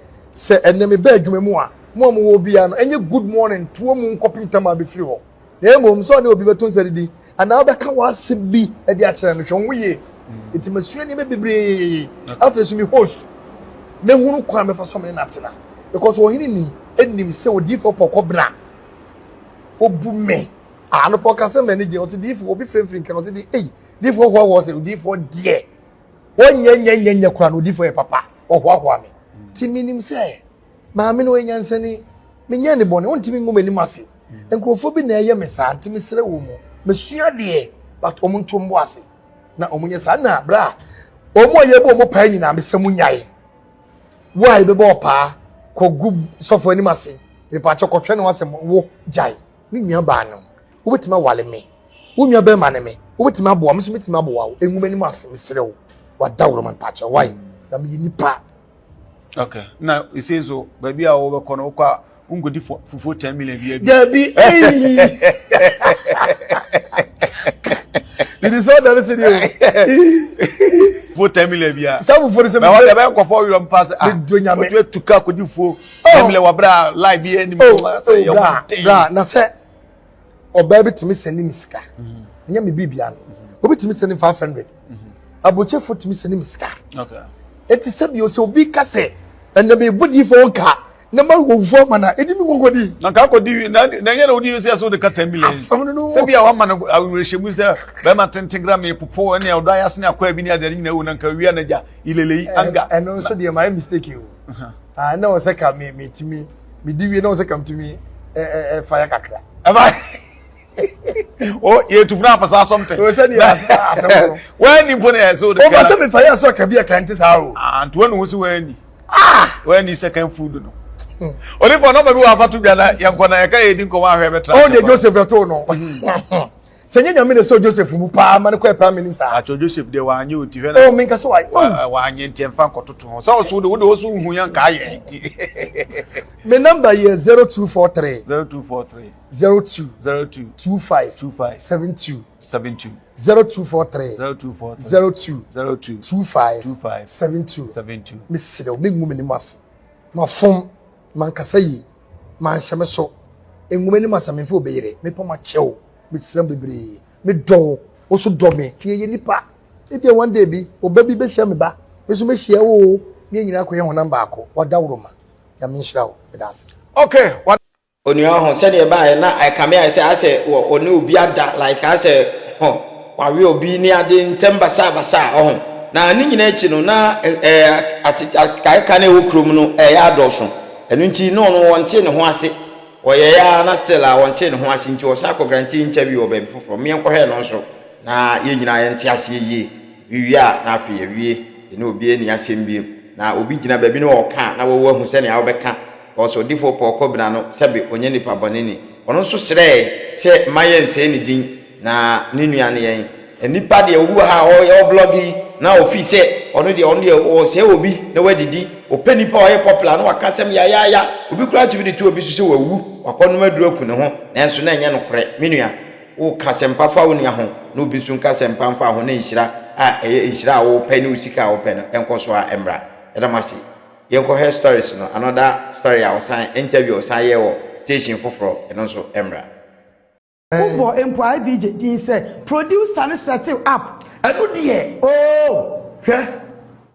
enne me ba adwuma mu a mo wo bia no enye good morning to mu nkopim ma be free ho na emom so na obi beton sadidi ana obeka wase bi e de a kire no hwe woye eti mesua ni me bebre afesu mi host me hunu kwa me fa so me natena because wo hini ni enim se odi for pokobna obu me ano pokase me ni je o ti di for obi frem kan o ti di di for ho wo se odi for die onyenya kwa no odi for papa ho me ti minim se ma me no enyansani me nya ne bone won ti mi ngoma ni mase enkrofo bi na eye me sa nti me sere wo mu mesua de but omuntu mbo ase na omunye sa na bra omo ye bo mo pa nyina me se munyai why be bo pa ko gu sofo ni mase e pa chokotwe ne wase wo jai mi nua ba no wo betima wale me wo nua be ma ne me wo betima bo am so betima bo wa enwuma ni mase me sere wo wa dawro man pa cha why na me nipa okay now it says so baby a wo be kono kwa ungodi fufu 10 million bi Gabi it is all that is for 10 million bi some for the what be ko for you pass we tuka kodi fu 10 million wa bra live bi any say you bra na say oba bi timi send ni sika nya me bibia no obi timi send 500 aboche fo timi send ni sika okay eti sabi o se obi ka se ena be bodi fo nka na ma wo fo mana edi mi wo godi na ka kodi na nya na odi se so de ka 10 million sabi a wa mana awrehemu se be ma tentigram e popo ene odo ayase na akwa bi ni ade nyina wo na nka wi anaja ilelei anga eno so de my mistake you na o se ka me timi me di wi na o se ka timi fire kakra oh ye tu funa pasa something o se ni asem when ni pone so de ka o se me fire so ka bi akanti sa o to when wo so when ni second food no only for no be wa fatu bia na yankona ya ka edi nko wa hwe betra oh de Joseph to no senye nyame ne so Joseph mu pa ma ne ko prime minister acho Joseph de wa anye oti hwe na oh minka so wa anye ntie mfa nkototo ho so so de wo so hu yan ka ye me number here 0243 0243 02 25 72 0243 25 72 misiro me ngum ni mas ma fom man kasayi man hyeme so engum ni mas me fo beyire me poma chew me siram bebre me do wo so do me ye nipa e bia one day bi oba bi be hia me ba me so me hia wo me nyina ko ye ho namba ako wada wuruma ya me nhira wo das okay onua ho se de ba na I come here say ase oni obi ada like ase wawe obi ni ade ntemba sa na ni nyina echi no na kai na wokrom no ya adoso enu nti no wonte ne ho ase oye ya na still a wonte ne ho ase nti o sa ko guarantee interview oba before me enkohwe no so na ye nyina ye nte ase ye wiwia na afi ye wie ene obi eni asem bi na obi gina ba bi no oka na wo hu se ne a obeka also difo Kwabena no sebe onye nipa bonene ono so sere se maye nse ni din na ni nuane yen nipa de obu ha o blogi na office ono de o se obi na wadidi opani pa o ye popular no wakasem ya obi kura tu bi de tu obi so se wawu wakono maduro ku ne ho na enso na enye no kore menua wo kasempa fa wo nia ho na obi so kasempa fa ho na nhira a eye nhira wo pani usika wo pe no enkoso a emra edamasi yenko hair stories no another story I was interview was station for and also emra Ubo empo IBJ din say producer and set up anu de oh hwe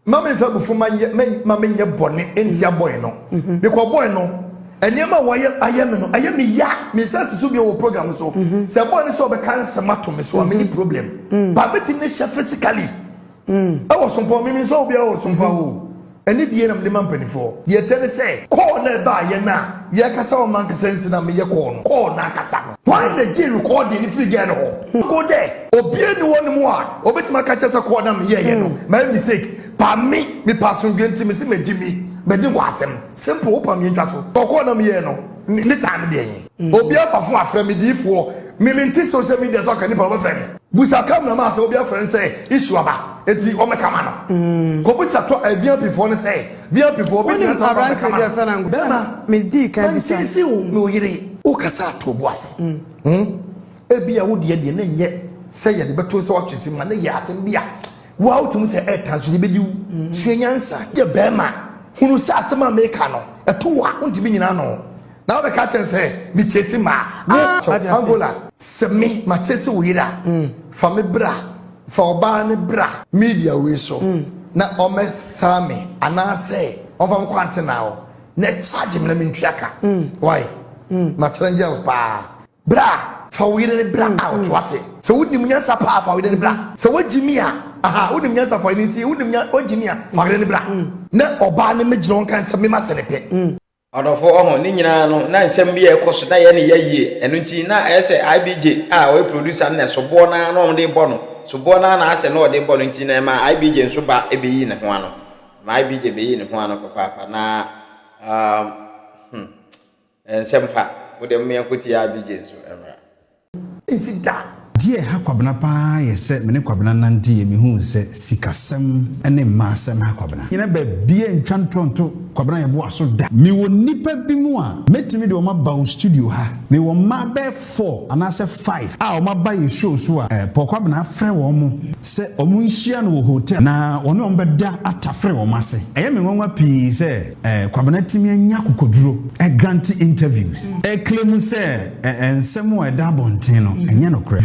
mama fa bufu mama nye bone entia boy no because boy no enema waye ayem no ayem ya me sense so be o program so se boy ni so be kan semato me so many problem ba beti ne chef physically I was some poor me so be o some poor eni die na me man penifo ye tell say call na ba ye na ye kasa o man kasa nsi na me ye call na kasa why na je recording ni free girl ho go there obie ni woni mu a obetima ka chese call na me ye no my mistake pa me pass on genti me se me jimi me di kwasem simple pa me ntwa so call na me ye no ni time de yen obi afafo afra me di fo me nti social media so ka ni pa friend busa kam na ma se obi afra say issue aba eti o me kama no ko busa to VIP for ne say VIP for obi na sa ba kama no me di ka bi sa si o me oyire o kasa to bo ase ebi a wo de na nye say ye de beto se wa twesi ma na ye atem bia wo autum se etanso de bedi suenyansa ye bema hunu sa asema me ka no eto wa ontimi nyina no na we ka chen say mi chesi ma Angola se me ma chesi oyira fa me bra fa oba ne bra media we so na o me sami ana say o fa kwante na o na charge me na me ntuaka why ma challenge pa bra fa oyira ne bra out what so wudi munya sapa fa oyira ne bra so wajimi a aha wudi munya sapa ni si wudi munya wajimi a fa oyira ne bra na oba ne megiro on kan se me ma senepe Odofo oho ni nyina no na nsem bi ekoso na ye ne yeye eno nti na ese IBJ we producer na sobo na no de bo no sobo na ase no de bo no nti na ma IBJ nso ba ebeyi ne ho ano ma IBJ beyi ne ho ano papa na ensem pa wo de me akoti IBJ nso emra insida die ha Kwabena pa yese mene Kwabena nante ye mehu se sikasem ene masem ha Kwabena yene ba bie ntwantonto Kwabena ye bo aso da mi wo nipa bi mu a metimi de o ma ba studio ha me wo ma be 4 anase 5 a o ma ba ye show so a po Kwabena afre wo mo se o mu nhia no hotel na one o be da atafre wo mase eye me nwanwa pi se Kwabena timi anya kokoduro grant interviews claim se ensem o da bonten no enye no kra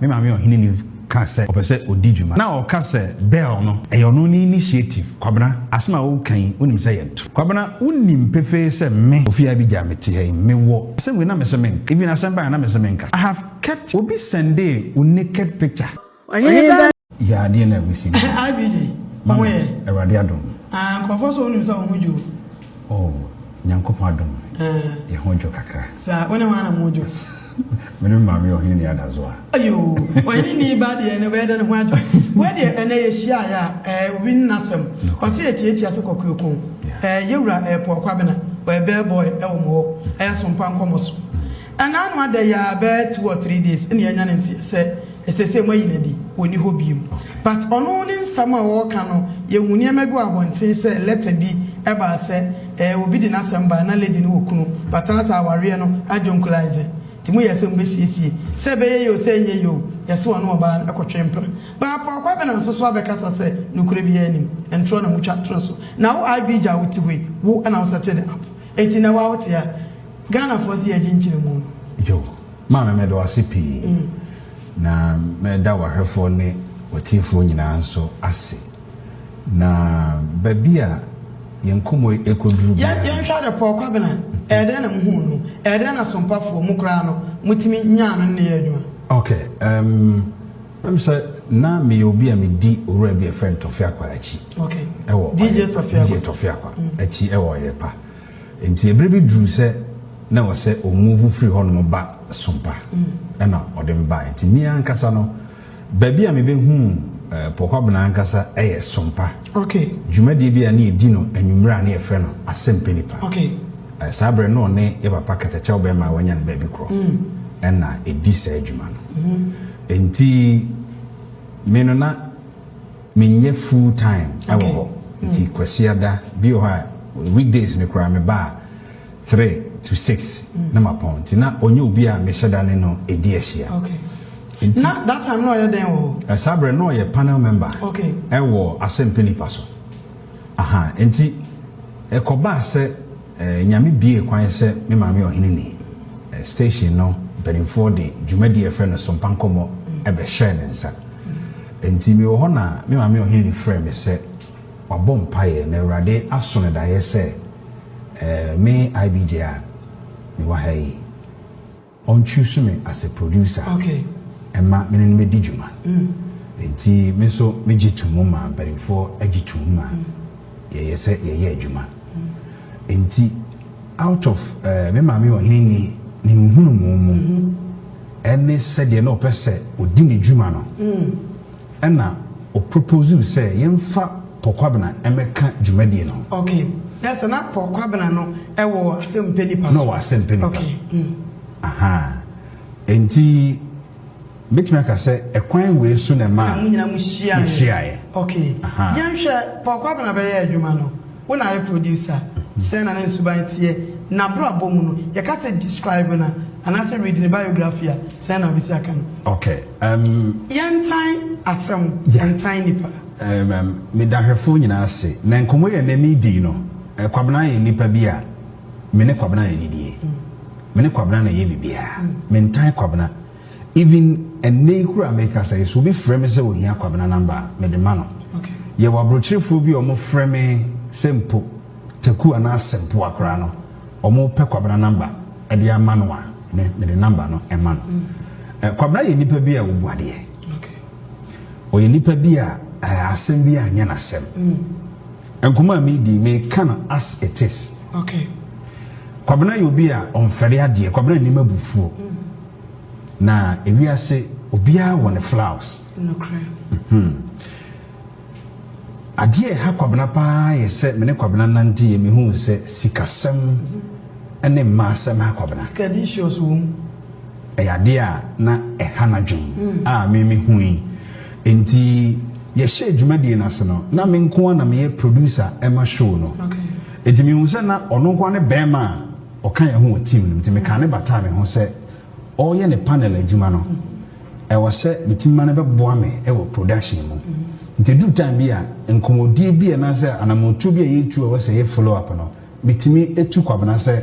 me mama ohini ni ka se opese odijuma na o ka se bell no no ni initiative Kwabena asema wo kan onim se yento Kwabena unim pefe se me ofia bi ja mete he me wo se we na me se men even asemba na me se men ka I have kept obi Sunday naked picture ya de na we see IBJ moye Erade adom konfoso onim se omojo nyankopon adom ye hojo kakra sa wona wana mojo Menu mami ohini ni adazoa. Ayo, wani ni badi ne weda ne ho adwo. Wede ene ye hia ya obi nasem. O se eti ase kokoko. Yewura po Kwabena, we be boy e wo mo. SOMPA nkomo so. Ana anu ada ya be 2 or 3 days ene anya nti se esese mayi na di woni ho biim. But ono ni nsama wo ka no ye huni emagu abonten se letter bi e ba se obi di nasem ba na lady ni wokunu. But asa aware no ajonkulaze. Timu yese mbesiesie sebe yo senye yo yese wonu oba ekotwempa ba pa Kwabena nso so abekasa se nukure bi anim entro na mutwa tro so na wo IBJ wuti we wo ana wosate up enti na wa wote ya Ghana force ya jinchire mu yo mama me do asipi na me da wa hwefo ne otifo nyina nso ase na babia yenkomo ekoduru ba ya nhwa de pa Kwabena ede na mu no ede na sompafo mu kra no mutimi nya no ne adwuma okay I'm say na me obi a me di owura bi a friend Tofia kwa achi okay ewo DJ Tofia kwa achi ewo Oyerepa enti ebre bi dru se na wo se o move free ho no ba SOMPA na odem ba enti mi ankasa no ba bi a me be hu Kwabena ankasa SOMPA okay dwumadi bi a na edi no anwumra na e frɛ no asempenipa okay sabre no ne e papa katacha obema wanya ne baby kro na edi sa adwuma no enti me no na menye full time ewo enti kwasiada bi o ha weekdays ne kra me ba 3 to 6 na maponti na onye obi a me sheda ne no edi ahia okay na that time no ye den o sabre no ye panel member okay ewo asempenipa so aha enti ekoba se nyame bie kwan se me mame ohini ni station no benifo de dwumadi e friend SOMPA nkomo e be share nensa enti me ho na me mame ohini ni friend me se wabom paye na Awurade aso ne daye se me IBJ a me wa hai on choose me as a producer okay emma me ne di djuma enti me so me gitumu ma berimfo agitumu ma ye say ye adwuma enti out of me ma me ohini ni nhunu mumu ene said ye no pese odi ne dwuma no ena o propose say yemfa Kwabena emeka dwumadie no okay yes na Kwabena no ewo asempeni nipa no asempeni nipa okay aha enti metima ka say ekwan we so na ma nyina mu hia okay yanhwe Kwabena be ye adwuma no wona ye producer say na nsuban tie na bro abomu no ye ka say describe na anase read the biography say na bisi aka no okay yantan asem yantan nipa me dahwefo nyina ase na nkomo ye na mi di no Kwabena ye nipa bia me ne Kwabena na didie me ne Kwabena na ye bibia me ntan Kwabena even ene kura make say so be frame say ohia Kwabena number me de ma no okay ye wa brochirefo bi o mo frame sempo taku ana sempo akra no o mo pe Kwabena number e de ama no a me de number no e ma no Kwabena ye nipa bia wo buade okay o ye nipa bia asem bia anya na sem enkoma mi di me kana as it is okay Kwabena ye obi a onfere ade Kwabena ni mabufuo na ewiase obia won flowers no cry ade ha Kwabena pa ye se me ne Kwabena nanti ye me hu se sikasem ene masem ha Kwabena skadicious wo ade a na ha na dwen a me hui enti ye share dwumadie na se no na me nko na me producer ema show no okay enti me hu se na ono nko ne bema o kan ye ho team no enti me kan ne bata me ho se o ye ne panel adwuma no e wo se mitima ne beboa me e wo production mu nti du time bia nkomodie bia na se anamotu bia ye tu wo se ye follow up no mitimi etu Kwabena se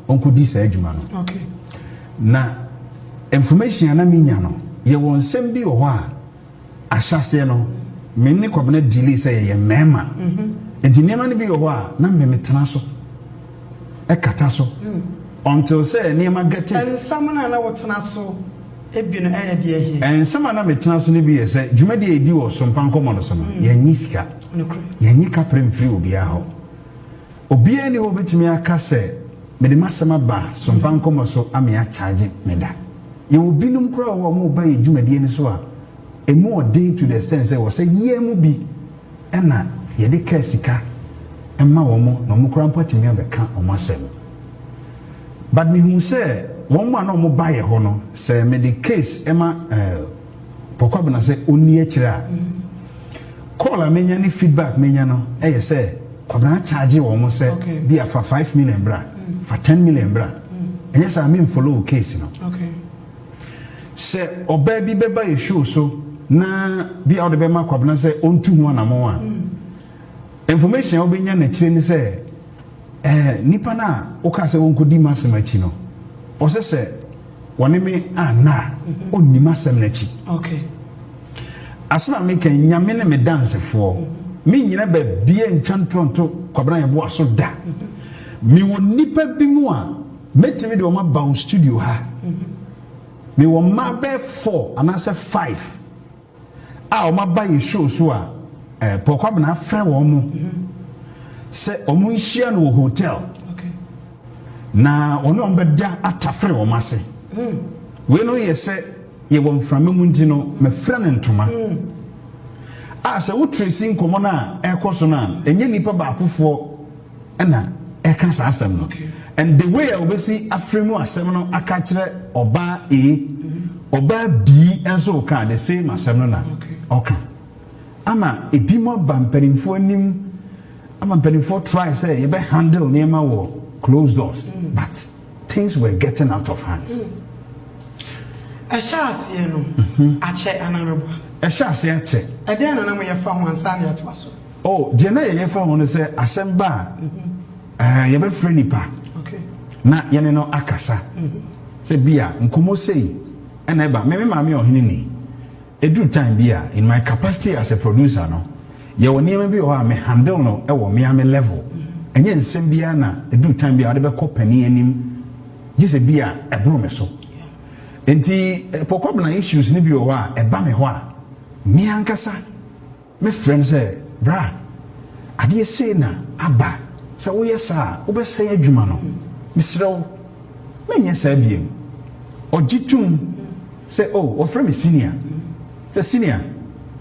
onkodi se adwuma no okay na information na minya no ye won sem bi wo a ahyase no me ne Kwabena delay say ye mema enti nema ne bi wo a na me metena so e kata so until say nema gete and someone na wotena so ebi no eye de ehi and someone na metena so ne bi ye say dwumade edi wo SOMPA nkomo no so no ye nyisika ye nyika prem free obi a ho obi ani wo betimi aka say me de masema ba SOMPA nkomo so ame a charge me da ye obi num kra wo mo ba ye dwumade ni so a a more day to the extent say was say ye mu bi ena ye de ka sika emma wo mo no mo kra mpatimi abeka o masem but me hu say one man no mo ba ye ho no say me the case emma Kwabena say oni akira call amenya ni feedback menya no e say Kwabena charge wo mo say be for 5 million bra for 10 million bra enye say me follow case no okay say oba bi beba ye show so na bi out be ma Kwabena say ontu hu na mo a information obenya na kire ni say nipa na o ka say won kodi masem achi no o se woni me ana onni masem na achi okay asema me kan nyame ne me dance for me nyina ba bie ntwantonto Kwabena ye bo aso da me won nipa bi mu a metimi de o ma ba studio ha me won ma be 4 anase 5 a o ma ba ye show so a Kwabena afre wo mu se o mu nhia no hotel okay na ono mbeda atafre wo mase we no ye se ye won frame mu ntino me fra ne ntoma a se wo tracing komo na ekoso na enye nipa ba akofo na eka sa asem no and the way I obesi afrimu asem no aka kire oba oba b enso ka the same asem no na okay ama ebimo bamperimfo anim ama bamperimfo try say you be handle nema wo closed doors but things were getting out of hands a chance no a che anarebo a chance a che e den na mo ye fa ho ansa na to aso oh je na ye fa ho no say asem ba ye be free nipa okay na ye ne no akasa say bia nkomo sei ena ba me ma me ohini ni edu time bia in my capacity as a producer no ye woni me bi o ha me handle no e wo me am level enye nsem bia na edu time bia de be kopani anim just a beer a broom so. Enti Kwabena issues ni bi o wa e ba me ho a me ankasa me friend say bra ade say na aba say wo yesa wo be say adwuma no misrew me nya say biem ogitum say oh o friend me senior say senior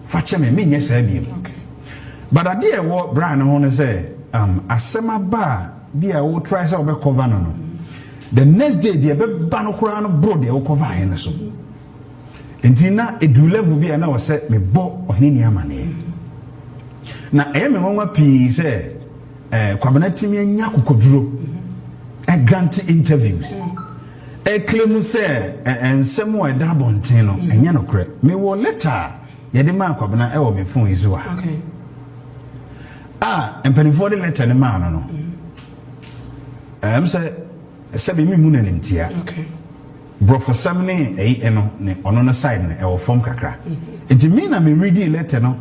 fa che me nya say biem okay but ade e wo bra no ho ne say asema ba bia wo try say wo be cover no the next day the be ba no kura no bro de wo cover hen so enti na edu level bia na wo say me bo ohini ni amane na me nwa pi say Kwabena timi anya kokoduro grant interviews claim say ensem wo da bonten no enya no kre me wo letter ye de ma Kwabena wo me phone izu okay empanifo de letter ne ma no say sabi mi muna nimtia okay bro for some ne ne ono no side ne e form kakra enti me na me read letter no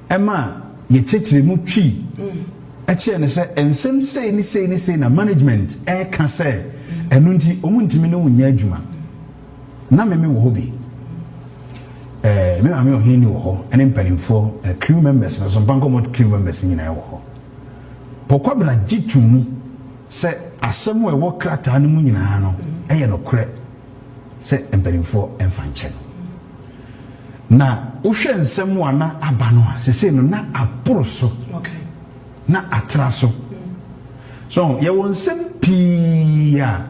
ema ye tetire mu twi e ne say ensem say ni na management ka say enu nti omuntimi ne wonya adwuma na me wo hobi me ma me ohini wo ho ene mpanimfo crew members na so banko crew members nyina wo ho Kwabena jitumu say asemu e wo krata no mu nyina no eye no kre say mpanimfo emfanche na wohwe nsem wana aba no a sese no na aporo so okay na atra so so ye won nsem pia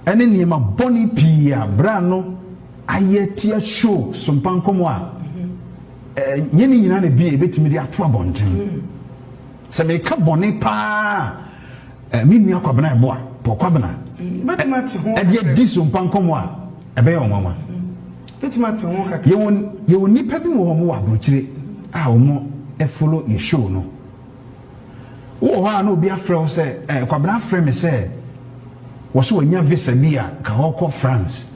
ene ni ma boni pia bra no ayetia show sompankomo a nyeni nyina na bi ebetimi de ato abonten se me ka boni pa mi nua Kwabena ebo a Kwabena betimati ho e de di sompankomo a ebe yo nwanwa betimati ho ka ye won nipa bi wo mo wa brochire a wo mo e follow ye show no wo ha na obi afrɛ say Kwabena afrɛ me say wo so anya visa bia ka ho France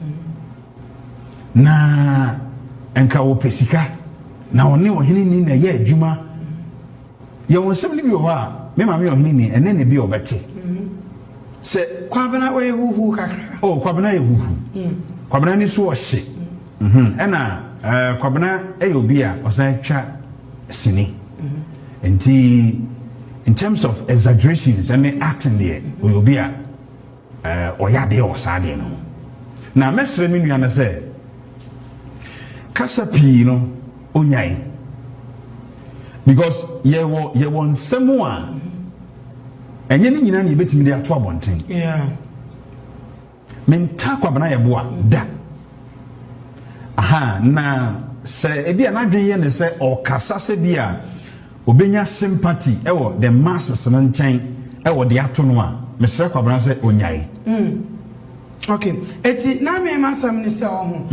na enka wo pesika na woni wo hini ni na ye adwuma ye won sem ni bi wo ha me ma me wo hini ni ene ne bi obete se Kwabena we huhu kakra Kwabena ye huhu Kwabena ni so ohye ena Kwabena obi a osan twa sini enti in terms of exaggerations and acting there obi a oya de o sa de no na mesre mi nua na say kasa pi no onyai because ye won nsemu a enye ni nyina na ebetimi de ato abonten yeah menta Kwabena ye boa da aha na se ebi anadwen ye ne se o kasa se bia obenya sympathy ewo the masses na nchen ewo de ato no a mesre Kwabena se onyai okay eti na me masam ni se oho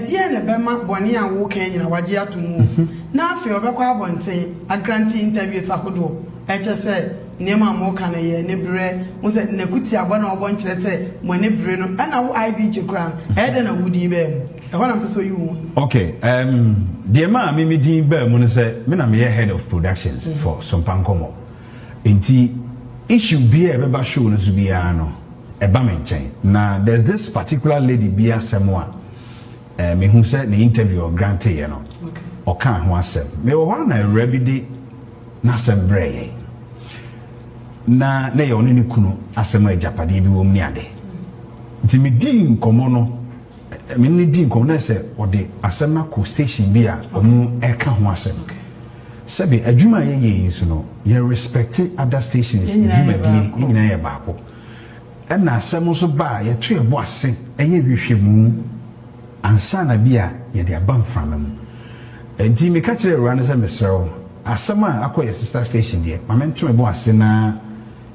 dia ne be ma bone a wo kan nyina waje atomu na afi obekwa abonten a grant interviews akodo eche se nema mo kan ye ne bre mo se na kuti abona obo nkyere se mo ne bre no ana wo IB chekran de na wudi be e ho na peso you okay the ma me din be mo ne se me na me head of productions for SOMPA enti issue be e be show no so bia no eba menchen na there's this particular lady bia semwa me hu say the interview of granted you know okay o kan ho asem me wo na rebidi na asem breye na ye oni ni kunu asem ajapade bi wo mni ade nti me din komo no me ni din komo na se o de asem na ko station bia omu e ka ho asem sabi adwuma ye yisu no ye respect other stations adwuma bi nyina ye baako na asem so ba ye to ye bo ase eye hwehwemu ansa na bia ye de aba mframa mu enti me ka kire ran se mesrew asem a akoye sister station de ma me ntwe bo ase na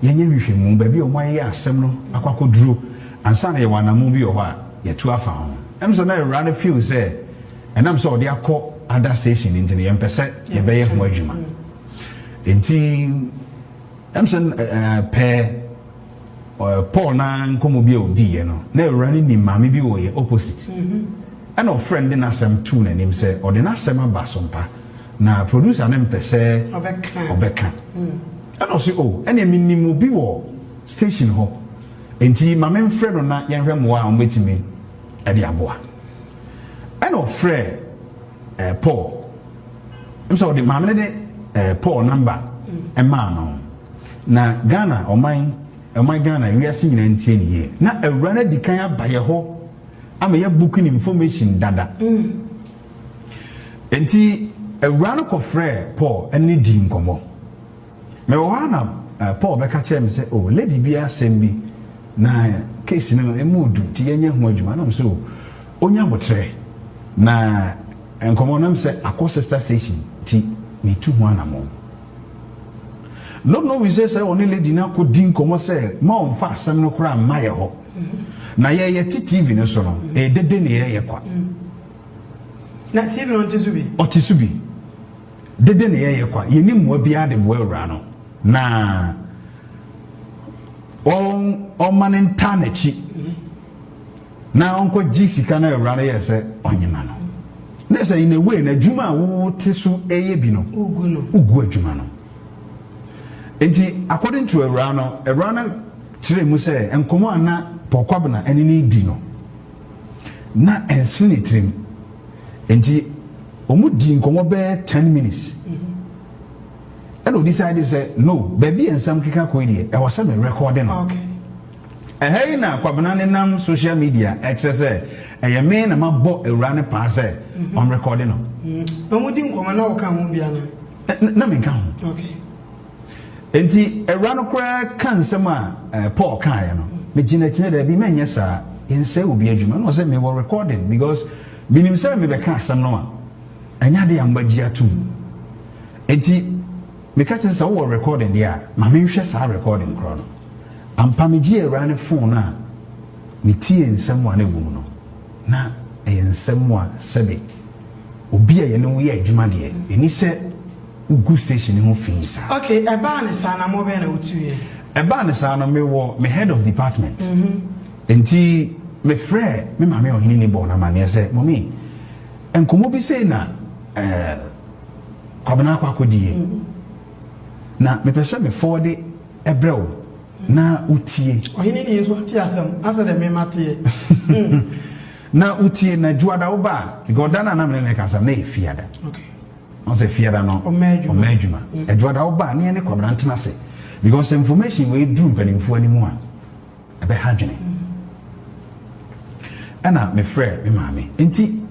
ye nye hwehwemu ba bi o mwan ye asem no akwakoduro ansa na ye wanamu bi o ha ye to afa ho so na ran feel say enam so de akọ other station into the empese ye be ye ho adwuma enti so pe Paul na NKOMO bi odi ye no na running ni mama bi wo ye opposite and of friend na asem tu na nim say o de na asem aba SOMPA na producer na mpese obeka and o say oh ene minim bi wo station ho enti ma men frɛ no na yɛnhwɛ mmoa a ɔmbɛtumi ɛde aboa ɛna ɔfrɛ Paul so the maame de Paul number ɛmaa no na Ghana ɔman Ghana wiase nyina ntie ne yie na awura na di kan abayɛ hɔ ama yɛ booking information dada enti awura no kɔfrɛ Paul ɛne di nkɔmmɔ me wɔ hɔ na Paul bɛka kyerɛ me sɛ oh lady bi asɛm bi na case no emu du ti yɛnyɛ ho adwuma na so onya botrɛ na nkɔmmɔ nam sɛ akɔ sister station ti me tu ho anamo no we say only lady na ko din nkɔmmɔ sɛ ma on fa asɛm no kora ma yɛ hɔ na yɛ TV no so no dede ne yɛ kwa na TV no ɔte so bi dede ne yɛ kwa yɛni mmoa bia de boa wura no na ɔma ne nta n'akyi na ɔnkɔ gye sika na awura no yɛ sɛ ɔnyema no na sɛ in a way na adwuma a wote so ɛyɛ bi no ugu adwuma no enti according to awura no kyerɛ mu sɛ nkɔmmɔ a na Kwabena ɛne ne di no na ɛnse ne tirim enti ɔmu di nkɔmmɔ bɛɛ 10 minutes ɛna ɔdecide sɛ no baabi nsɛm keka kɔ deɛ ɛwɔ sɛ me record no ɛhɛyi na Kwabena ne nam social media ɛkyerɛ sɛ ɛyɛ me na mabɔ awura ne paa sɛ ɔm record no ɔmu di nkɔmmɔ na ɔka ho bia na menka ho enti awura no koraa ka nsɛm a Paul kaeɛ no megyina da bi menyɛ saa yɛnsɛ obi adwuma na ɔsɛ me wɔ recording because binim sɛ me bɛka asɛm no a ɛnya de ambagye atom enti meka kyerɛ sɛ wɔ recording deɛ a ma menhwɛ saa recording korɔ no ampa megye awura ne phone a metie nsɛm a ne wɔ mu no na ɛyɛ nsɛm a sɛbe obi a yɛne wo yɛ adwuma deɛ ɛni sɛ ugu station ho fi saa okay ɛbaa ne saa na mo bɛ na wotuye ɛbaa ne saa no me head of department enti me frɛ me maame ɔhene ne bɔ na maneɛ sɛ mommy nkɔmmɔ bi sei na Kwabena akɔdie na mepɛ sɛ me forward ɛbrɛ wo na utie ɔhene ne nso tie asɛm asɛ dɛ me mateɛ na utie na juada wo ba because dana na me ne kasa na efiada okay ɔsɛ fiada no ɔmɛdwuma ɛjuada wo ba ne Kwabena ntena se because information we do mpanimfo animu a ɛbɛ ha dwene ɛna me frɛ me maame enti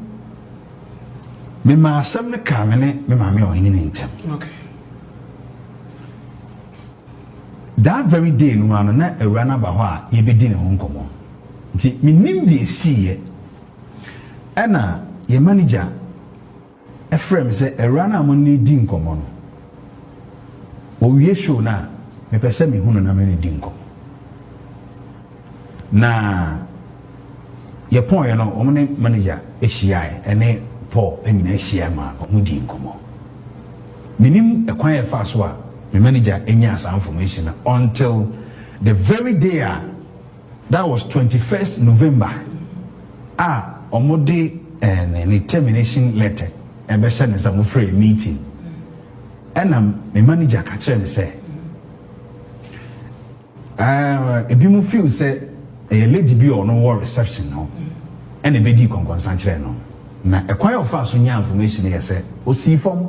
me ma asɛm ne ka me ne me maame ɔhene ne ntɛm okay that very day no ano na awura na ba hɔ a yɛbɛdi ne ho nkɔmmɔ nti menim de esiiɛ ɛna yɛ manager ɛfrɛ me sɛ awura na mo ne di nkɔmmɔ no owie show na me pese me hunu na me ne di nkɔmmɔ na ye pon ye no ɔmo ne manager ehyiae ɛne Paul ɛnyina ehyia ma ɔmo di nkɔmmɔ minim ɛkwan yɛ fa so a me manager enya asa information until the very day that was 21st November ɔmo de ne termination letter ɛbɛhyɛ ne sɛ mo frɛ meeting ɛna me manager ka kyerɛ me sɛ ebi mu feel say a lady bi or no war reception no and a bedi konkonsan kyerɛ no na ɛkwan of so nya information yɛ sɛ osi fam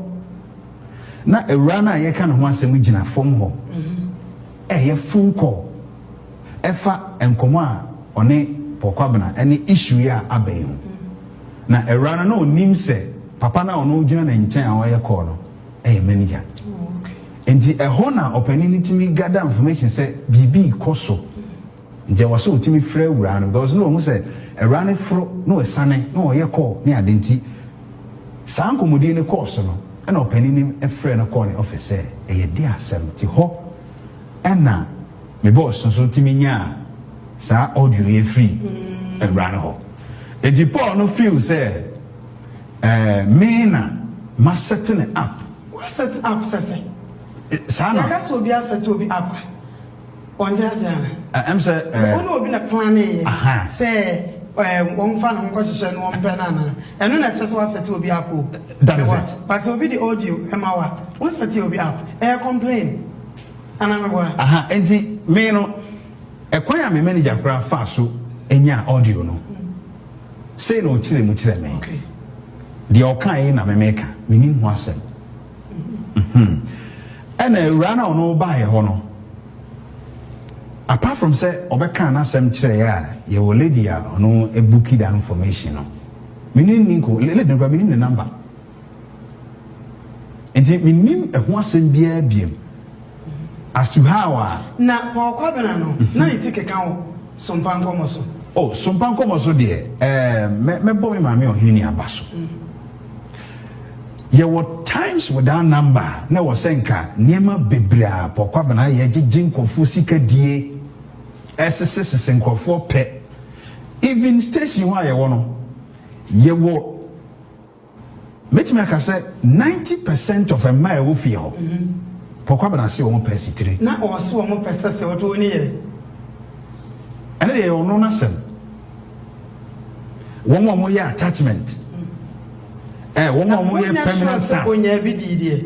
na awura na yɛ ka no ho asɛm gyina fam hɔ ɛyɛ phone call ɛfa nkɔmɔ a ɔne Kwabena ɛne issue ya abɛn ho na awura na onim sɛ papa na ɔno gyina na nkyɛn a ɔyɛ call no ɛyɛ manager enti ɛhɔ na ɔpɛni ne timi gather information sɛ bibi kɔso nje wɔ so timi frɛ awura no because no ɔmo sɛ awura ne foro na ɔsane na ɔyɛ call ne adenti saa nkɔmɔdie ne call so no ɛna ɔpɛni ne ɛfrɛ no call ne office sɛ ɛyɛ di asɛm ti hɔ ɛna me boss so timi nya saa audio yɛ free awura no hɔ enti Paul no feel sɛ me na ma set ne up what set up sese sana ya kaso obi asset obi up onja zana am say ono obi na plan e say won fa na nko hyehyɛ no won pɛ na na ɛno na kyerɛ so asset obi up that is it but obi the audio ema wa won set obi up complain ana me boy enti me no kwanya me manager kra fa so enya audio no say no chire mu chire me the okan na me meka me nim ho asem and run on no buy ho no apart from say obeka na asem chire ya ye wo lady a no e booki that information no me nim ninko lady no me nim the number and me nim e ho asem bia biem as to how na Kwabena no na it take account SOMPA NKOMO so oh SOMPA NKOMO so de me bo me ma me ohini abaso there were times with that number na was senka niema bebra Kwabena ye gigin kofu sika die SSS nkofo pe even station wa ye wono ye wo metime aka say 90% of a mile wo fi ho Kwabena say won pesi 3 na o so won pesi se o to ni yere ene de ono na sem won mo ye attachment won mo ye permanent staff onya bi di die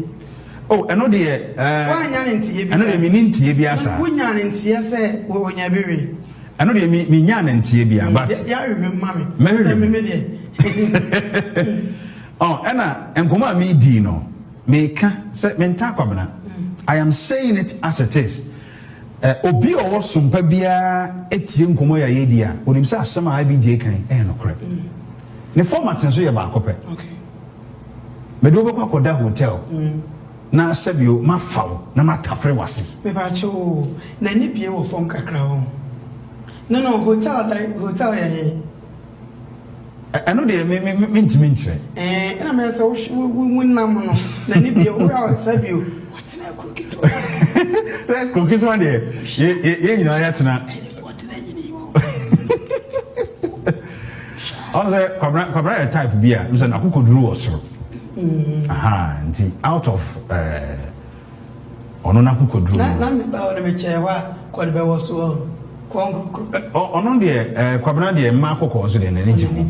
oh eno de wa nya ne ntie bi eno de mi ntie bi asa wo nya ne ntie se onya bi we eno de mi nya ne ntie bi but ya we mami me de oh ena enkomo a mi di no me ka se me nta Kwabena I am saying it as it is. Obi or SOMPA bia etie nkomo ya ye dia. Onim say asem a IBJ kan no correct. Ne format nso ye ba akopɛ. Okay. Me do be kwakoda hotel. Na sabio ma fawo na ma tafre wase. Me ba cho na ni bie wo fom kakra ho. No hotel ya ye. Ano de me ntimi nkyerɛ. Na me say wo nam no na ni bie wo ra sabio. Cookies one day. You know, I tonight. Also, Kwabena type beer. It was an akuko drew also. Aha, out of ono akuko drew. Na me ba o me chewa Kwabena was so kongo. Ono de Kwabena de ma akoko so de na ni jimu.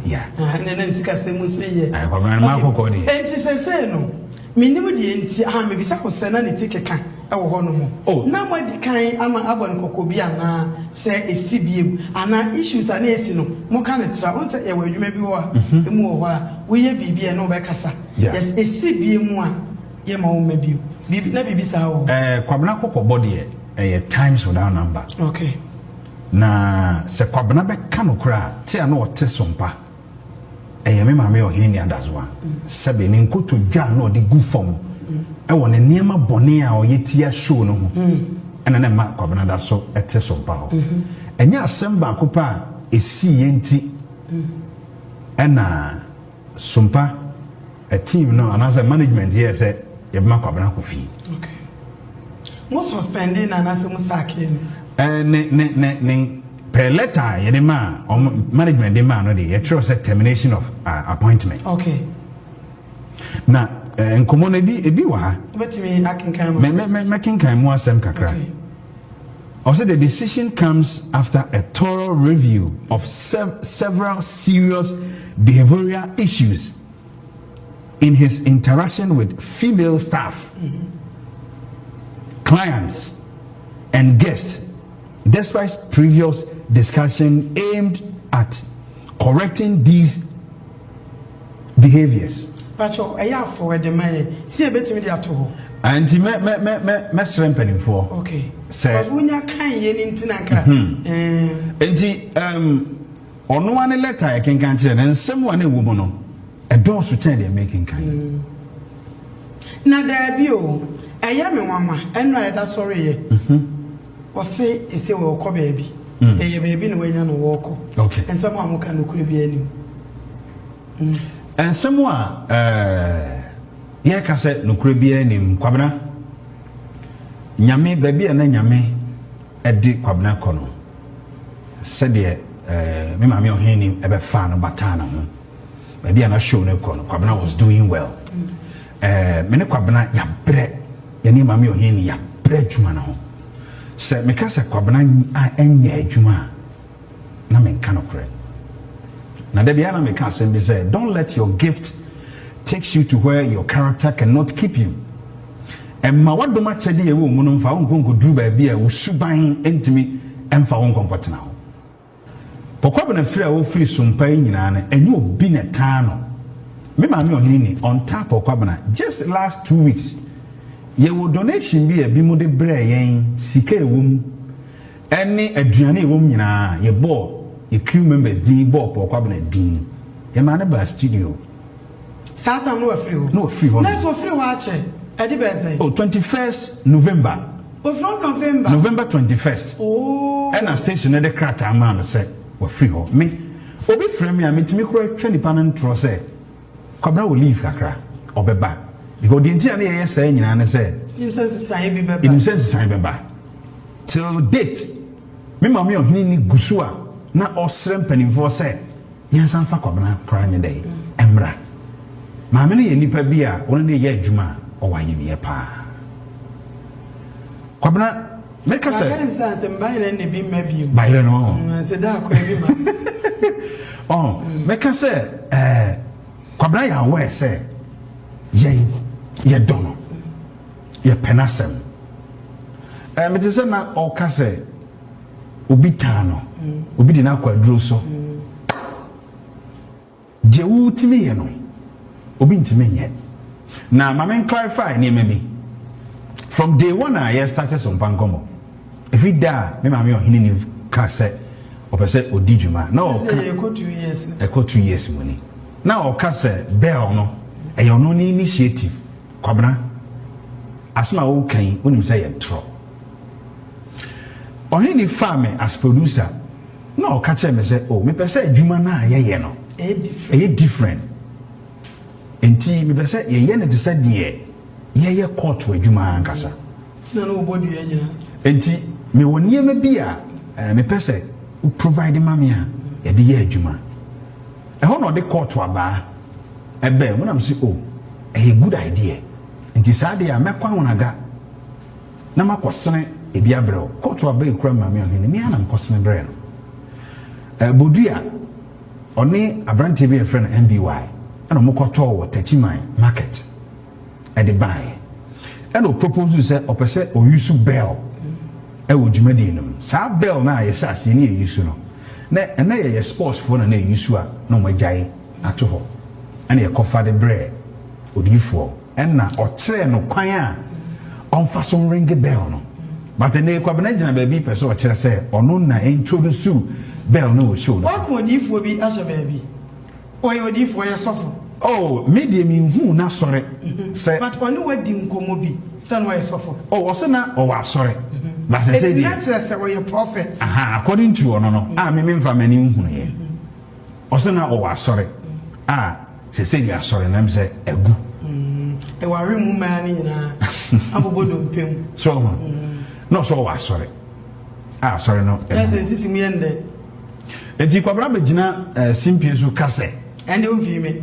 Yeah. Na nsika se mu so ye. Kwabena ma akoko de. Enti se no. Minimu de enti me bisa ko se na ne tikeka e wo hono mo na mo di kan ama abon kokobi ana se esibiem ana issues ana esi no mo ka ne tra on se e wa adwuma bi wo a emu wo a wo ye bibia na obe kasa yes esibiem a ye ma wo ma bi bibi na bibi sa wo Kwabena kokobɔ de times without number okay na se Kwabena be ka no kra te ana o te SOMPA me ma me ohini ni adazwa sebe ne nkoto dwa na odi gu fom wo ne niema bone a oyetia show no ho ena na ma Kwabena da so ete SOMPA ho enya asem ba kopa esi yenti ena SOMPA a team no another management here say ye ma Kwabena ko fi okay mo suspending na na se mo sake ne per letter yedema management dema no de say termination of appointment okay na nkomo na ebi wa ha betimi akinkan me kinkan mu asem kakra also the decision comes after a thorough review of several serious behavioral issues in his interaction with female staff clients and guests despite previous discussion aimed at correcting these behaviors. Pacho, I have forward the money. See a bit to me at all. And me strengthening for. Okay. Say. But when you can't yen in Tinaka. On one letter I can cancel and someone a woman a door to tell they're making kind. Now there be I am a mama, and that's sorry. Or say, it's a walk baby. A baby no way no walk. Okay. And someone who can could be any. And someone, yeah, cassette no could be any Kwabena. Nyame, baby, and then Yame, a deep Kwabena Kono. Said the Mimmy O'Haney, a fan of Batana. Maybe I'm not sure no Kono. Kwabena was doing well. Mene Kwabena, ya bread, ya name Mammy O'Haney, ya bread, Jumano. Say because Kwabena enye adwuma na me kan okre na de bia na me kan say don't let your gift takes you to where your character cannot keep you and ma wadoma chede ye wo mu no mfa onkonko duru ba bia wo suban entimi emfa wo nkonkotena ho Kwabena free wo free SOMPA nyina na enye obi na taano me ma me ohini on top of Kwabena just last 2 weeks ye wo donation bi e bi mu de bre yen sika ewum ene aduane ewum nyina ye bo ye crew members din bo Kwabena din ye ma na ba studio Satam no free ho no free ho let's free wa che e di be say 21st November from November November 21st and a station de krata man say we free ho me obi frame me ametimi kro 20 pound tro say Kwabena will leave kakra obeba because the entire na ye say nyina na say im sense sign beba till date me ma me ohini ni gusu a na osrem panimfo say yansan fa Kwabena kranye dey emra ma me ne ye nipa bi a won ne ye adwuma o wanye me pa Kwabena make us say mbaire ne bi mabiem baire no se da ko bi ma oh make us say Kwabena ya we say ye dono ye penasem me te say na o ka say obi tano obi di na kwaduro so je wutimi ye no obi ntimi nye na mama clarify ni me from day one I started SOMPA NKOMO if it da me mama ohini ni ka say opese odijuma na o ka e ko 2 years money na o ka say bell no e yo no ni initiative Kwabena asma wo kan onim say ye tro ohini farm as producer na o ka che me say oh me pese adwuma na ye no e different enti me pese ye ne de say de ye court adwuma ankasa na no bodu ye nyina enti me woni me bia me pese u provide mami a ye de ye adwuma e ho no de court aba ebe mo na msi oh a good idea enti saade a mekwa wonaga na makosene e bia brɛ court aba e kura mami a ne me ana makosene brɛ no bodua oni abrante bi e friend MBY ana mo kɔtɔ wo 30 mile market at the buy and o propose say opese o use bell e wo dwumadi num sa bell na ye sha se ne use no na ye sports for na use a no mo gyae ato ho and ye kofa de bre odifo and na o kire no kwan a on fa so ring bell no but ne Kwabena gina ba bi pese o kire say ono na introduce bell no show no wa ko odifo bi asha ba bi o ye odifo ye sofo oh media mi hu na sore say but when we din komo bi san why suffer oh was na o wa sore but say the natural say we prophet according to ono no me mfa mani hu ye o na o wa sore say you are sorry na me say egu e wa re mu ma ni nyina abobodo mpem so no so wa sore sorry no yes sisi mi ende enti Kwabena be gina simpie so kase ende o vi me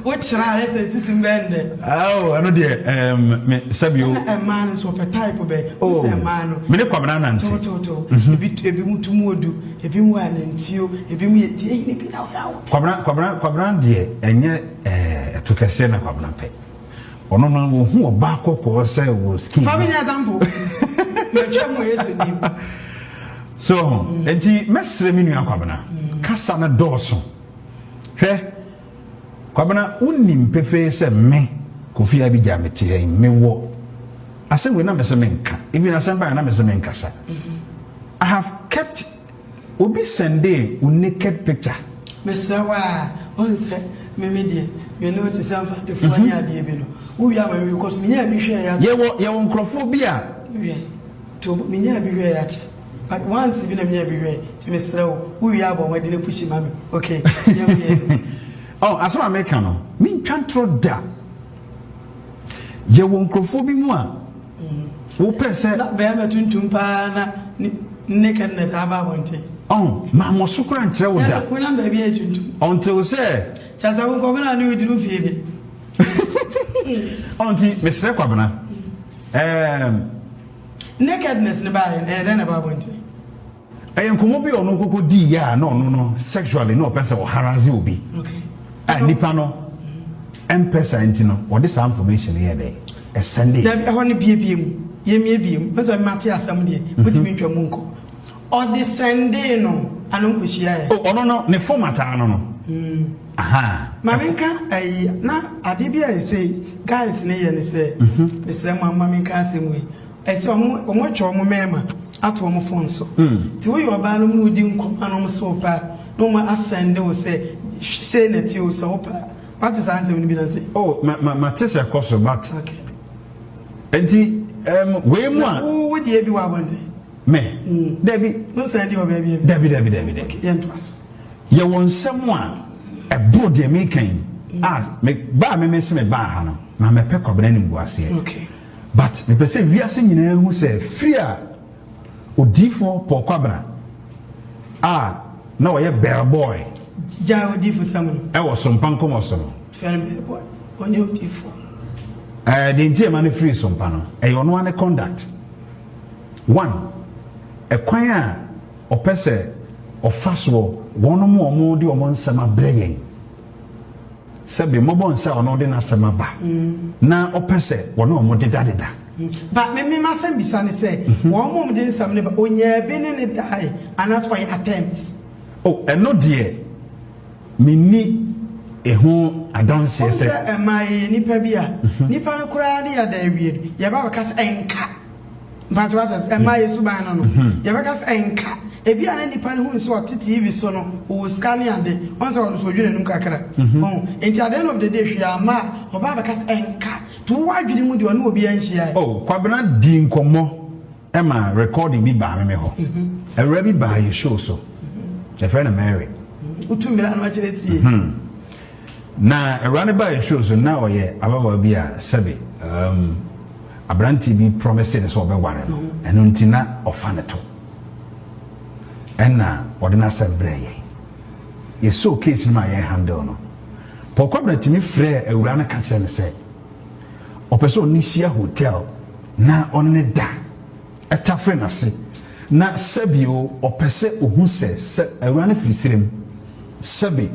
what try sisi mi ende I know the me sabio man so per type be say man me ne Kwabena nanti ebi mutumu odu ebi mu anantio ebi mu yeti ni bi na Kwabena de enye etokese na Kwabena pe ono no wo hu oba kokko say wo skin family example me twemo yesu dim so enti mesre mi nua Kwabena kasa na doso hwe Kwabena unim pefe se me kofi abi jamete me wo asem we na me se menka even asem ba na me se menka sa I have kept obi sende a naked picture Mr. Wa on say me media me know to SOMPATV ni ade bi no wo wi ama me because me nya bi hwe ya ye wo nkrofo bi a to me nya bi hwe ya cha but once bi na me nya bi hwe ti Mr. wo wi aba wa de le push mami okay oh asem America no me ntwantro da ye wo nkrofo bi mu a wo pese na be ma tuntum pa na naked na aba wonte oh ma mo sukura ntre wo da ko na ba bi e tuntum until say chaza wo ko na ni odi no fie bi auntie Mr. Kwabena nakedness ne ba na ba wonte nkomo bi ono kokko di ya no sexually no person o harass obi okay nipa no person enti no o de some information here dey e send da ho ne bie mu Yemi beam, but I'm Matia somebody, put me to a munko. Or the Sunday, no, I don't push ya. Oh, no, ne format, I don't know. Aha. Maminka, na Adibia say, guys, and say, the same Maminka same way. I saw much or mamma at one phone so. To you about who didn't come on SOMPA, no more ascend, will say that you so. What is answer when you say? Oh, my Tessa cost but okay. Enti, way more. Who would you be want? Me, Debbie, no send your baby. Debbie. Yes, you want someone a broad ye making. Make bar me miss me bar, no, my peck of any was here. Okay. But me say we are singing who say fear or D4 for Kwabena. No, a bear boy. Ja odi for someone. I was some panko mosto. Fair boy. On you odi for. The entire money free some pano. On one conduct. One, a choir or pese or fastwo, one or more di or one summer blaying. Sabi mobile and sell no dinner summer ba. Na or pese, one or more dida. But me must be sunny say, one moment didn't summon, but when you've been in it die, and that's why attempts. Oh, and no dear. Mini ehu adanse se my nipa bia nipa no kura dia da wie ya ba kas enka but what is my suban no ya ba kas enka e bia na nipa no hu so TV so no o scan ande on so so dwene num kakra enti at the end of the day hwia ma o ba kas enka to wadwene mu de o no obi anhia oh Kwabena di nkomo e ma recording bi ba me ho e ready by your show so your friend Mary utumira no achiresi na run by shows now ye ababa bia sabe abranti bi promise so be ware no eno ntina ofaneto enna odina sembre ye so case ma ye handle no Kwabena timi frɛ awura na ka kire ne sɛ opeso ni sia hotel na onne da etafre na se na sabio opese ohun sɛ awura na firisirem sabe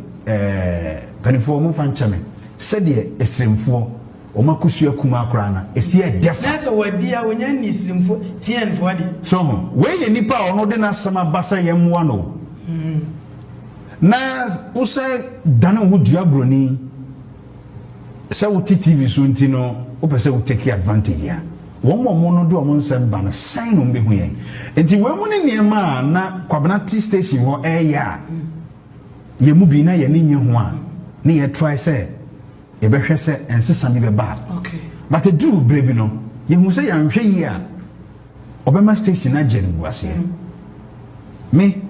panifo mo fanchame sɛdeɛ esremfo o makusua kuma akora na esi e defa na sɛ wadi a wonya ni esremfo tienfo ade so we ye nipa ono de na sama basa yemwa no na usɛ dana wo duabroni sɛ wo TV so ntino wo pɛ sɛ wo take advantage ya wo mo no do mo nsɛm ba na sign no mbehu yɛn enti we mo ne niema na Kwabena T station ho ɛya ye mu bi na ye ne nye ho a ne ye try say ye be hwɛ sɛ ensesa mi be ba okay but do brave no ye hu sɛ ya nhwɛ yi a obema station na gene bu ase me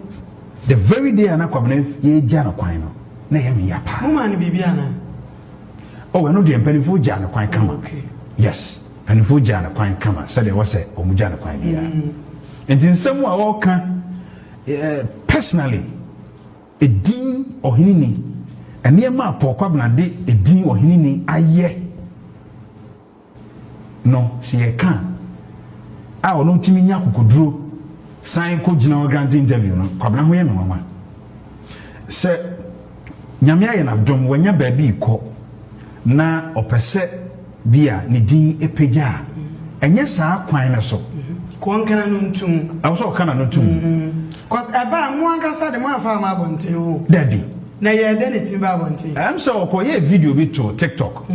the very day ana Kwabena ye gya na kwan no na ye me ya pa mo ma ne bibia na oh no de mpanifo gya na kwan kama okay yes mpanifo gya na kwan kama sɛ de wo sɛ o mu gya na kwan bia enti nsɛm a wo ka personally edin ohinini enema Kwabena de edin ohinini aye no si e kan a ono ntimi nya kokoduro sign ko gina o grant interview no Kwabena ho ye me mama se nyame aye na dom wanya ba bi ko na opese bia ne din epagya enye saa kwan na so ko nkana no ntum awo kana no ntum cause aba mo ankasa de mo afa ma bonte o daddy na ye de ne ti ba bonte am so ko ye video bi to TikTok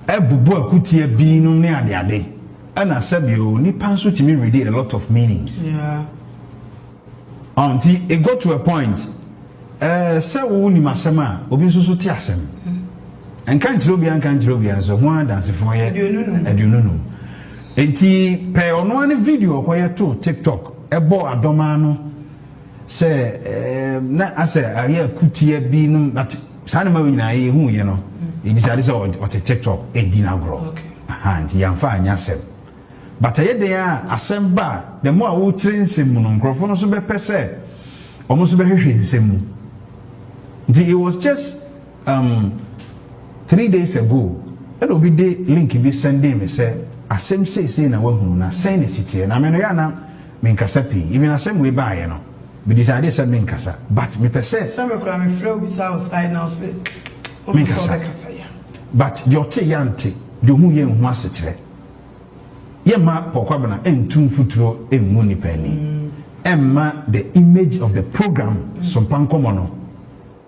ebubu akutie bi no ne ade ana sabi o ni panso timi read a lot of meanings yeah until it got to a point say wo ni masema obi so ti asem enka ntiro bi anka ntiro bi so ho dance for ye aduonu enti pe ono ani video ko ye to TikTok ebo adoma no se na ase aye kutie bi no but sane ma nyina ye hu ye no e decide say o TikTok e dinagro okay aha nti yamfa anya sem but aye de a asem ba the more wo trensem no nkrofo no so be pese omo so be hwehwe nsem mu nti it was just 3 days ago and obi de link bi sending me say asem say na wahu na send it na me no ya na me nkasa pi even asem we ba ye no be decide say me nkasa but me pese some kura me frɛ obi sa outside now say me nkasa but your te yante de hu ye hu asetere Yema Kwabena entum futuro emu nipa ni. Emma the image of the program SOMPA NKOMO no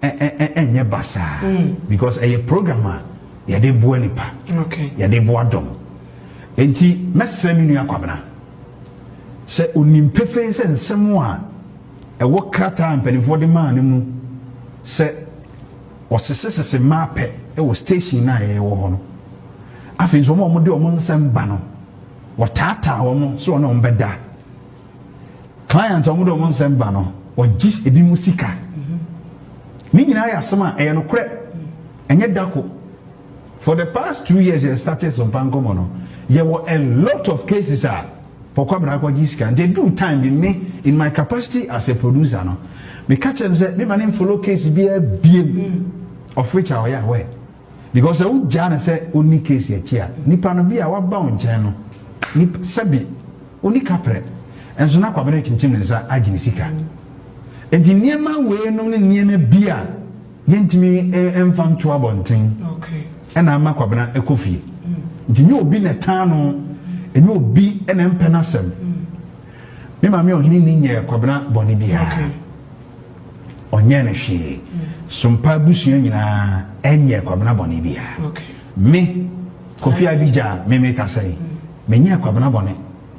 enye basa because a programmer yade bo nipa. Okay. Yade bo adom. Enti mesra mi nua Kwabena. Se onimpefe se nsemo a ewo krata mpanifo de ma ne mu se osesese mape ewo station na ye wo ho no. Afi so mo de o nsem ba no. Watata wo so na ombeda. Clients on the one send banner or just a bimusika. Meaning I asked some and crap and yet dako. For the past 2 years, you started SOMPA NKOMO. There were a lot of cases for Kwabena and they do time in me in my capacity as a producer. No, me catch and say, me my name follow case be a BM of which I am aware. Because I would Jana say only case here. Nipa no be our bound channel. Nip Sabi only capre. And so now Kwabena chinchim nza ajinisika. Enti niema we no ne niema bia yentimi emfam to abonten. Okay. Ena ama Kwabena ekofie. Nti nyi obi ne tano enyi obi ena empenasem. Me ma me ohini ni nye Kwabena boni bia. Okay. Onye ne hwe. SOMPA busua nyina enye Kwabena boni bia. Okay. Me Kofi Abija me make asai. Me nye Kwabena boni.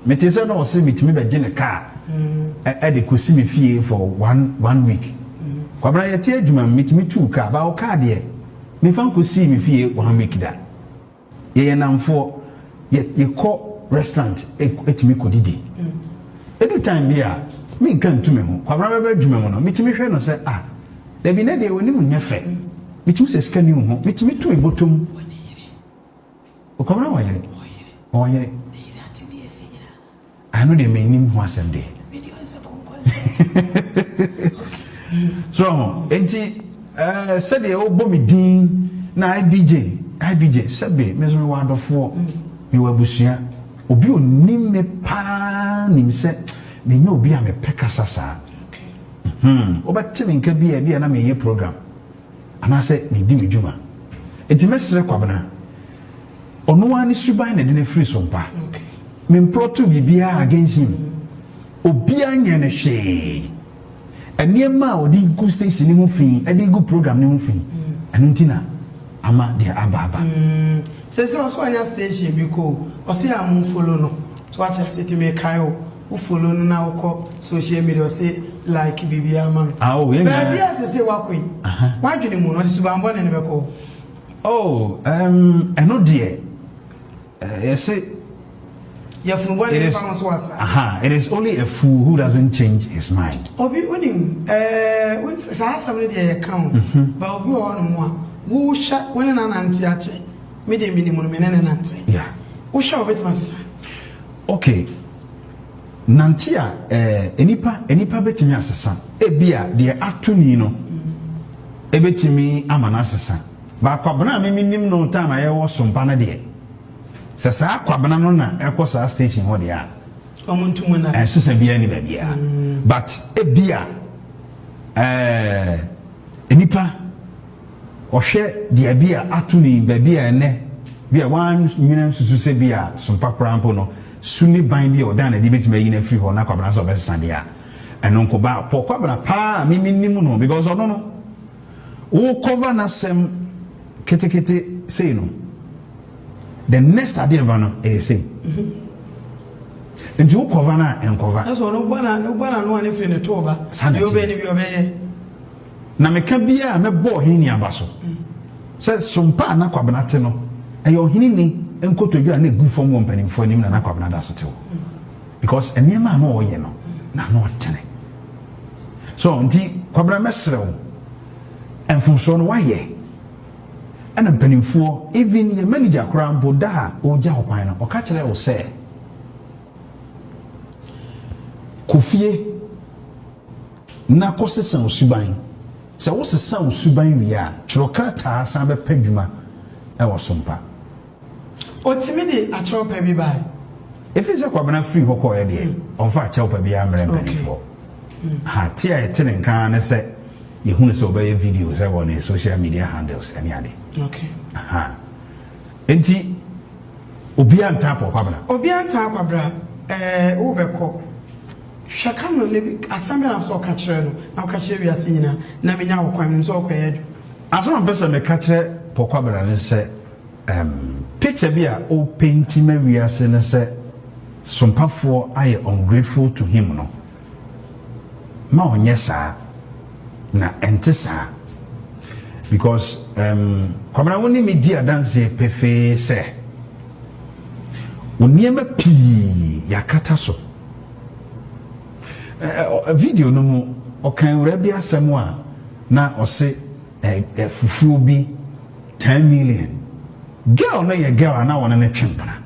Me te say no se mitimi be gene car e de kosi me fie for one week. Kwabena ye tie adwuma mitimi tu car ba o car de me fan kosi me fie 1 week da. Ye namfo ye ko restaurant etimi kodidi. Every time bia me nkan tu me ho Kwabena be adwuma mo no mitimi hwe no say da bi na de woni mu nyefe mitimi se sika ni ho mitimi tu ebotom o Kwabena wa yere I know they may name who someday. So, enti said the old Bobby Dean na IBJ sabe mezo wonderful me wabusia obi onim me pa nim se me nya obi a me peka sasa. Okay. Obatime nka bia na me ye program. Ana se me di medjuma. Enti mesre Kwabena. Ono ani suban na de na free SOMPA. Okay. Me mproto bibia against him. Obia nya ne hwe. Eniema odi go station ni mu fi, edi go program ni mu fi. Anu ntina ama dia ababa. Sese oso anya station bi ko, osi am follow no. So what I say to me kayo, who follow no na uko social media say like bibia man. Oh, yeah. Bibia sese wakoi. Why dwene mu no de subambo na ne beko. Oh, eno die. Say it is only a fool who doesn't change his mind. Obi unim when sa somebody dey account but obi on mo wo sha when na nanti ache me dey minimum me na nanti. Yeah. Wo sha obet masisa. Okay. Nanti a enipa betimi asesa. Ebia de atuni no. Ebetimi amana asesa. Ba Kwabena me minim no time aye wo SOMPA na de. Sasa Kwabena no na ekosa station ho dia omuntu na sesa bia ni bia but ebia enipa ohwe dia bia atuni bia ene bia wan nyina susu se bia SOMPA krampo no suni ban bia odan na di betima yi na free ho na Kwabena so besesa dia eno nko ba po Kwabena pa miminim no because ono no wo cover na sem ketekete say no. The next idea no say. And you cover na and cover. That's no bana no ani free ne to ba. You be ni bi obeye. Na me ka bia me bo hini abaso. Say SOMPA na Kwabena te no. Eyo hini ni enkotodwa na egu fom wompanimfo anim na Kwabena da so te. Because eniema na oye no na no tene. So nti Kwabena mesrew. Enfonso no waye. And I'm penning for even your manager crambo da or Jahopina or catch it say Kofie na kose san suban. Se wo se san suban wi a chirokrata san be pedwuma e wo SOMPA. Otimidi a chopa bi bai. If it's a Kwabena free hoko e de on fa chopa bi amre penning for. Ha ti a tenen kan ne se you who so by videos on social media handles any ade. Okay. Enti Obianta Kwabena. Obianta Kwabra, Ubeko. Shakano lebi assembly na so ka kire no na ka kire wiase nyina na menya okwan so okwed aso na person me ka kire Kwabena ne se picture bi a o painti ma wiase ne se sompafo aye ungrateful to him no ma onye saa na ente saa because Kwabena woni me di adanse pefe se oniema pi yakata so a video no mu okan wura bi asem a na ose fufuo bi 10 million girl no ye girl na wona ne twempana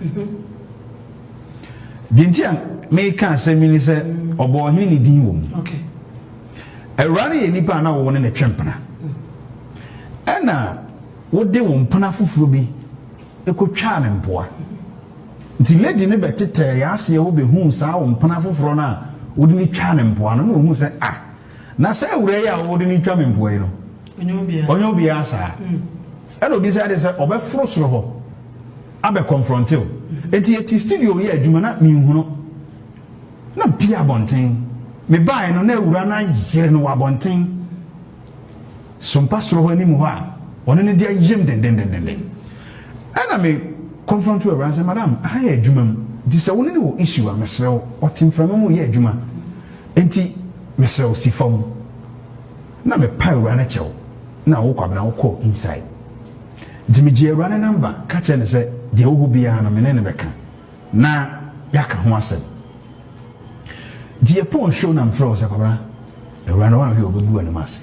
bintia me kan asem ni se obo hin ni din wom okay ewra ye nipa na wona ne twempana ana wode wo mpana fufuo bi ekotwa ne mpoa nti lady ne betete ya ase wo be hu saa wo mpana fufuro na wodi ni twa ne mpoa no hu se na say wure ya wodi ni twa me mpoa yi no onye obi asa eno obi say de say obefuro soro ho abe confront you enti eti studio ye adwuma na mi hu no na bia bonten me bai no na ewura na yire no wabonten sompa soro ho ni mu ho a woni ne dia yem den ana me confront you around say madam I adwuma this woni ne wo issue a mesrew otimframa mu ye adwuma enti mesrew sifam na me pai ura na chew na wo Kwabena wo call inside dimije ura na number ka che ne say de wo bia na me ne beka na yaka ho asem die pon show na mfro say Kwabena ura na wa hwe obebu na mase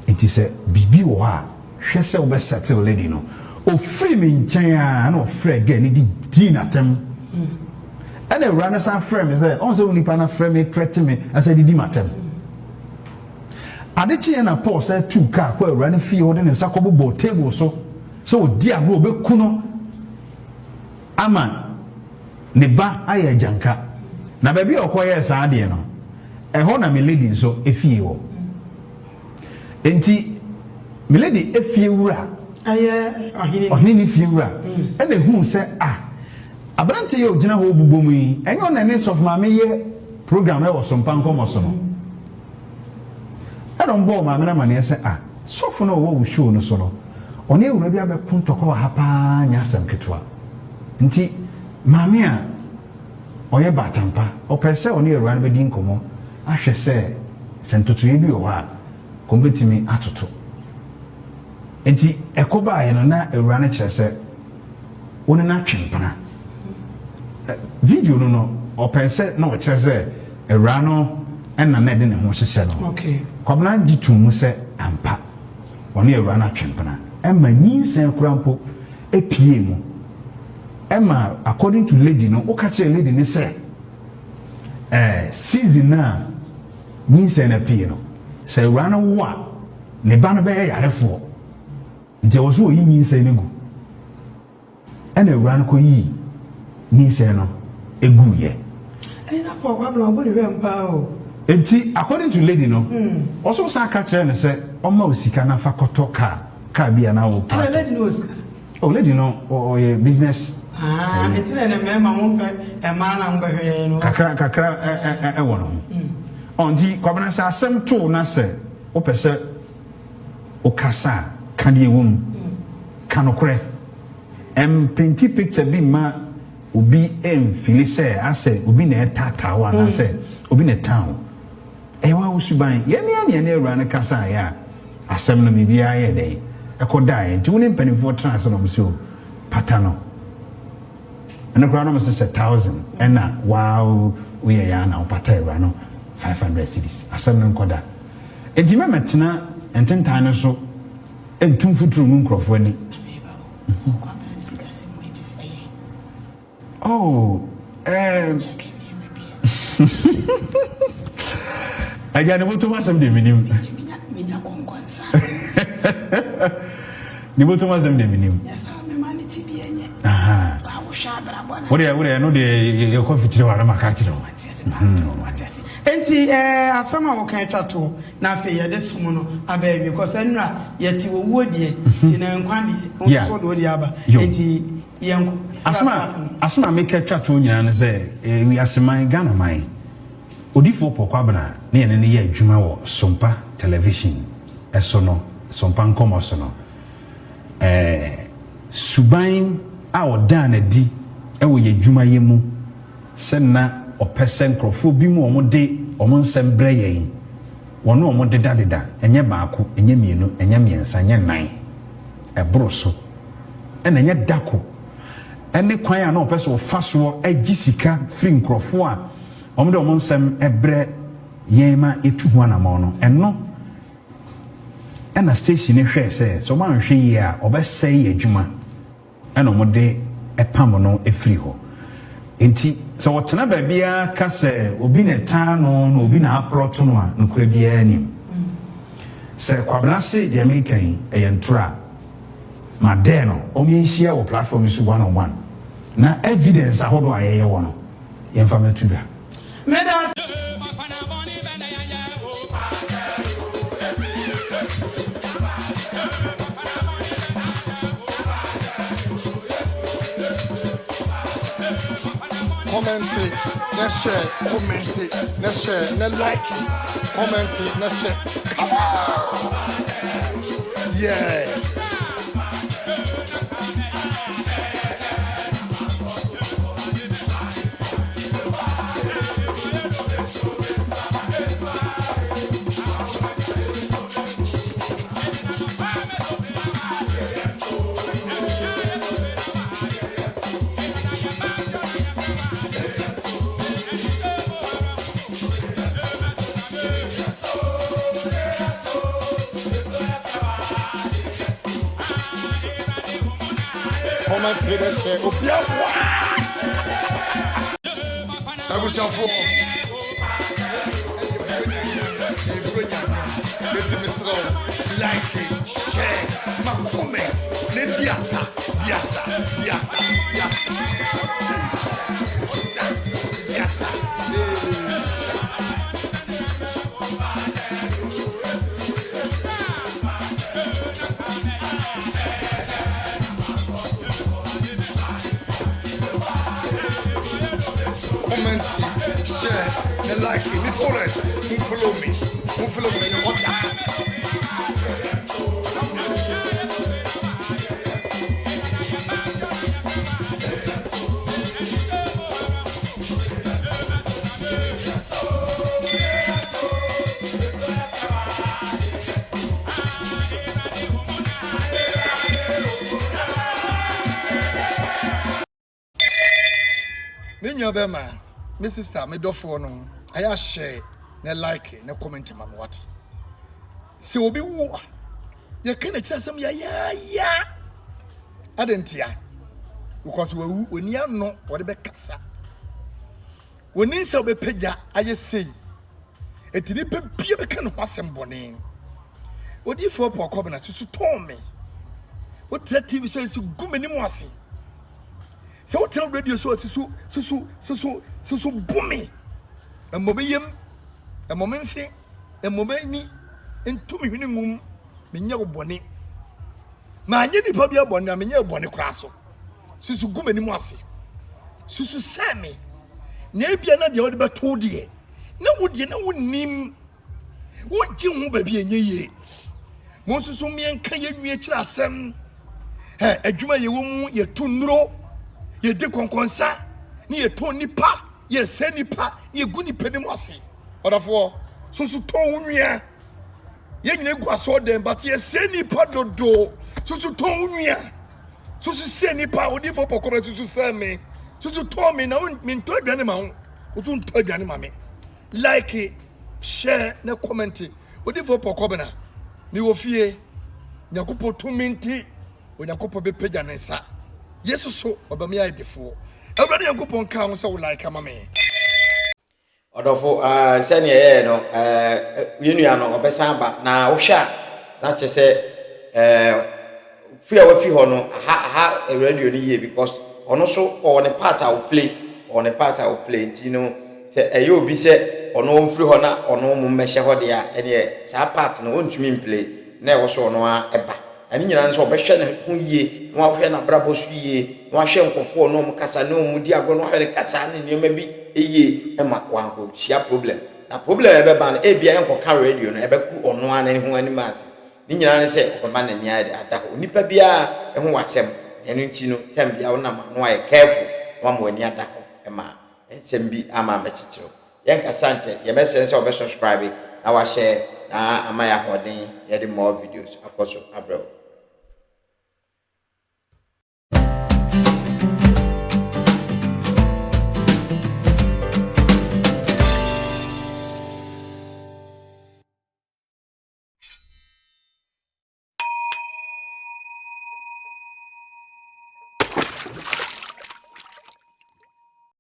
enti say bibi wo ha hwe say wo be settle lady no o free me nchen a na o free again ni di na tem and a runner some frame say also ni pa na frame threaten me I said di matem adechi na Paul say two car kwa run fee hold in sakobo table so di agro be kuno ama ne ba aye janka na baby okoye saa de no e ho na me lady so efie wo enti me lady efie wura aye ohini fie wura e na hu say abrante ye ogina ho bubomu yi enyo na ne sof ma me ye program e wo SOMPA NKOMO so no e don bo ma me na mane se sof no wo show no so no oni ewura bi abekun toko ha pa nya asem ketwa nti maame a oye batampa opese oni ewura no be di nkomo ahwe se sentoto ye bi o ha kombetimi atoto nti ekoba ye no na ewura no kire se woni na twempana video no opense na o chese ewra no enna na de ne ho hyehye no okay Kwabena ditum se ampa woni ewra na twempana emma nyinsen kurampo epie mu emma according to lady no o ka kire lady ne se season na nyinsen na pie no se ewra no wo a ne ba no be yarefo nje wo so yi nyinsen ne gu ena ewra no ko yi nyinsen no egu ye ena po Kwabena obo de mpa o enti according to lady no also sa ka kire ne se oma osika na fakoto ka bia na wo pa lady no osika lady no o business enti na me ma mo pe e ma na mbehwe no kakra wo no onji Kwabena sa asem to na se o pese o kasa kan ye wom kanokre penti picture bi ma obi feel say ase obi na tata wa na say obi na town wa usuban ye me na ewra na kasa ya asem no mi bia ye dey ekoda e nti woni mpanifo trans no mso patano ana kwa no mse 1000 ena wow we ya na opata ewra no 500 cedis asem no nkoda enti me metena ententan no so entum futuru mu nkrofo ani Again, what to was some divinim. Nibo to was some divinim. Yes, I'm money to be in it. What do I know the kofitv wa makatiro. Enti asama wo kan twato na fe ye de sumo no ababy because enra yeti wo wodie ti na nkwa de so do odi aba enti asma make twa to nyina ne say we aseman Ghana man odifo Kwabena na ye ne ye adwuma wo SOMPA television eso no SOMPA NKOMO so no suban a oda na di e wo ye adwuma ye mu se na opesen krofo bi mu omode omonsem bre yen wono omode dadeda enye baako enye mienu enye miensa enye nan ebro so ena enye dako ene kwan ya na opese wo faso agisika free nkrofo a omode omonsem ebre yen ma etu ho na ma no eno ena station hwe se so ma nhwe yi a obese ye adwuma ena omode epam no efiri ho enti so wotena ba bia ka se obi ne tano no obi na aproto no a nokura bia anim se Kwabena se de mekan eyentra ma de no omi share wo platform so one on one na evidence ahodo ayeye wo no yemfa metuda Comment it, let's share, comment it, let's share, let's like it, comment it, let's share. Come on! Yeah. Comment it, let's share. Oh, bien, ça vous s'en fout. Like it, share, ma comment, les diasa. Comment, share, and like it. Me followers, who follow me, what that? Bema, my sister, my daughter, no, I share, ne like, ne comment, mama, what? See, obi wo, you can't chase them, yeah. I didn't hear, because when you know what the beckasa. When you say be peja, I just say, it didn't be a can was some bonning. What do you for Kwabena to tell me? What that TV says you go many more see. So what tell radio so booming. A mobium, a moment thing, a momenti, and 2 minimum, Minya Bonnie. My any Pabia Bonnie, Minya Bonnie Crasso. Susu Gumeni Mossy. Susu Sammy. Nabiana the old but 2 dear. No would you know name. What you baby and ye? Monsusumi and Kayan Miatra Sam. A Juma you ye 2 no. Ye de konkonsa ni ye ton nipa ye se nipa ye gu nipa dem ase odafo so ton nwia ye nyine gu aso dem but ye se nipa dodo so ton nwia so se nipa odi fo pokoro so se me so ton me na me to aduane ma ho o to aduane ma me like share na comment odi fo pokobena mi wo fie nyakopo to minti onyakopo be pagya ne sa Yesu so obami aidefo awurade yankopon ka ho se wo like ama me odofo sene ye no yenua no obesan ba na wo hwa na chese fi a wafi ho no ha radio ni ye because ono so on a part I will play nti no se eyo obi se ono mfiri ho na ono mu mmehye ho de a ene sa part no ontumi play na e wo so ono a eba ɛne nyina nso ɔbɛhwɛ ne ho yie na wahwɛ na brabo so yie na wahwɛ nkɔfoɔ no mu kasa no mu di agɔ no wahwɛ ne kasa ne nneɛma bi yie ɛma wanko hyia problem na problem ɛbɛba no ebia ɛnkɔka radio no ɛbɛku ɔno ana ne ho anim ase ne nyina ne sɛ ɔbɛma n'ani ayɛ ada hɔ nipa biara ɛho wasɛm ɛno nti no tam bia wonam no ayɛ careful na wama w'ani ada hɔ ɛma nsɛm bi ama mɛkyekyerɛ yɛnkasa nkyɛ yɛmɛsɛ sɛ ɔbɛsubscribe na wahyɛ na ama yɛ ahoɔden yɛde more videos akɔ so abrɛw